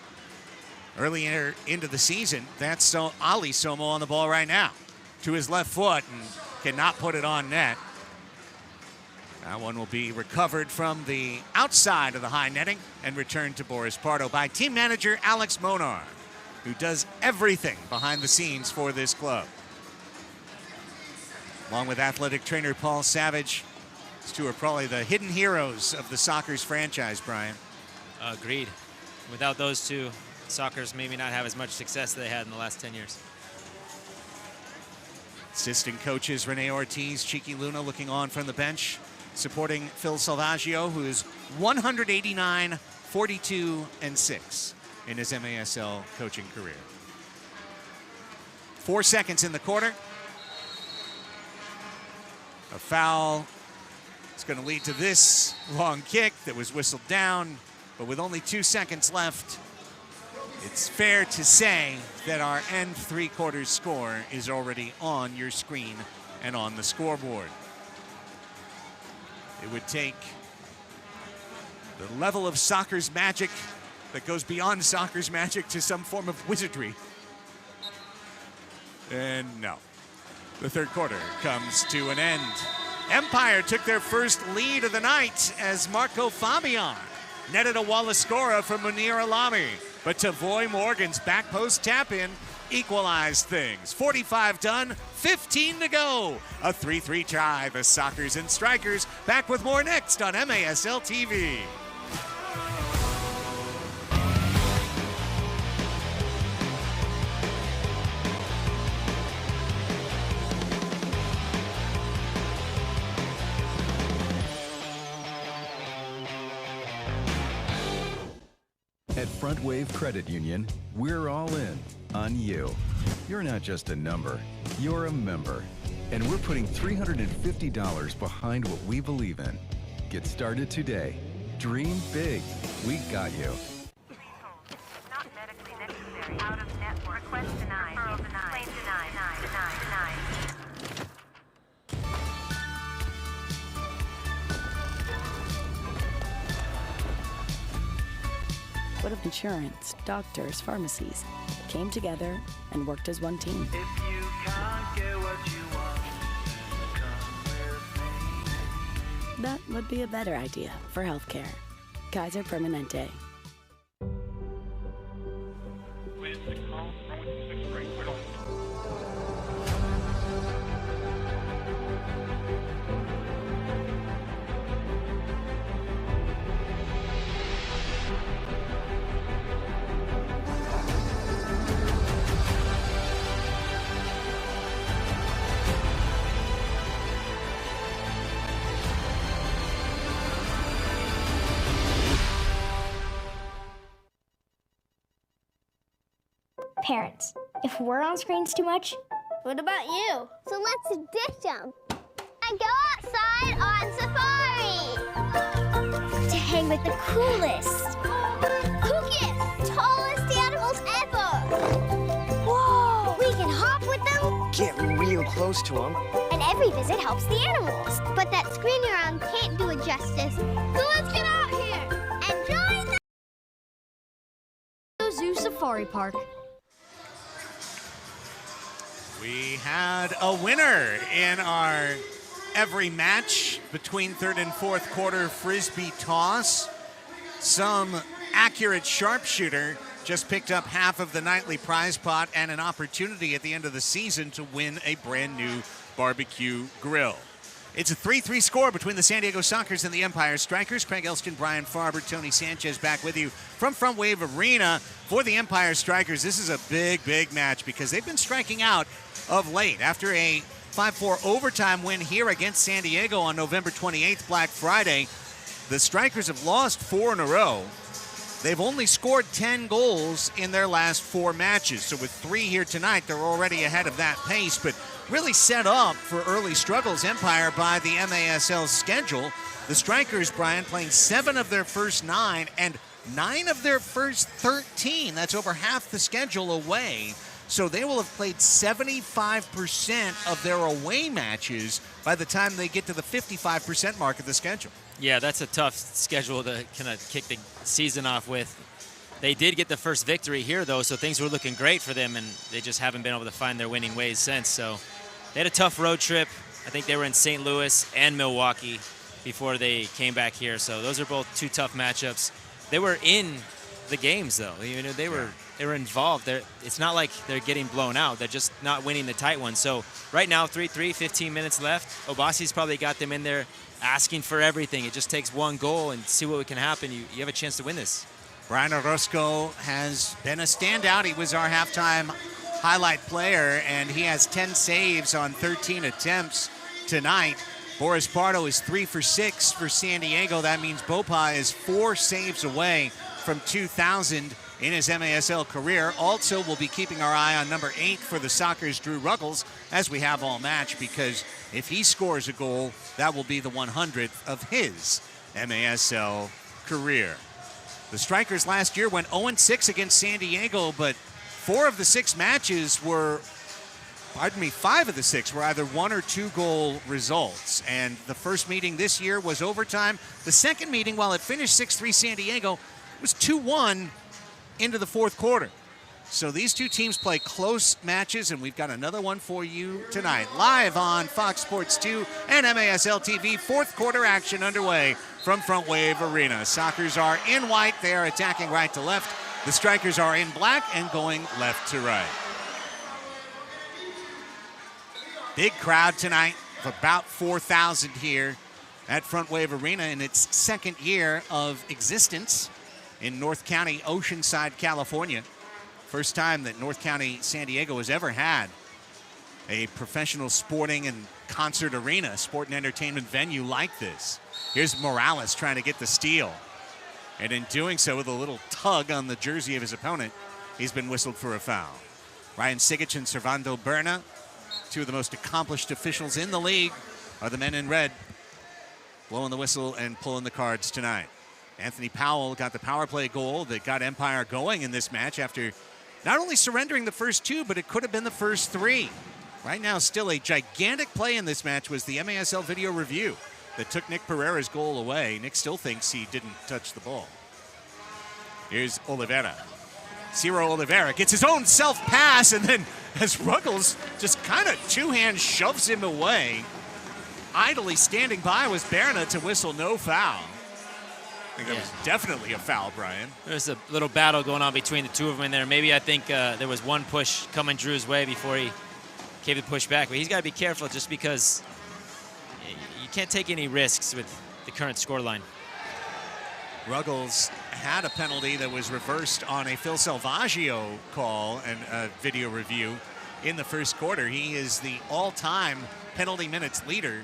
earlier into the season. That's Ali Somo on the ball right now. To his left foot and cannot put it on net. That one will be recovered from the outside of the high netting and returned to Boris Pardo by team manager Alex Monar, who does everything behind the scenes for this club. Along with athletic trainer Paul Savage, these two are probably the hidden heroes of the Sockers franchise, Brian. Agreed. Without those two, Sockers maybe not have as much success as they had in the last 10 years. Assistant coaches Rene Ortiz, Chiqui Luna looking on from the bench, supporting Phil Salvaggio, who is 189, 42, and 6 in his MASL coaching career. 4 seconds in the quarter. A foul. It's going to lead to this long kick that was whistled down, but with only 2 seconds left, it's fair to say that our end three-quarters score is already on your screen and on the scoreboard. It would take the level of Sockers magic that goes beyond Sockers magic to some form of wizardry. And no. The third quarter comes to an end. Empire took their first lead of the night as Marco Fabian netted a Wallace-Scora from Munir Alami. But Tavoy Morgan's back post tap-in equalized things. 45 done, 15 to go. A 3-3 tie. The Sockers and Strykers back with more next on MASL TV. At Frontwave Credit Union, we're all in on you. You're not just a number, you're a member. And we're putting $350 behind what we believe in. Get started today. Dream big. We got you. Not medically necessary. Out of network. Request denied. Referral denied. Claim denied. Denied. What if insurance, doctors, pharmacies came together and worked as one team? If you can't get what you want, come with me. That would be a better idea for healthcare. Kaiser Permanente. Parents, if we're on screens too much, what about you? So let's ditch them and go outside on safari to hang with the coolest, kookiest, tallest animals ever. Whoa! We can hop with them, Get real close to them. and every visit helps the animals. But that screen you're on can't do it justice. So let's get out here and join the Zoo Safari Park. We had a winner in our every match between third and fourth quarter frisbee toss. Some accurate sharpshooter just picked up half of the nightly prize pot and an opportunity at the end of the season to win a brand new barbecue grill. It's a 3-3 score between the San Diego Sockers and the Empire Strykers. Craig Elston, Brian Farber, Tony Sanchez back with you from Frontwave Arena. For the Empire Strykers, this is a big, big match because they've been striking out of late. After a 5-4 overtime win here against San Diego on November 28th, Black Friday, the Strykers have lost 4 in a row. They've only scored 10 goals in their last 4 matches. So with 3 here tonight, they're already ahead of that pace, but really set up for early struggles, Empire, by the MASL schedule. The Strykers, Brian, playing 7 of their first 9 and 9 of their first 13. That's over half the schedule away. So they will have played 75% of their away matches by the time they get to the 55% mark of the schedule. Yeah, that's a tough schedule to kind of kick the season off with. They did get the first victory here, though, so things were looking great for them, and they just haven't been able to find their winning ways since. So they had a tough road trip. I think they were in St. Louis and Milwaukee before they came back here. So those are both 2 tough matchups. They were in the games, though. You know, they were involved. It's not like they're getting blown out. They're just not winning the tight ones. So right now, 3-3, 15 minutes left. Obasi's probably got them in there asking for everything. It just takes 1 goal and see what can happen. You have a chance to win this. Brian Orozco has been a standout. He was our halftime highlight player, and he has 10 saves on 13 attempts tonight. Boris Pardo is 3 for 6 for San Diego. That means Bopa is 4 saves away from 2,000 in his MASL career. Also, we'll be keeping our eye on number 8 for the Sockers, Drew Ruggles, as we have all match, because if he scores a goal, that will be the 100th of his MASL career. The Strykers last year went 0-6 against San Diego, but 5 of the 6 were either 1 or 2 goal results. And the first meeting this year was overtime. The second meeting, while it finished 6-3 San Diego, it was 2-1 into the fourth quarter. So these two teams play close matches, and we've got another one for you tonight. Live on Fox Sports 2 and MASL TV, fourth quarter action underway from Frontwave Arena. Sockers are in white. They are attacking right to left. The Strykers are in black and going left to right. Big crowd tonight of about 4,000 here at Frontwave Arena in its second year of existence in North County, Oceanside, California. First time that North County, San Diego has ever had a professional sporting and concert arena, sport and entertainment venue like this. Here's Morales trying to get the steal. And in doing so, with a little tug on the jersey of his opponent, he's been whistled for a foul. Ryan Sigic and Servando Berna, two of the most accomplished officials in the league, are the men in red, blowing the whistle and pulling the cards tonight. Anthony Powell got the power play goal that got Empire going in this match after not only surrendering the first two, but it could have been the first three. Right now, still a gigantic play in this match was the MASL video review that took Nick Pereira's goal away. Nick still thinks he didn't touch the ball. Here's Oliveira. Ciro Oliveira gets his own self-pass, and then as Ruggles just kind of two-hand shoves him away, idly standing by was Berna to whistle no foul. I think that was definitely a foul, Brian. There's a little battle going on between the two of them in there. Maybe I think there was one push coming Drew's way before he gave the push back. But he's got to be careful just because you can't take any risks with the current scoreline. Ruggles had a penalty that was reversed on a Phil Salvaggio call and a video review in the first quarter. He is the all-time penalty minutes leader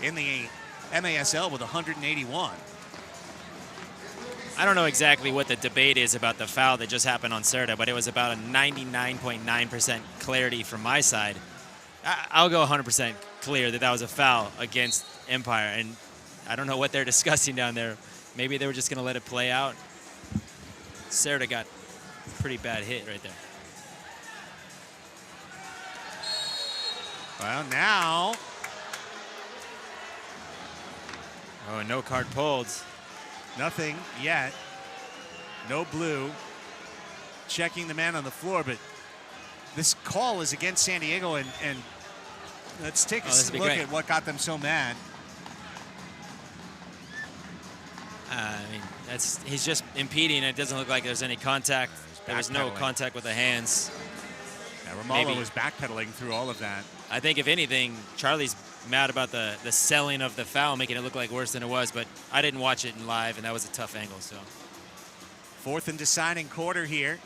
in the MASL with 181. I don't know exactly what the debate is about the foul that just happened on Serta, but it was about a 99.9% clarity from my side. I'll go 100% clear that that was a foul against Empire, and I don't know what they're discussing down there. Maybe they were just going to let it play out. Serta got a pretty bad hit right there. Well, now. Oh, no card pulled. Nothing yet. No blue. Checking the man on the floor, but this call is against San Diego, and let's take a look at what got them so mad. I mean, he's just impeding. It doesn't look like there's any contact. There was no contact with the hands. Yeah, Romaldo was backpedaling through all of that. I think, if anything, Charlie's mad about the selling of the foul, making it look like worse than it was, but I didn't watch it in live, and that was a tough angle. So, fourth and deciding quarter here.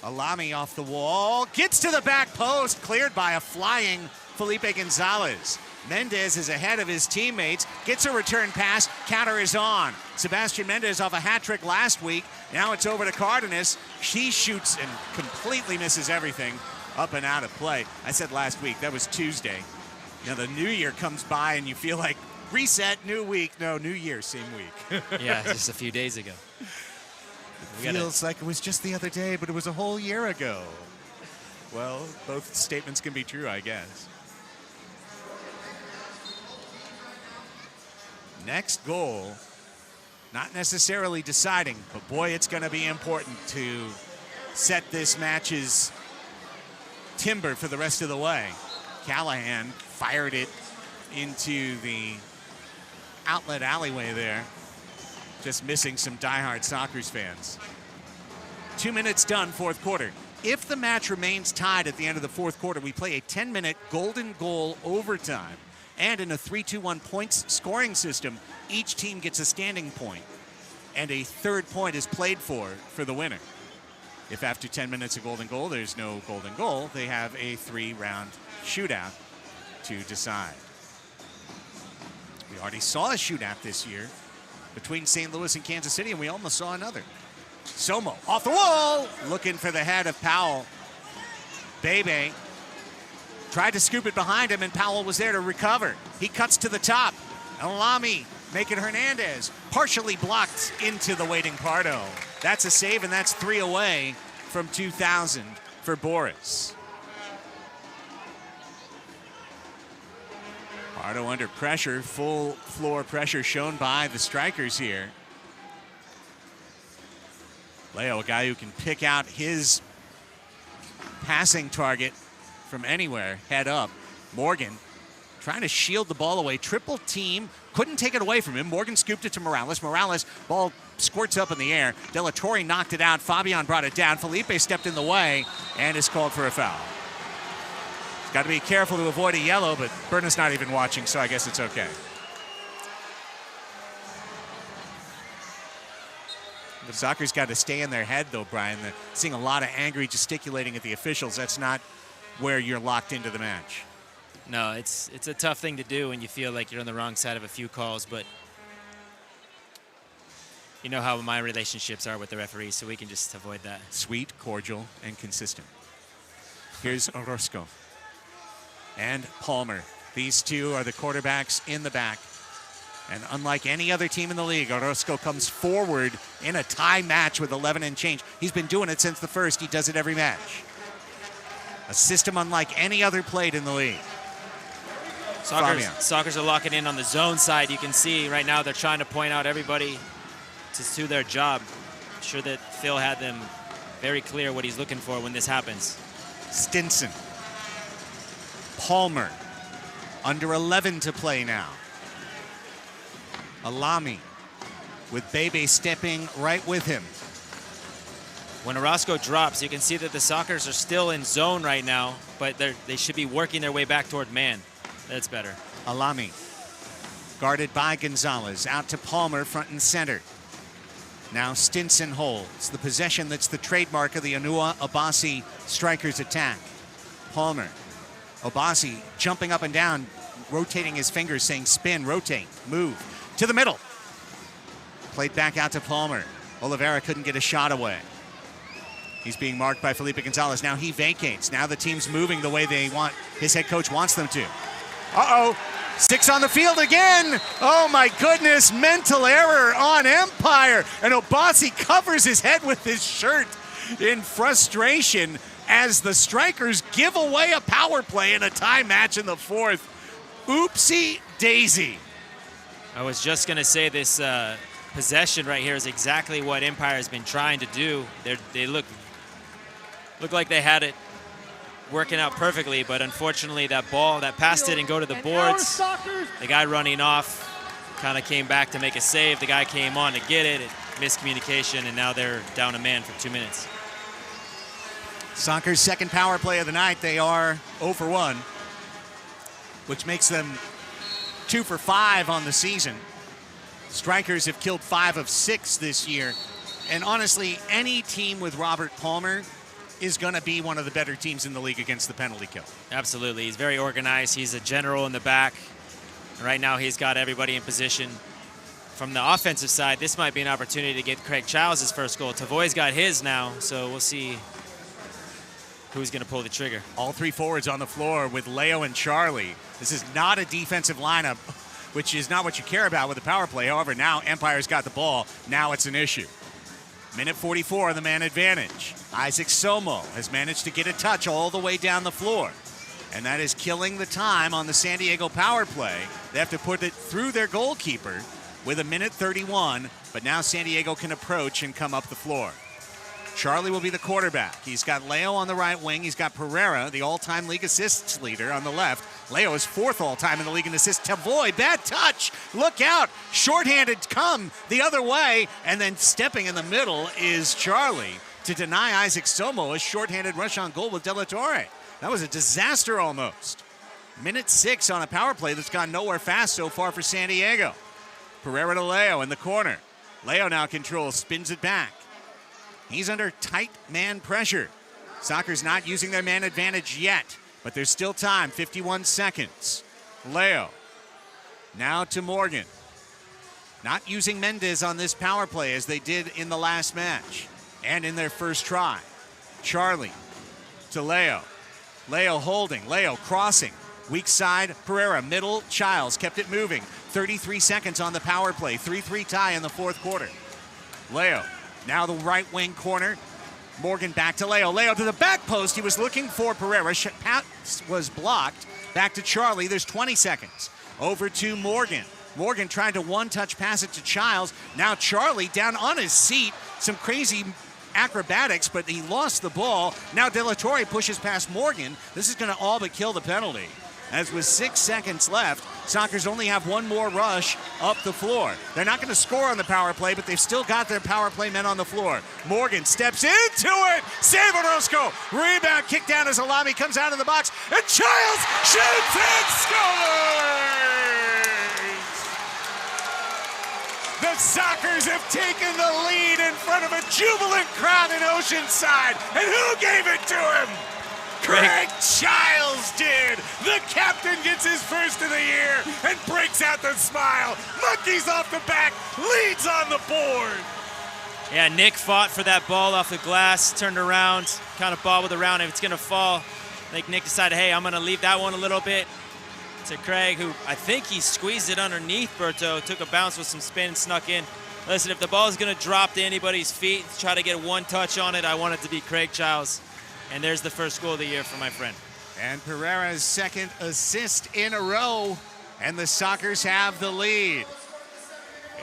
Alami off the wall, gets to the back post, cleared by a flying Felipe Gonzalez. Mendez is ahead of his teammates, gets a return pass, counter is on. Sebastian Mendez off a hat trick last week. Now it's over to Cardenas. She shoots and completely misses everything, up and out of play. I said last week, that was Tuesday. Now the new year comes by and you feel like reset, new week. No, new year, same week. Yeah, just a few days ago. Feels like it was just the other day, but it was a whole year ago. Well, both statements can be true, I guess. Next goal, not necessarily deciding, but boy, it's going to be important to set this match's timber for the rest of the way. Callahan fired it into the outlet alleyway there, just missing some diehard Sockers fans. 2 minutes done, fourth quarter. If the match remains tied at the end of the fourth quarter, we play a 10-minute golden goal overtime. And in a 3-2-1 points scoring system, each team gets a standing point, and a third point is played for the winner. If after 10 minutes of golden goal, there's no golden goal, they have a 3-round shootout to decide. We already saw a shootout this year between St. Louis and Kansas City, and we almost saw another. Somo off the wall, looking for the head of Powell. Bebe tried to scoop it behind him, and Powell was there to recover. He cuts to the top. Alami making Hernandez partially blocked into the waiting Pardo. That's a save, and that's 3 away from 2,000 for Boris. Pardo under pressure, full floor pressure shown by the Strykers here. Leo, a guy who can pick out his passing target from anywhere, head up. Morgan trying to shield the ball away. Triple team, couldn't take it away from him. Morgan scooped it to Morales. Morales, ball squirts up in the air. De La Torre knocked it out. Fabian brought it down. Felipe stepped in the way and is called for a foul. He's got to be careful to avoid a yellow, but Berna's not even watching, so I guess it's okay. The Soccer's got to stay in their head, though, Brian. They're seeing a lot of angry gesticulating at the officials. That's not where you're locked into the match. No, it's a tough thing to do when you feel like you're on the wrong side of a few calls, but you know how my relationships are with the referees, so we can just avoid that. Sweet, cordial, and consistent. Here's Orozco and Palmer. These two are the quarterbacks in the back. And unlike any other team in the league, Orozco comes forward in a tie match with 11 and change. He's been doing it since the first. He does it every match. A system unlike any other played in the league. Soccer's are locking in on the zone side. You can see right now they're trying to point out everybody to do their job. I'm sure that Phil had them very clear what he's looking for when this happens. Stinson. Palmer. Under 11 to play now. Alami with Bebe stepping right with him. When Orozco drops, you can see that the Sockers are still in zone right now, but they should be working their way back toward man. That's better. Alami guarded by Gonzalez. Out to Palmer, front and center. Now Stinson holds the possession that's the trademark of the Anua Obasi Strykers attack. Palmer. Obasi jumping up and down, rotating his fingers, saying spin, rotate, move. To the middle. Played back out to Palmer. Oliveira couldn't get a shot away. He's being marked by Felipe Gonzalez. Now he vacates. Now the team's moving the way they want, his head coach wants them to. Uh-oh. 6 on the field again. Oh my goodness. Mental error on Empire. And Obasi covers his head with his shirt in frustration as the Strykers give away a power play in a tie match in the fourth. Oopsie daisy. I was just going to say this possession right here is exactly what Empire has been trying to do. They look like they had it working out perfectly, but unfortunately that ball, that pass didn't go to the boards. The guy running off kind of came back to make a save. The guy came on to get it. Miscommunication, and now they're down a man for 2 minutes. Soccer's second power play of the night. They are 0 for 1, which makes them 2 for 5 on the season. Strykers have killed 5 of 6 this year. And honestly, any team with Robert Palmer is going to be one of the better teams in the league against the penalty kill. Absolutely. He's very organized. He's a general in the back. Right now, he's got everybody in position. From the offensive side, this might be an opportunity to get Craig Childs his first goal. Tavoy's got his now, so we'll see who's going to pull the trigger. All 3 forwards on the floor with Leo and Charlie. This is not a defensive lineup, which is not what you care about with the power play. However, now Empire's got the ball. Now it's an issue. Minute 44, the man advantage. Isaac Somo has managed to get a touch all the way down the floor. And that is killing the time on the San Diego power play. They have to put it through their goalkeeper with a minute 31, but now San Diego can approach and come up the floor. Charlie will be the quarterback. He's got Leo on the right wing. He's got Pereira, the all-time league assists leader, on the left. Leo is 4th all-time in the league in assists. Tavoy, bad touch. Look out. Shorthanded come the other way. And then stepping in the middle is Charlie to deny Isaac Somo a shorthanded rush on goal with De La Torre. That was a disaster almost. Minute 6 on a power play that's gone nowhere fast so far for San Diego. Pereira to Leo in the corner. Leo now controls, spins it back. He's under tight man pressure. Soccer's not using their man advantage yet, but there's still time, 51 seconds. Leo, now to Morgan. Not using Mendez on this power play as they did in the last match and in their first try. Charlie to Leo. Leo holding, Leo crossing. Weak side, Pereira, middle, Childs kept it moving. 33 seconds on the power play, 3-3 tie in the fourth quarter. Leo. Now the right wing corner. Morgan back to Leo. Leo to the back post. He was looking for Pereira. Pass was blocked. Back to Charlie. There's 20 seconds. Over to Morgan. Morgan trying to one-touch pass it to Childs. Now Charlie down on his seat. Some crazy acrobatics, but he lost the ball. Now De La Torre pushes past Morgan. This is going to all but kill the penalty. As with 6 seconds left, Sockers only have one more rush up the floor. They're not going to score on the power play, but they've still got their power play men on the floor. Morgan steps into it. Save Orozco. Rebound, kick down as Alami comes out of the box. And Childs shoots and scores! The Sockers have taken the lead in front of a jubilant crowd in Oceanside. And who gave it to him? Craig Childs did. The captain gets his first of the year and breaks out the smile. Monkeys off the back, leads on the board. Yeah, Nick fought for that ball off the glass, turned around, kind of bobbled around. If it's going to fall, I think Nick decided, hey, I'm going to leave that one a little bit to Craig, who I think he squeezed it underneath Berto, took a bounce with some spin, snuck in. Listen, if the ball is going to drop to anybody's feet, try to get one touch on it, I want it to be Craig Childs. And there's the first goal of the year for my friend. And Pereira's second assist in a row, and the Sockers have the lead.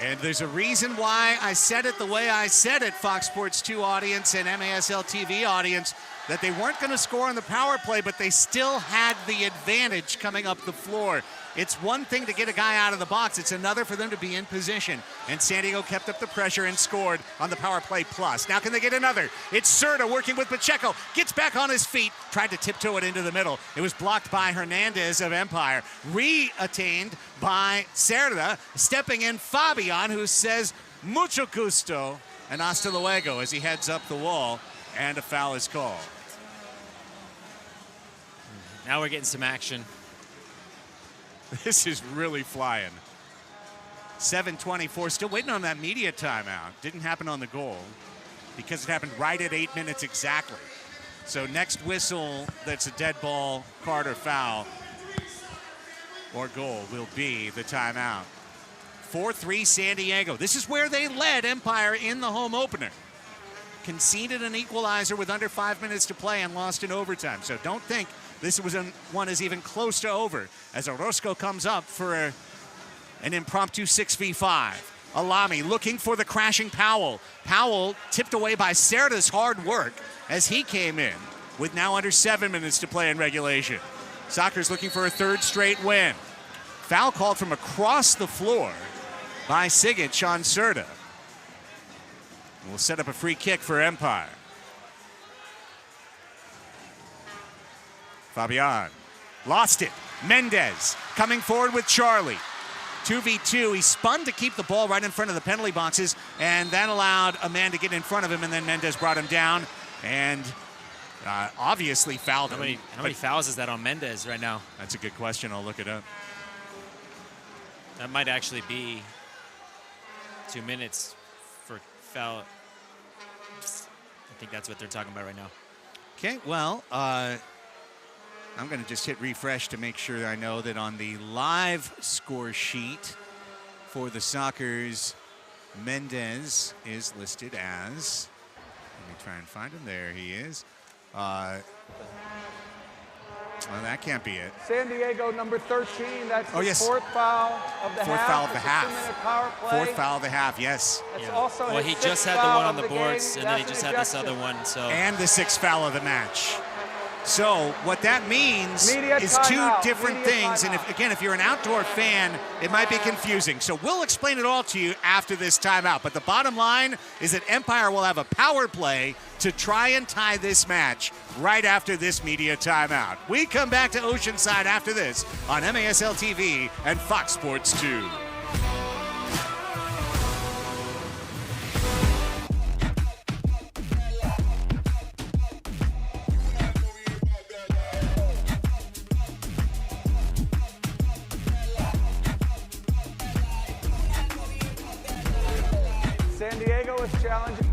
And there's a reason why I said it the way I said it, Fox Sports 2 audience and MASL TV audience, that they weren't going to score on the power play, but they still had the advantage coming up the floor. It's one thing to get a guy out of the box. It's another for them to be in position. And San Diego kept up the pressure and scored on the power play plus. Now can they get another? It's Serta working with Pacheco. Gets back on his feet. Tried to tiptoe it into the middle. It was blocked by Hernandez of Empire. Re-attained by Serta. Stepping in Fabian, who says mucho gusto and hasta luego as he heads up the wall. And a foul is called. Now we're getting some action. This is really flying. 7:24, still waiting on that media timeout. Didn't happen on the goal because it happened right at 8 minutes exactly. So next whistle that's a dead ball, card or foul, or goal will be the timeout. 4-3 San Diego. This is where they led Empire in the home opener. Conceded an equalizer with under 5 minutes to play and lost in overtime. So don't think this one is even close to over as Orozco comes up for an impromptu 6v5. Alami looking for the crashing Powell. Powell tipped away by Serta's hard work as he came in with now under 7 minutes to play in regulation. Sockers looking for a third straight win. Foul called from across the floor by Sigic on Serta. We'll set up a free kick for Empire. Fabian lost it. Mendez coming forward with Charlie. 2v2. He spun to keep the ball right in front of the penalty boxes, and that allowed a man to get in front of him, and then Mendez brought him down and obviously fouled him. How many fouls is that on Mendez right now? That's a good question. I'll look it up. That might actually be 2 minutes for foul. I think that's what they're talking about right now. Okay, well, I'm going to just hit refresh to make sure I know that on the live score sheet for the Sockers, Mendez is listed as, let me try and find him. There he is. Well, that can't be it. San Diego, number 13. That's the yes. fourth foul of the half. Fourth foul of the It's a half. 2-minute power play. Fourth foul of the half, yes. That's also well, his he sixth just had the foul one on of the boards, game. and then he That's just an had this ejection. other one. So And the sixth foul of the match. So what that means Media is timeout. two different Media things. And if you're an outdoor fan, it might be confusing. So we'll explain it all to you after this timeout. But the bottom line is that Empire will have a power play to try and tie this match right after this media timeout. We come back to Oceanside after this on MASL TV and Fox Sports 2. San Diego is challenging.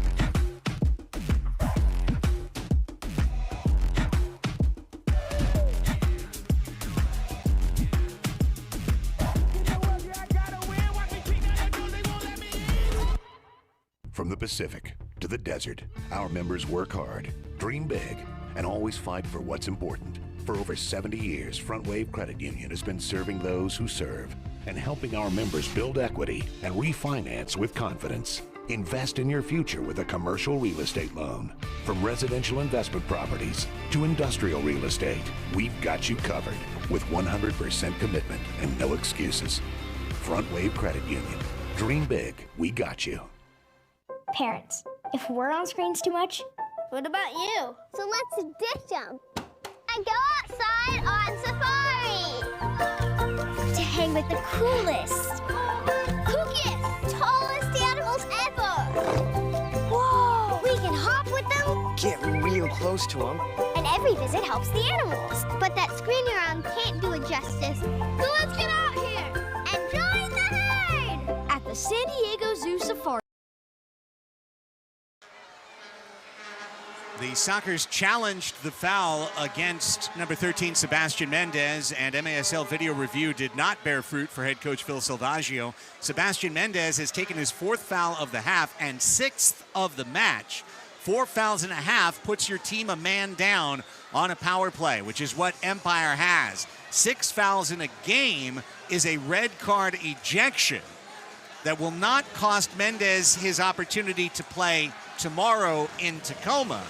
From the Pacific to the desert, our members work hard, dream big, and always fight for what's important. For over 70 years, Frontwave Credit Union has been serving those who serve and helping our members build equity and refinance with confidence. Invest in your future with a commercial real estate loan. From residential investment properties to industrial real estate, we've got you covered with 100% commitment and no excuses. Frontwave Credit Union. Dream big. We got you. Parents, if we're on screens too much, what about you? So let's ditch them and go outside on safari to hang with the coolest, kookiest, tallest animals ever. Whoa! We can hop with them, Get real close to them. and every visit helps the animals. But that screen you're on can't do it justice. So let's get out here and join the herd at the San Diego Zoo Safari. The Sockers challenged the foul against number 13, Sebastian Mendez, and MASL video review did not bear fruit for head coach Phil Salvaggio. Sebastian Mendez has taken his 4th foul of the half and 6th of the match. 4 fouls and a half puts your team a man down on a power play, which is what Empire has. 6 fouls in a game is a red card ejection that will not cost Mendez his opportunity to play tomorrow in Tacoma,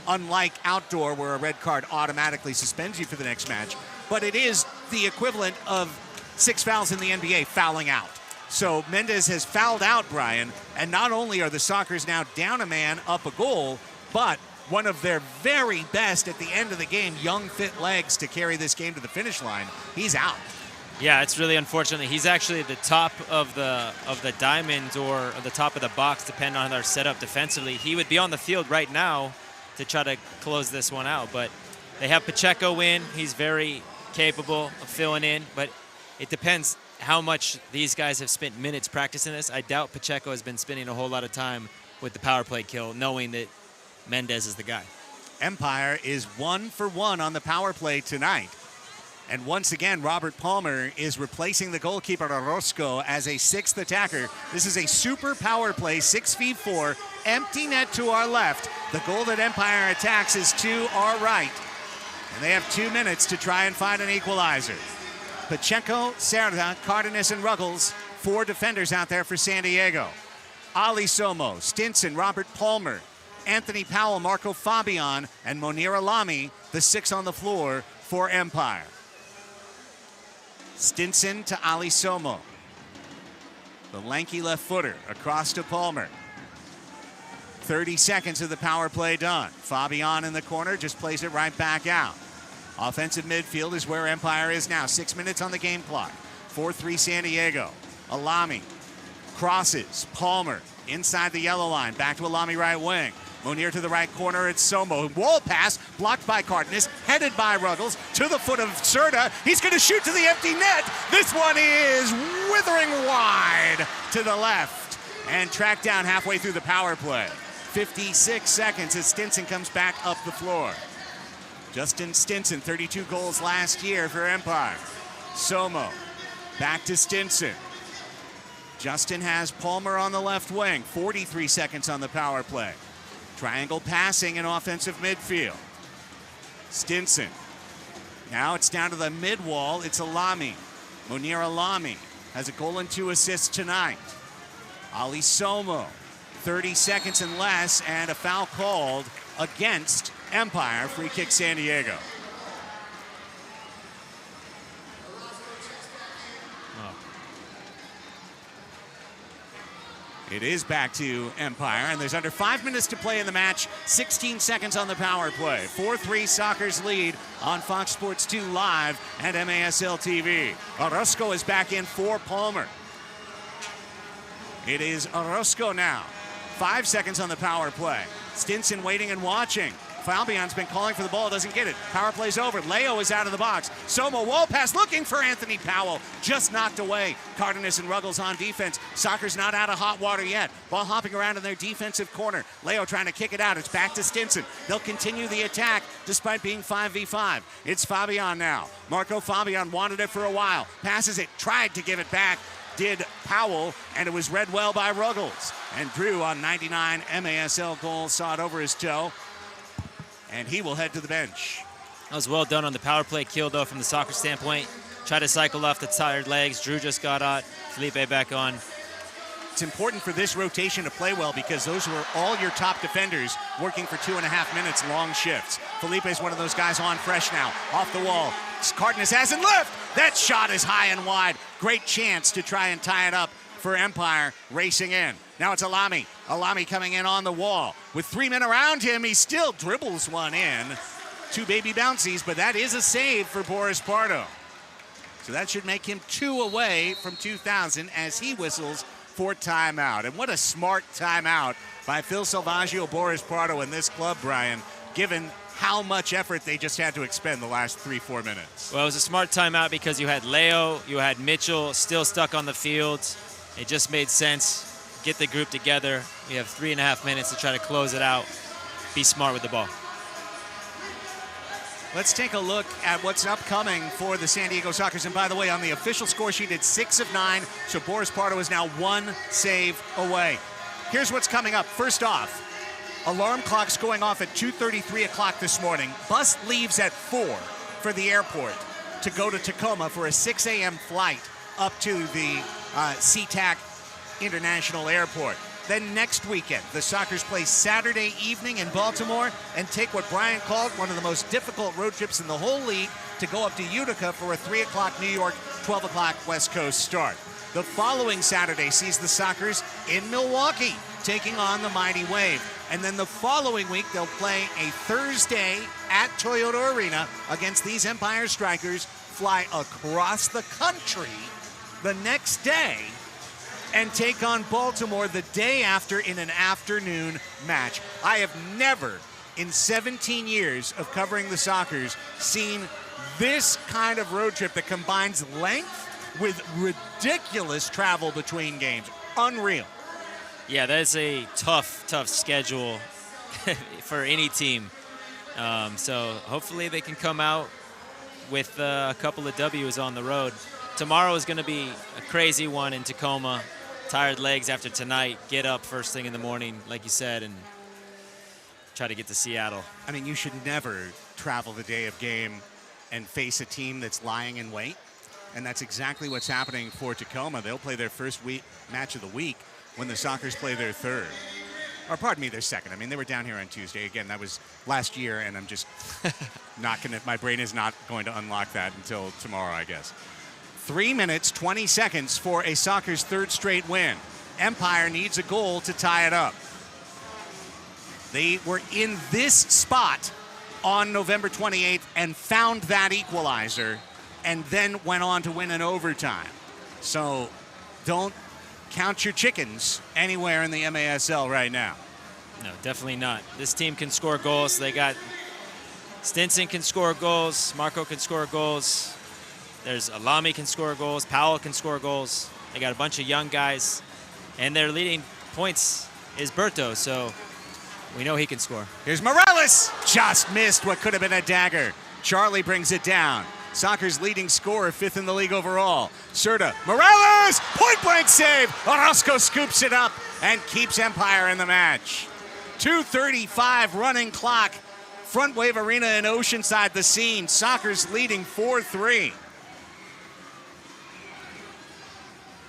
unlike outdoor where a red card automatically suspends you for the next match. But it is the equivalent of 6 fouls in the NBA fouling out. So Mendez has fouled out, Brian, and not only are the Sockers now down a man, up a goal, but one of their very best at the end of the game, young, fit legs to carry this game to the finish line, he's out. Yeah, it's really unfortunate. He's actually at the top of the diamond or the top of the box, depending on our setup defensively. He would be on the field right now to try to close this one out, but they have Pacheco in. He's very capable of filling in, but it depends how much these guys have spent minutes practicing this. I doubt Pacheco has been spending a whole lot of time with the power play kill, knowing that Mendez is the guy. Empire is 1 for 1 on the power play tonight. And once again, Robert Palmer is replacing the goalkeeper Orozco as a 6th attacker. This is a super power play, 6v4, empty net to our left. The goal that Empire attacks is to our right. And they have 2 minutes to try and find an equalizer. Pacheco, Cerda, Cardenas, and Ruggles, 4 defenders out there for San Diego. Ali Somo, Stinson, Robert Palmer, Anthony Powell, Marco Fabian, and Monir Alami, the 6 on the floor for Empire. Stinson to Ali Somo. The lanky left footer across to Palmer. 30 seconds of the power play done. Fabian in the corner just plays it right back out. Offensive midfield is where Empire is now. 6 minutes on the game clock. 4-3 San Diego. Alami crosses. Palmer inside the yellow line. Back to Alami right wing. Monir to the right corner. It's Somo. Wall pass blocked by Cardenas. Headed by Ruggles to the foot of Cerda. He's going to shoot to the empty net. This one is withering wide to the left and tracked down halfway through the power play. 56 seconds as Stinson comes back up the floor. Justin Stinson, 32 goals last year for Empire. Somo, back to Stinson. Justin has Palmer on the left wing, 43 seconds on the power play. Triangle passing in offensive midfield. Stinson. Now it's down to the mid wall, it's Alami. Monir Alami has a goal and 2 assists tonight. Ali Somo, 30 seconds and less, and a foul called against Empire. Free kick San Diego. It is back to Empire, and there's under 5 minutes to play in the match. 16 seconds on the power play. 4-3 Sockers lead on Fox Sports 2 Live and MASL TV. Orozco is back in for Palmer. It is Orozco now. 5 seconds on the power play. Stinson waiting and watching. Fabian's been calling for the ball, doesn't get it. Power play's over. Leo is out of the box. Somo wall pass looking for Anthony Powell. Just knocked away. Cardenas and Ruggles on defense. Soccer's not out of hot water yet. Ball hopping around in their defensive corner. Leo trying to kick it out. It's back to Stinson. They'll continue the attack despite being 5v5. It's Fabian now. Marco Fabian wanted it for a while. Passes it, tried to give it back. Did Powell, and it was read well by Ruggles. And Drew on 99 MASL goals saw it over his toe. And he will head to the bench. That was well done on the power play kill, though, from the Soccer standpoint. Try to cycle off the tired legs. Drew just got out. Felipe back on. It's important for this rotation to play well because those were all your top defenders working for 2.5 minutes, long shifts. Felipe's one of those guys on fresh now, off the wall. Cardenas has it left. That shot is high and wide. Great chance to try and tie it up for Empire racing in. Now it's Alami. Alami coming in on the wall. With 3 men around him, he still dribbles one in. 2 baby bouncies, but that is a save for Boris Pardo. So that should make him 2 away from 2,000 as he whistles for timeout. And what a smart timeout by Phil Salvaggio, Boris Pardo, and this club, Brian, given how much effort they just had to expend the last 3-4 minutes. Well, it was a smart timeout because you had Leo, you had Mitchell still stuck on the field. It just made sense. Get the group together. We have 3.5 minutes to try to close it out. Be smart with the ball. Let's take a look at what's upcoming for the San Diego Sockers. And by the way, on the official score sheet, it's 6 of 9. So Boris Pardo is now 1 save away. Here's what's coming up. First off, alarm clock's going off at 2:33 o'clock this morning. Bus leaves at 4 for the airport to go to Tacoma for a 6 a.m. flight up to the SeaTac International Airport. Then next weekend, the Sockers play Saturday evening in Baltimore and take what Brian called one of the most difficult road trips in the whole league to go up to Utica for a 3 o'clock New York, 12 o'clock West Coast start. The following Saturday sees the Sockers in Milwaukee taking on the Mighty Wave. And then the following week, they'll play a Thursday at Toyota Arena against these Empire Strykers, fly across the country the next day, and take on Baltimore the day after in an afternoon match. I have never, in 17 years of covering the Sockers, seen this kind of road trip that combines length with ridiculous travel between games. Unreal. Yeah, that's a tough schedule for any team. So hopefully they can come out with a couple of W's on the road. Tomorrow is going to be a crazy one in Tacoma. Tired legs after tonight. Get up first thing in the morning, like you said, and try to get to Seattle. I mean, you should never travel the day of game and face a team that's lying in wait. And that's exactly what's happening for Tacoma. They'll play their first match of the week when the Sockers play their third. Or pardon me, their second. I mean, they were down here on Tuesday. Again, that was last year, and I'm just not going to, my brain is not going to unlock that until tomorrow, I guess. 3 minutes, 20 seconds for a Sockers' third straight win. Empire needs a goal to tie it up. They were in this spot on November 28th and found that equalizer and then went on to win in overtime. So don't count your chickens anywhere in the MASL right now. No, definitely not. This team can score goals. They got Stinson can score goals. Marco can score goals. There's Alami can score goals. Powell can score goals. They got a bunch of young guys. And their leading points is Berto, so we know he can score. Here's Morales. Just missed what could have been a dagger. Charlie brings it down. Sockers' leading scorer, 5th in the league overall. Serta. Morales! Point-blank save. Orozco scoops it up and keeps Empire in the match. 2:35 running clock. Frontwave Arena in Oceanside, the scene. Sockers leading 4-3.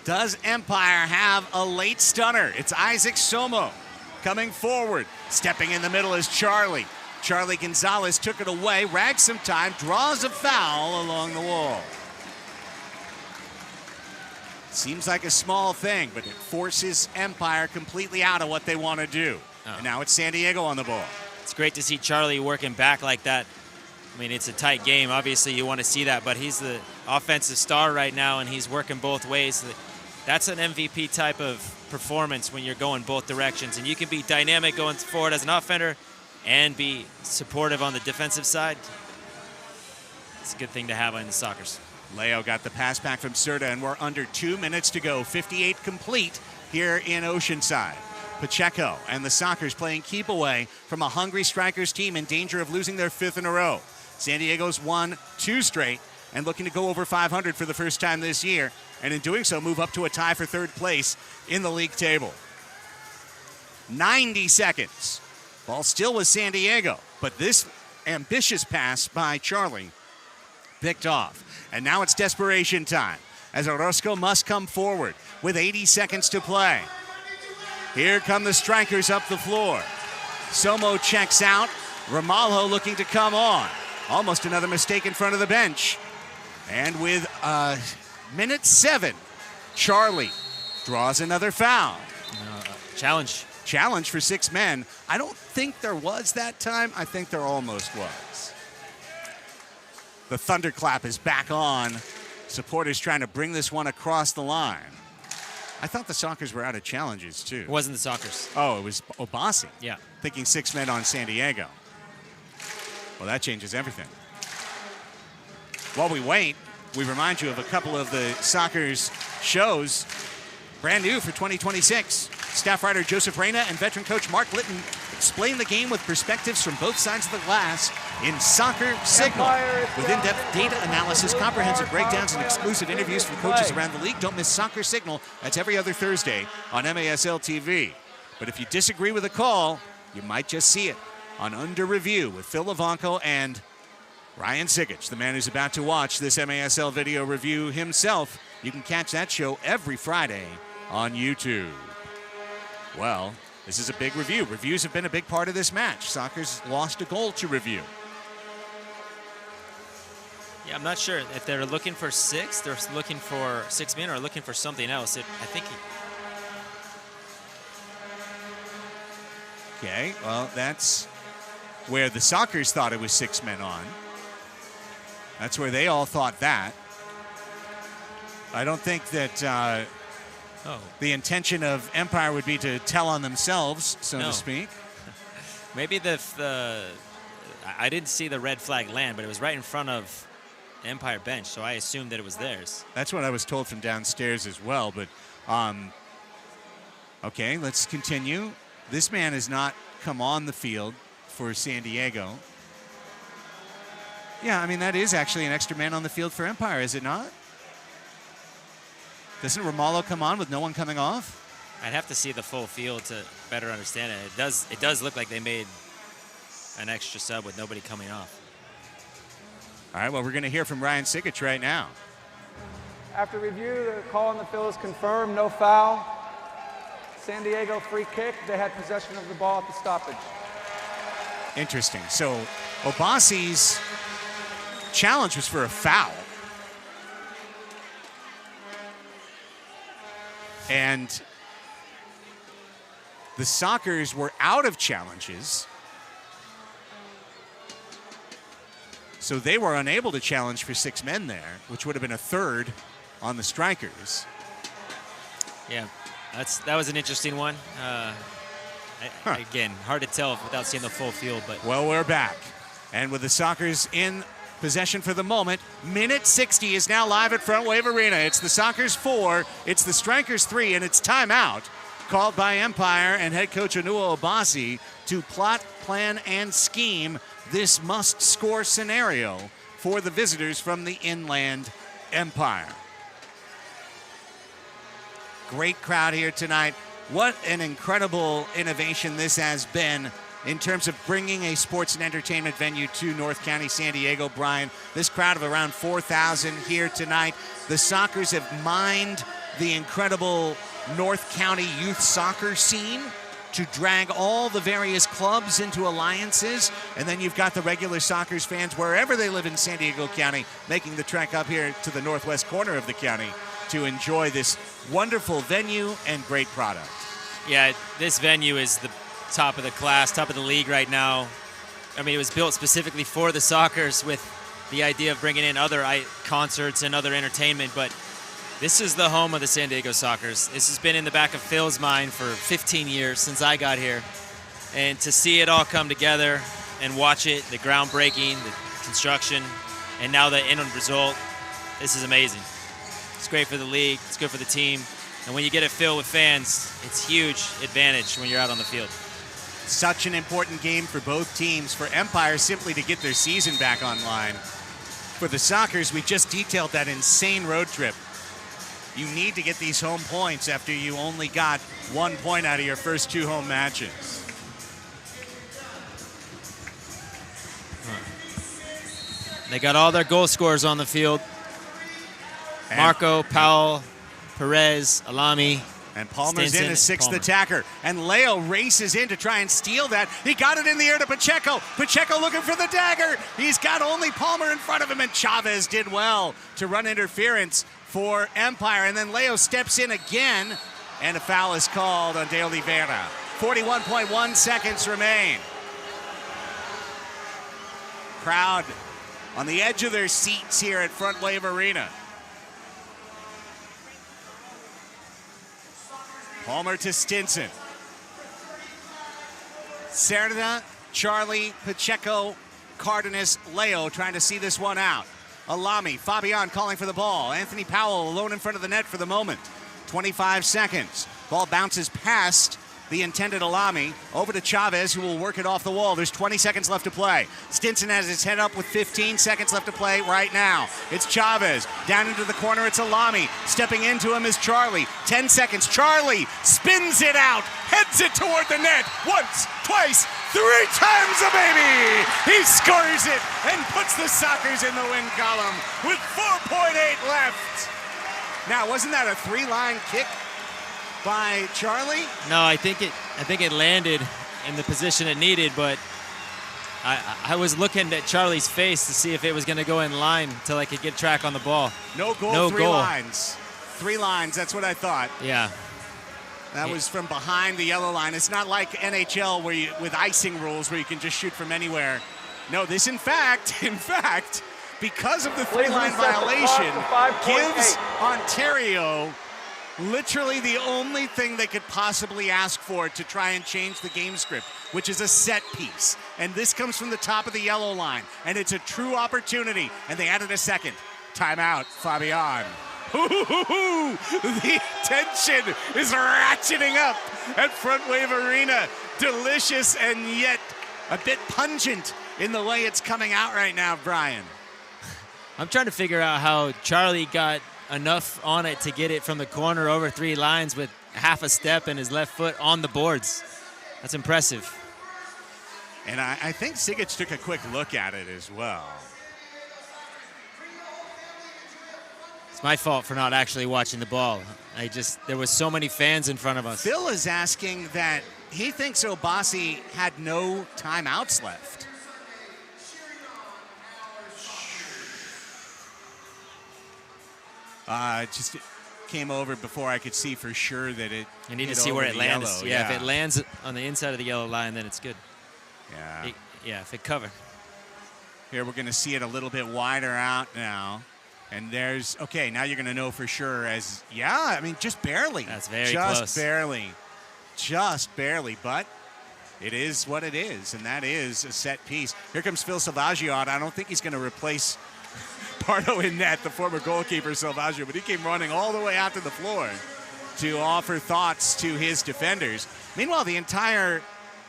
Does Empire have a late stunner? It's Isaac Somo coming forward. Stepping in the middle is Charlie. Charlie Gonzalez took it away, rags some time, draws a foul along the wall. Seems like a small thing, but it forces Empire completely out of what they want to do. And now it's San Diego on the ball. It's great to see Charlie working back like that. I mean, it's a tight game. Obviously, you want to see that, but he's the offensive star right now, and he's working both ways. That's an MVP type of performance when you're going both directions, and you can be dynamic going forward as an offender and be supportive on the defensive side. It's a good thing to have in the Sockers. Leo got the pass back from Serta, and we're under 2 minutes to go. 58 complete here in Oceanside. Pacheco and the Sockers playing keep away from a hungry Strykers team in danger of losing their 5th in a row. San Diego's won 2 straight and looking to go over 500 for the first time this year, and in doing so move up to a tie for 3rd place in the league table. 90 seconds. Ball still with San Diego, but this ambitious pass by Charlie picked off. And now it's desperation time as Orozco must come forward with 80 seconds to play. Here come the Strykers up the floor. Somo checks out. Ramalho looking to come on. Almost another mistake in front of the bench. And with minute 7, Charlie draws another foul. Challenge. Challenge for 6 men. I don't think there was that time. I think there almost was. The thunderclap is back on. Supporters trying to bring this one across the line. I thought the Sockers were out of challenges, too. It wasn't the Sockers. Oh, it was Obasi. Yeah. Thinking 6 men on San Diego. Well, that changes everything. While we wait, we remind you of a couple of the Sockers shows, brand new for 2026. Staff writer Joseph Reyna and veteran coach Mark Litton explain the game with perspectives from both sides of the glass in Soccer Signal. With in-depth data analysis, comprehensive breakdowns, and exclusive interviews from coaches around the league, don't miss Soccer Signal. That's every other Thursday on MASL TV. But if you disagree with a call, you might just see it on Under Review with Phil Levanco and Ryan Sigich, the man who's about to watch this MASL video review himself. You can catch that show every Friday on YouTube. Well, this is a big review. Reviews have been a big part of this match. Soccer's lost a goal to review. Yeah, I'm not sure if they're looking for 6. They're looking for 6 men or looking for something else. I think. Okay, well, that's where the Sockers thought it was 6 men on. That's where they all thought that. I don't think that the intention of Empire would be to tell on themselves, so to speak. Maybe I didn't see the red flag land, but it was right in front of Empire bench, so I assumed that it was theirs. That's what I was told from downstairs as well, but okay, let's continue. This man has not come on the field for San Diego. Yeah, I mean, that is actually an extra man on the field for Empire, is it not? Doesn't Ramalho come on with no one coming off? I'd have to see the full field to better understand it. It does look like they made an extra sub with nobody coming off. All right, well, we're going to hear from Ryan Sigich right now. After review, the call on the field is confirmed, no foul. San Diego free kick. They had possession of the ball at the stoppage. Interesting. So Obasi's challenge was for a foul. And the Sockers were out of challenges. So they were unable to challenge for 6 men there, which would have been a third on the Strykers. Yeah, that was an interesting one. Again, hard to tell without seeing the full field. But well, we're back. And with the Sockers in possession for the moment, minute 60 is now live at Frontwave Arena. It's the Sockers 4, it's the Strykers 3, and it's timeout called by Empire and head coach Onua Obasi to plot, plan, and scheme this must-score scenario for the visitors from the inland Empire. Great crowd here tonight. What an incredible innovation this has been in terms of bringing a sports and entertainment venue to North County, San Diego, Brian. This crowd of around 4,000 here tonight. The Sockers have mined the incredible North County youth soccer scene to drag all the various clubs into alliances. And then you've got the regular Sockers fans, wherever they live in San Diego County, making the trek up here to the northwest corner of the county to enjoy this wonderful venue and great product. Yeah, this venue is the top of the class, top of the league right now. I mean, it was built specifically for the Sockers with the idea of bringing in other concerts and other entertainment, but this is the home of the San Diego Sockers. This has been in the back of Phil's mind for 15 years since I got here. And to see it all come together and watch it, the groundbreaking, the construction, and now the end result, this is amazing. It's great for the league, it's good for the team, and when you get it filled with fans, it's a huge advantage when you're out on the field. Such an important game for both teams. For Empire, simply to get their season back online. For the Sockers, we just detailed that insane road trip. You need to get these home points after you only got 1 point out of your first 2 home matches. They got all their goal scorers on the field. Marco, Powell, Perez, Alami. And Palmer's Stinson, in as sixth Palmer. attacker. And Leo races in to try and steal that. He got it in the air to Pacheco. Pacheco looking for the dagger. He's got only Palmer in front of him, and Chavez did well to run interference for Empire. And then Leo steps in again, and a foul is called on De Oliveira. 41.1 seconds remain. Crowd on the edge of their seats here at Frontwave Arena. Palmer to Stinson. Cerda, Charlie, Pacheco, Cardenas, Leo trying to see this one out. Alami, Fabian calling for the ball. Anthony Powell alone in front of the net for the moment. 25 seconds. Ball bounces past the intended Alami over to Chavez, who will work it off the wall. There's 20 seconds left to play. Stinson has his head up with 15 seconds left to play right now. It's Chavez. Down into the corner, it's Alami. Stepping into him is Charlie. 10 seconds. Charlie spins it out, heads it toward the net. Once, twice, 3 times a baby. He scores it and puts the Sockers in the win column with 4.8 left. Now, wasn't that a 3-line kick by Charlie? No, I think it landed in the position it needed, but I was looking at Charlie's face to see if it was going to go in line until I could get track on the ball. No goal, no three goal. lines. 3 lines, that's what I thought. Yeah. That was from behind the yellow line. It's not like NHL where you, with icing rules where you can just shoot from anywhere. No, this in fact, because of the 3-line violation, gives Ontario literally the only thing they could possibly ask for to try and change the game script, which is a set piece. And this comes from the top of the yellow line, and it's a true opportunity. And they added a second. Timeout, Fabian. The tension is ratcheting up at Frontwave Arena. Delicious and yet a bit pungent in the way it's coming out right now, Brian. I'm trying to figure out how Charlie got enough on it to get it from the corner over 3 lines with half a step and his left foot on the boards. That's impressive. And I think Sigic took a quick look at it as well. It's my fault for not actually watching the ball. There was so many fans in front of us. Phil is asking that he thinks Obasi had no timeouts left. Just came over before I could see for sure that it. You need to see where it lands. Yellow. Yeah, if it lands on the inside of the yellow line, then it's good. Yeah. If it covered. Here we're going to see it a little bit wider out now. And there's, okay, now you're going to know for sure just barely. That's very close. Just barely, but it is what it is, and that is a set piece. Here comes Phil Salvaggio out. I don't think he's going to replace Pardo in net, the former goalkeeper Salvaggio, but he came running all the way out to the floor to offer thoughts to his defenders. Meanwhile, the entire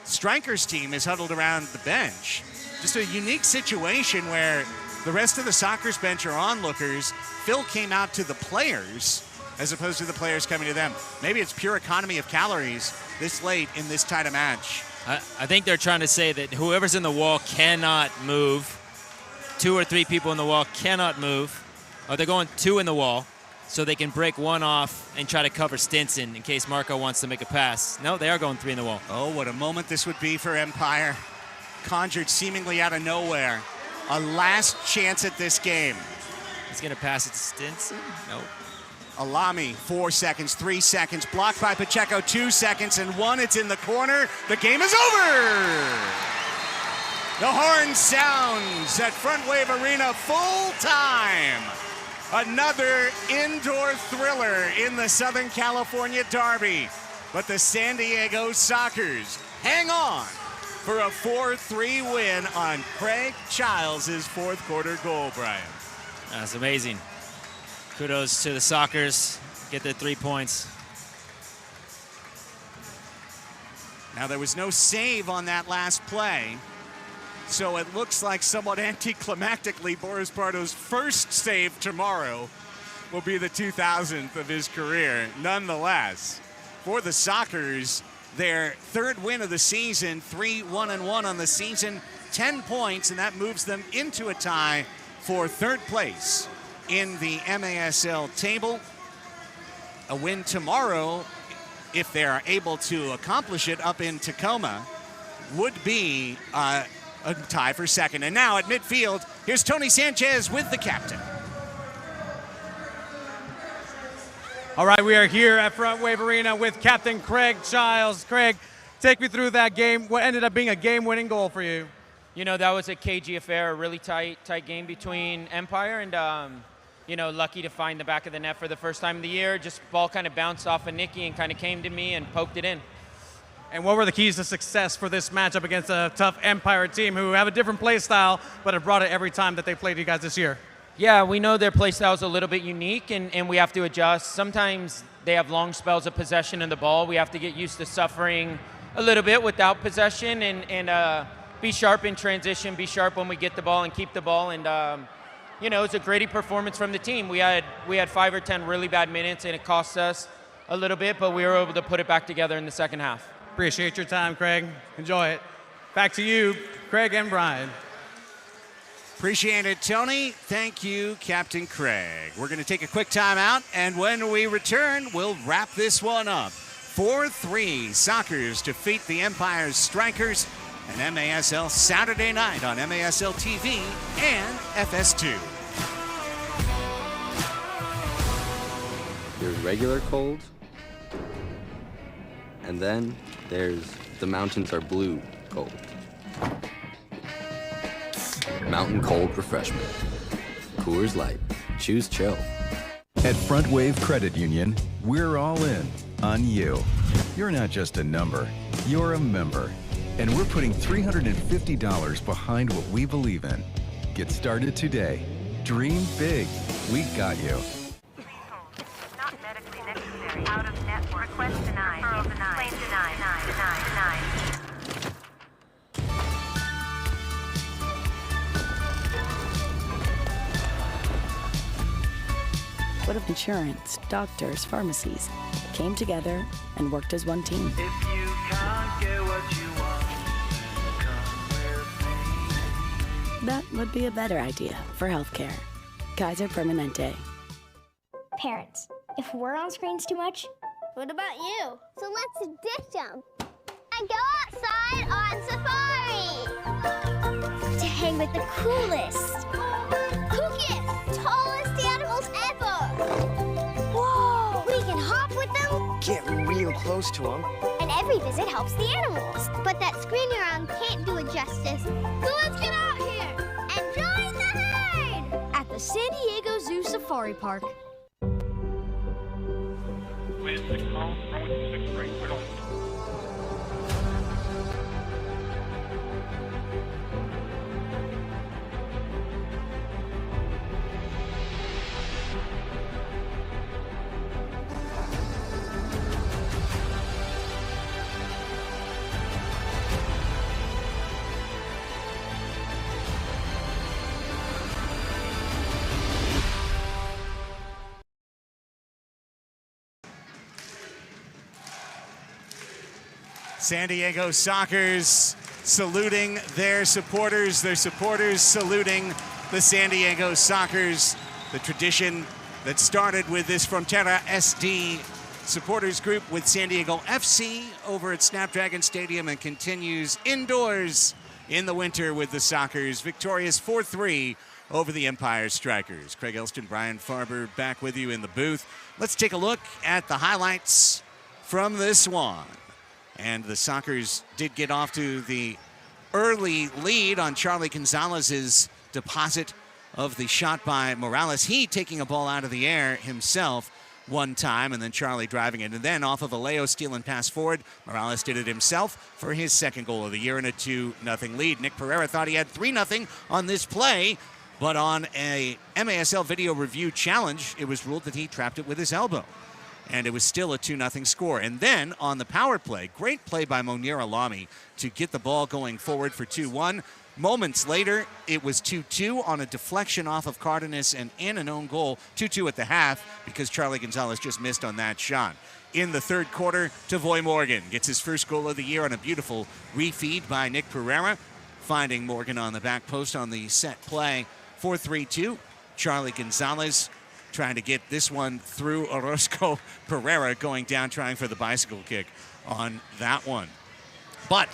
Strykers team is huddled around the bench. Just a unique situation where the rest of the Sockers bench are onlookers. Phil came out to the players as opposed to the players coming to them. Maybe it's pure economy of calories this late in this tight a match. I think they're trying to say that whoever's in the wall cannot move. 2 or 3 people in the wall cannot move. Or they're going 2 in the wall so they can break 1 off and try to cover Stinson in case Marco wants to make a pass. No, they are going 3 in the wall. Oh, what a moment this would be for Empire. Conjured seemingly out of nowhere. A last chance at this game. He's going to pass it to Stinson? Nope. Alami, 4 seconds, 3 seconds. Blocked by Pacheco, 2 seconds, and 1. It's in the corner. The game is over. The horn sounds at Frontwave Arena full time. Another indoor thriller in the Southern California Derby. But the San Diego Sockers hang on for a 4-3 win on Craig Childs' 4th quarter goal, Brian. That's amazing. Kudos to the Sockers. Get their 3 points. Now, there was no save on that last play, so it looks like somewhat anticlimactically Boris Pardo's first save tomorrow will be the 2000th of his career. Nonetheless, for the Sockers, their 3rd win of the season, 3-1-1 on the season, 10 points, and that moves them into a tie for 3rd place in the MASL table. A win tomorrow, if they are able to accomplish it up in Tacoma, would be a tie for second. And now at midfield, here's Tony Sanchez with the captain. All right, we are here at Frontwave Arena with Captain Craig Childs. Craig, take me through that game. What ended up being a game-winning goal for you? You know, that was a cagey affair, a really tight game between Empire and, you know, lucky to find the back of the net for the first time of the year. Just ball kind of bounced off of Nicky and kind of came to me and poked it in. And what were the keys to success for this matchup against a tough Empire team who have a different play style, but have brought it every time that they played you guys this year? Yeah, we know their play style is a little bit unique, and we have to adjust. Sometimes they have long spells of possession in the ball. We have to get used to suffering a little bit without possession and be sharp in transition, be sharp when we get the ball and keep the ball. And, you know, it's a Grady performance from the team. We had 5 or 10 really bad minutes, and it cost us a little bit, but we were able to put it back together in the second half. Appreciate your time, Craig. Enjoy it. Back to you, Craig and Brian. Appreciate it, Tony. Thank you, Captain Craig. We're going to take a quick timeout, and when we return, we'll wrap this one up. 4-3, Sockers defeat the Empire's Strykers, and MASL Saturday night on MASL TV and FS2. There's regular cold, and then there's the mountains are blue cold. Mountain cold refreshment. Coors Light. Choose chill. At Frontwave Credit Union, we're all in on you. You're not just a number, you're a member. And we're putting $350 behind what we believe in. Get started today. Dream big. We got you. Not medically necessary. Out of network. Request denied. Referral denied. Claim denied. Denied. What if insurance, doctors, pharmacies came together and worked as one team? If you can't get what you want, come with me. That would be a better idea for healthcare. Kaiser Permanente. Parents, if we're on screens too much, what about you? So let's ditch them and go outside on safari to hang with the coolest, kookiest, tallest animals ever. Whoa! We can hop with them, Get real close to them. and every visit helps the animals. But that screen you're on can't do it justice. So let's get out here and join the herd at the San Diego Zoo Safari Park. Please, 6 miles, runway 26 straight, clear on. San Diego Sockers saluting their supporters saluting the San Diego Sockers. The tradition that started with this Frontera SD supporters group with San Diego FC over at Snapdragon Stadium and continues indoors in the winter with the Sockers. Victorious 4-3 over the Empire Strikers. Craig Elston, Brian Farber back with you in the booth. Let's take a look at the highlights from this one. And the Sockers did get off to the early lead on Charlie Gonzalez's deposit of the shot by Morales. He taking a ball out of the air himself one time, and then Charlie driving it. And then off of a Leo steal and pass forward, Morales did it himself for his second goal of the year in a 2-0 lead. Nick Pereira thought he had 3-0 on this play, but on a MASL video review challenge, it was ruled that he trapped it with his elbow. And it was still a 2-0 score. And then on the power play, great play by Monir Alami to get the ball going forward for 2-1. Moments later, it was 2-2 on a deflection off of Cardenas and in an own goal, 2-2 at the half because Charlie Gonzalez just missed on that shot. In the third quarter, Tavoy Morgan gets his first goal of the year on a beautiful refeed by Nick Pereira, finding Morgan on the back post on the set play. 4-3-2. Charlie Gonzalez trying to get this one through Orozco. Pereira going down trying for the bicycle kick on that one. But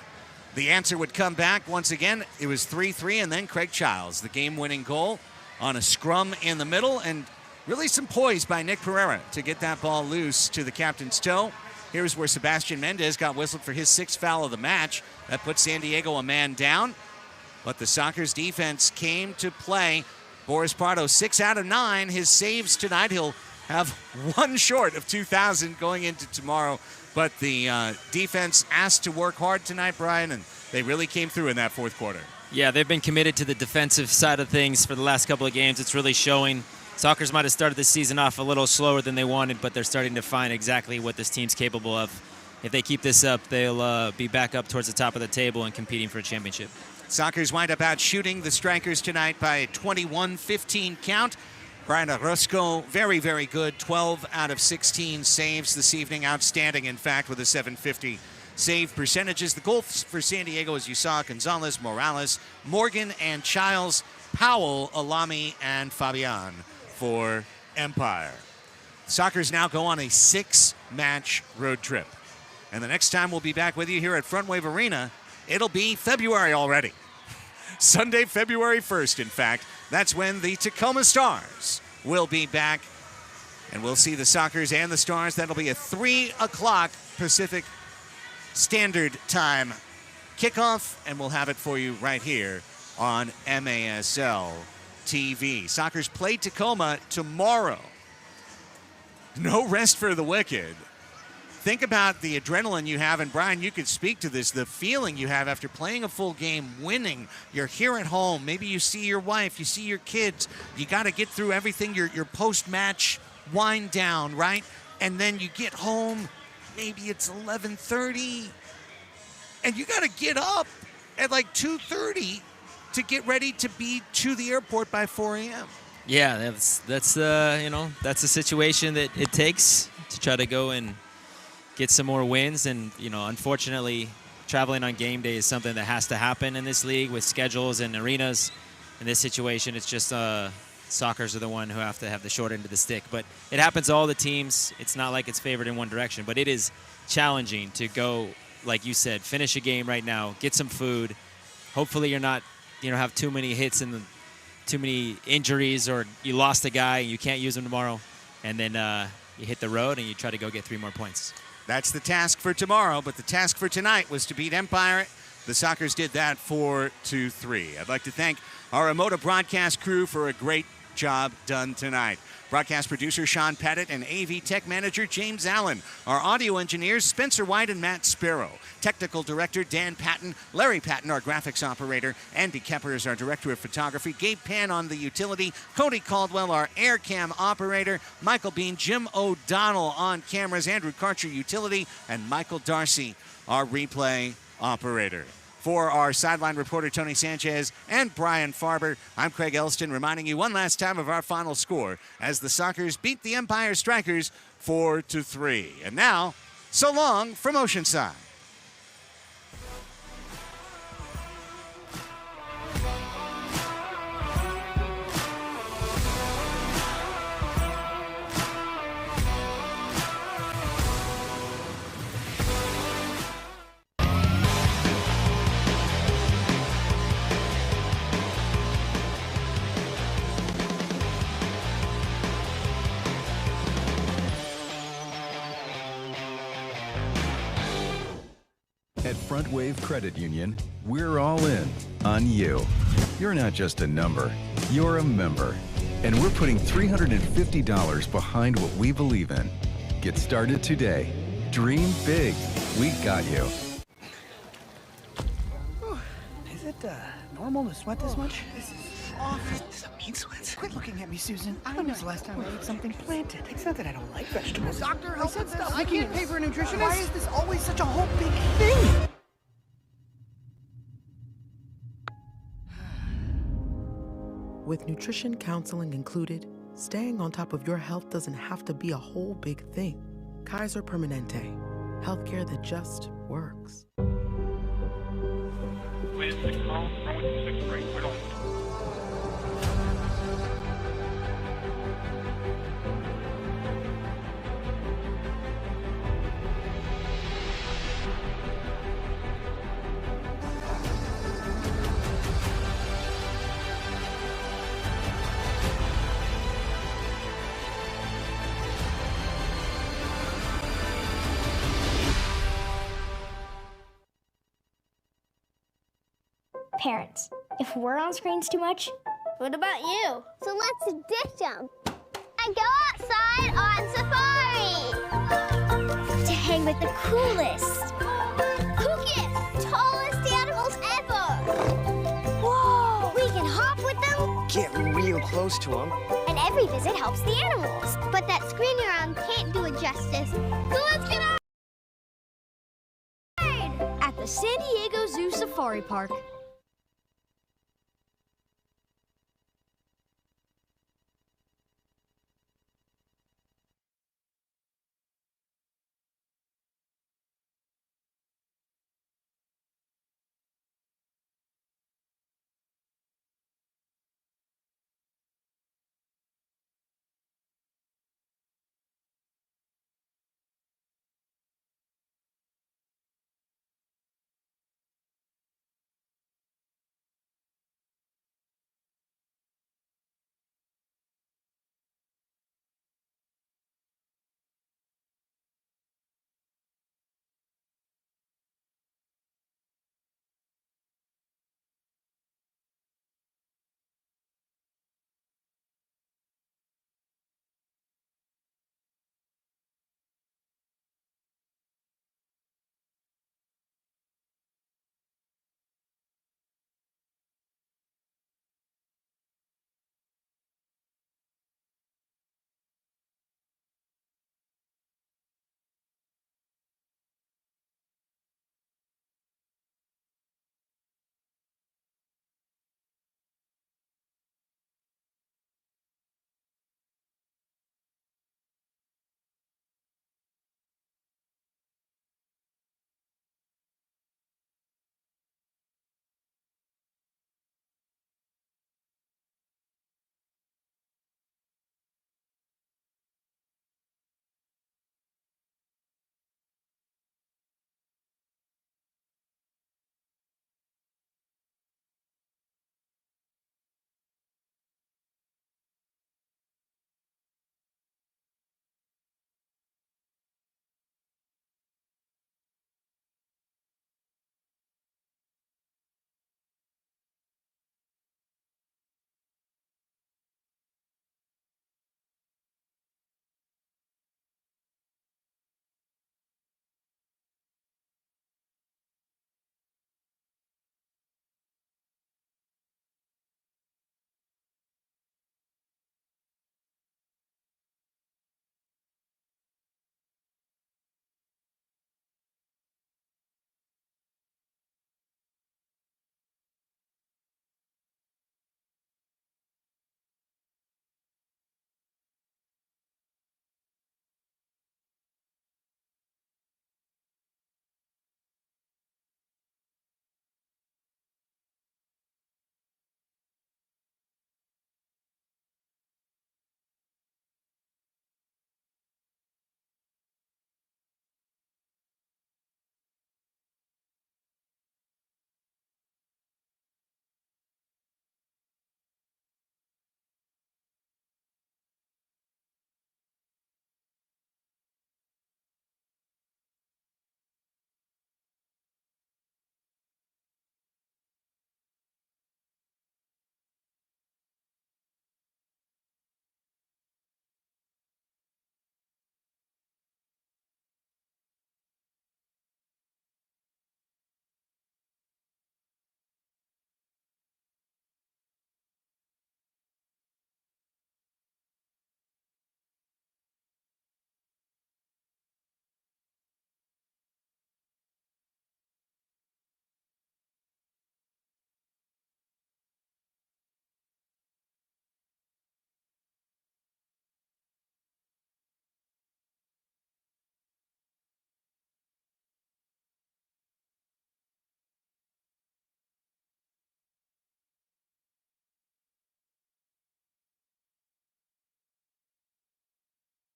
the answer would come back once again. It was 3-3, and then Craig Childs, the game-winning goal on a scrum in the middle, and really some poise by Nick Pereira to get that ball loose to the captain's toe. Here's where Sebastian Mendez got whistled for his 6th foul of the match. That put San Diego a man down, but the Sockers defense came to play. Boris Pardo, 6 out of 9. His saves tonight, he'll have one short of 2,000 going into tomorrow. But the defense asked to work hard tonight, Brian, and they really came through in that fourth quarter. Yeah, they've been committed to the defensive side of things for the last couple of games. It's really showing. Sockers might have started the season off a little slower than they wanted, but they're starting to find exactly what this team's capable of. If they keep this up, they'll be back up towards the top of the table and competing for a championship. Sockers wind up out shooting the Strykers tonight by a 21-15 count. Brian Orozco, very, very good. 12 out of 16 saves this evening. Outstanding, in fact, with a 750 save percentages. The goals for San Diego, as you saw, Gonzalez, Morales, Morgan, and Childs, Powell, Alami, and Fabian for Empire. Sockers now go on a 6-match road trip. And the next time we'll be back with you here at Frontwave Arena, it'll be February already. Sunday, February 1st, in fact. That's when the Tacoma Stars will be back. And we'll see the Sockers and the Stars. That'll be a 3 o'clock Pacific Standard Time kickoff. And we'll have it for you right here on MASL TV. Sockers play Tacoma tomorrow. No rest for the wicked. Think about the adrenaline you have, and Brian, you could speak to this, the feeling you have after playing a full game, winning. You're here at home. Maybe you see your wife, you see your kids. You got to get through everything, your post-match wind down, right? And then you get home, maybe it's 11:30, and you got to get up at like 2:30 to get ready to be to the airport by 4 a.m. Yeah, that's a situation that it takes to try to go and get some more wins. And, unfortunately, traveling on game day is something that has to happen in this league with schedules and arenas. In this situation, it's just Sockers are the one who have to have the short end of the stick. But it happens to all the teams. It's not like it's favored in one direction. But it is challenging to go, like you said, finish a game right now, get some food. Hopefully you're not, have too many hits and too many injuries, or you lost a guy and you can't use him tomorrow. And then you hit the road and you try to go get 3 more points. That's the task for tomorrow, but the task for tonight was to beat Empire. The Sockers did that 4-3. I'd like to thank our Emoto broadcast crew for a great job done tonight. Broadcast producer Sean Pettit and AV tech manager James Allen. Our audio engineers Spencer White and Matt Sparrow. Technical director Dan Patton. Larry Patton, our graphics operator. Andy Kepper is our director of photography. Gabe Pan on the utility. Cody Caldwell, our air cam operator. Michael Bean, Jim O'Donnell on cameras. Andrew Karcher, utility. And Michael Darcy, our replay operator. For our sideline reporter, Tony Sanchez, and Brian Farber, I'm Craig Elston, reminding you one last time of our final score as the Sockers beat the Empire Strykers 4-3. And now, so long from Oceanside. At Frontwave Credit Union, we're all in on you. You're not just a number, you're a member. And we're putting $350 behind what we believe in. Get started today. Dream big. We got you. Is it normal to sweat this much? This is awful. This is a mean sweat. Quit looking at me, Susan. When was the last time I ate something planted? It's not that I don't like vegetables. Doctor, help said stuff. I can't pay for a nutritionist. Why is this always such a whole big thing? With nutrition counseling included, staying on top of your health doesn't have to be a whole big thing. Kaiser Permanente. Healthcare that just works. parents. If we're on screens too much, what about you? So let's ditch them and go outside on safari to hang with the coolest, kookiest, tallest animals ever. Whoa! We can hop with them, Get real close to them. and every visit helps the animals. But that screen around can't do it justice. So let's get outside at the San Diego Zoo Safari Park.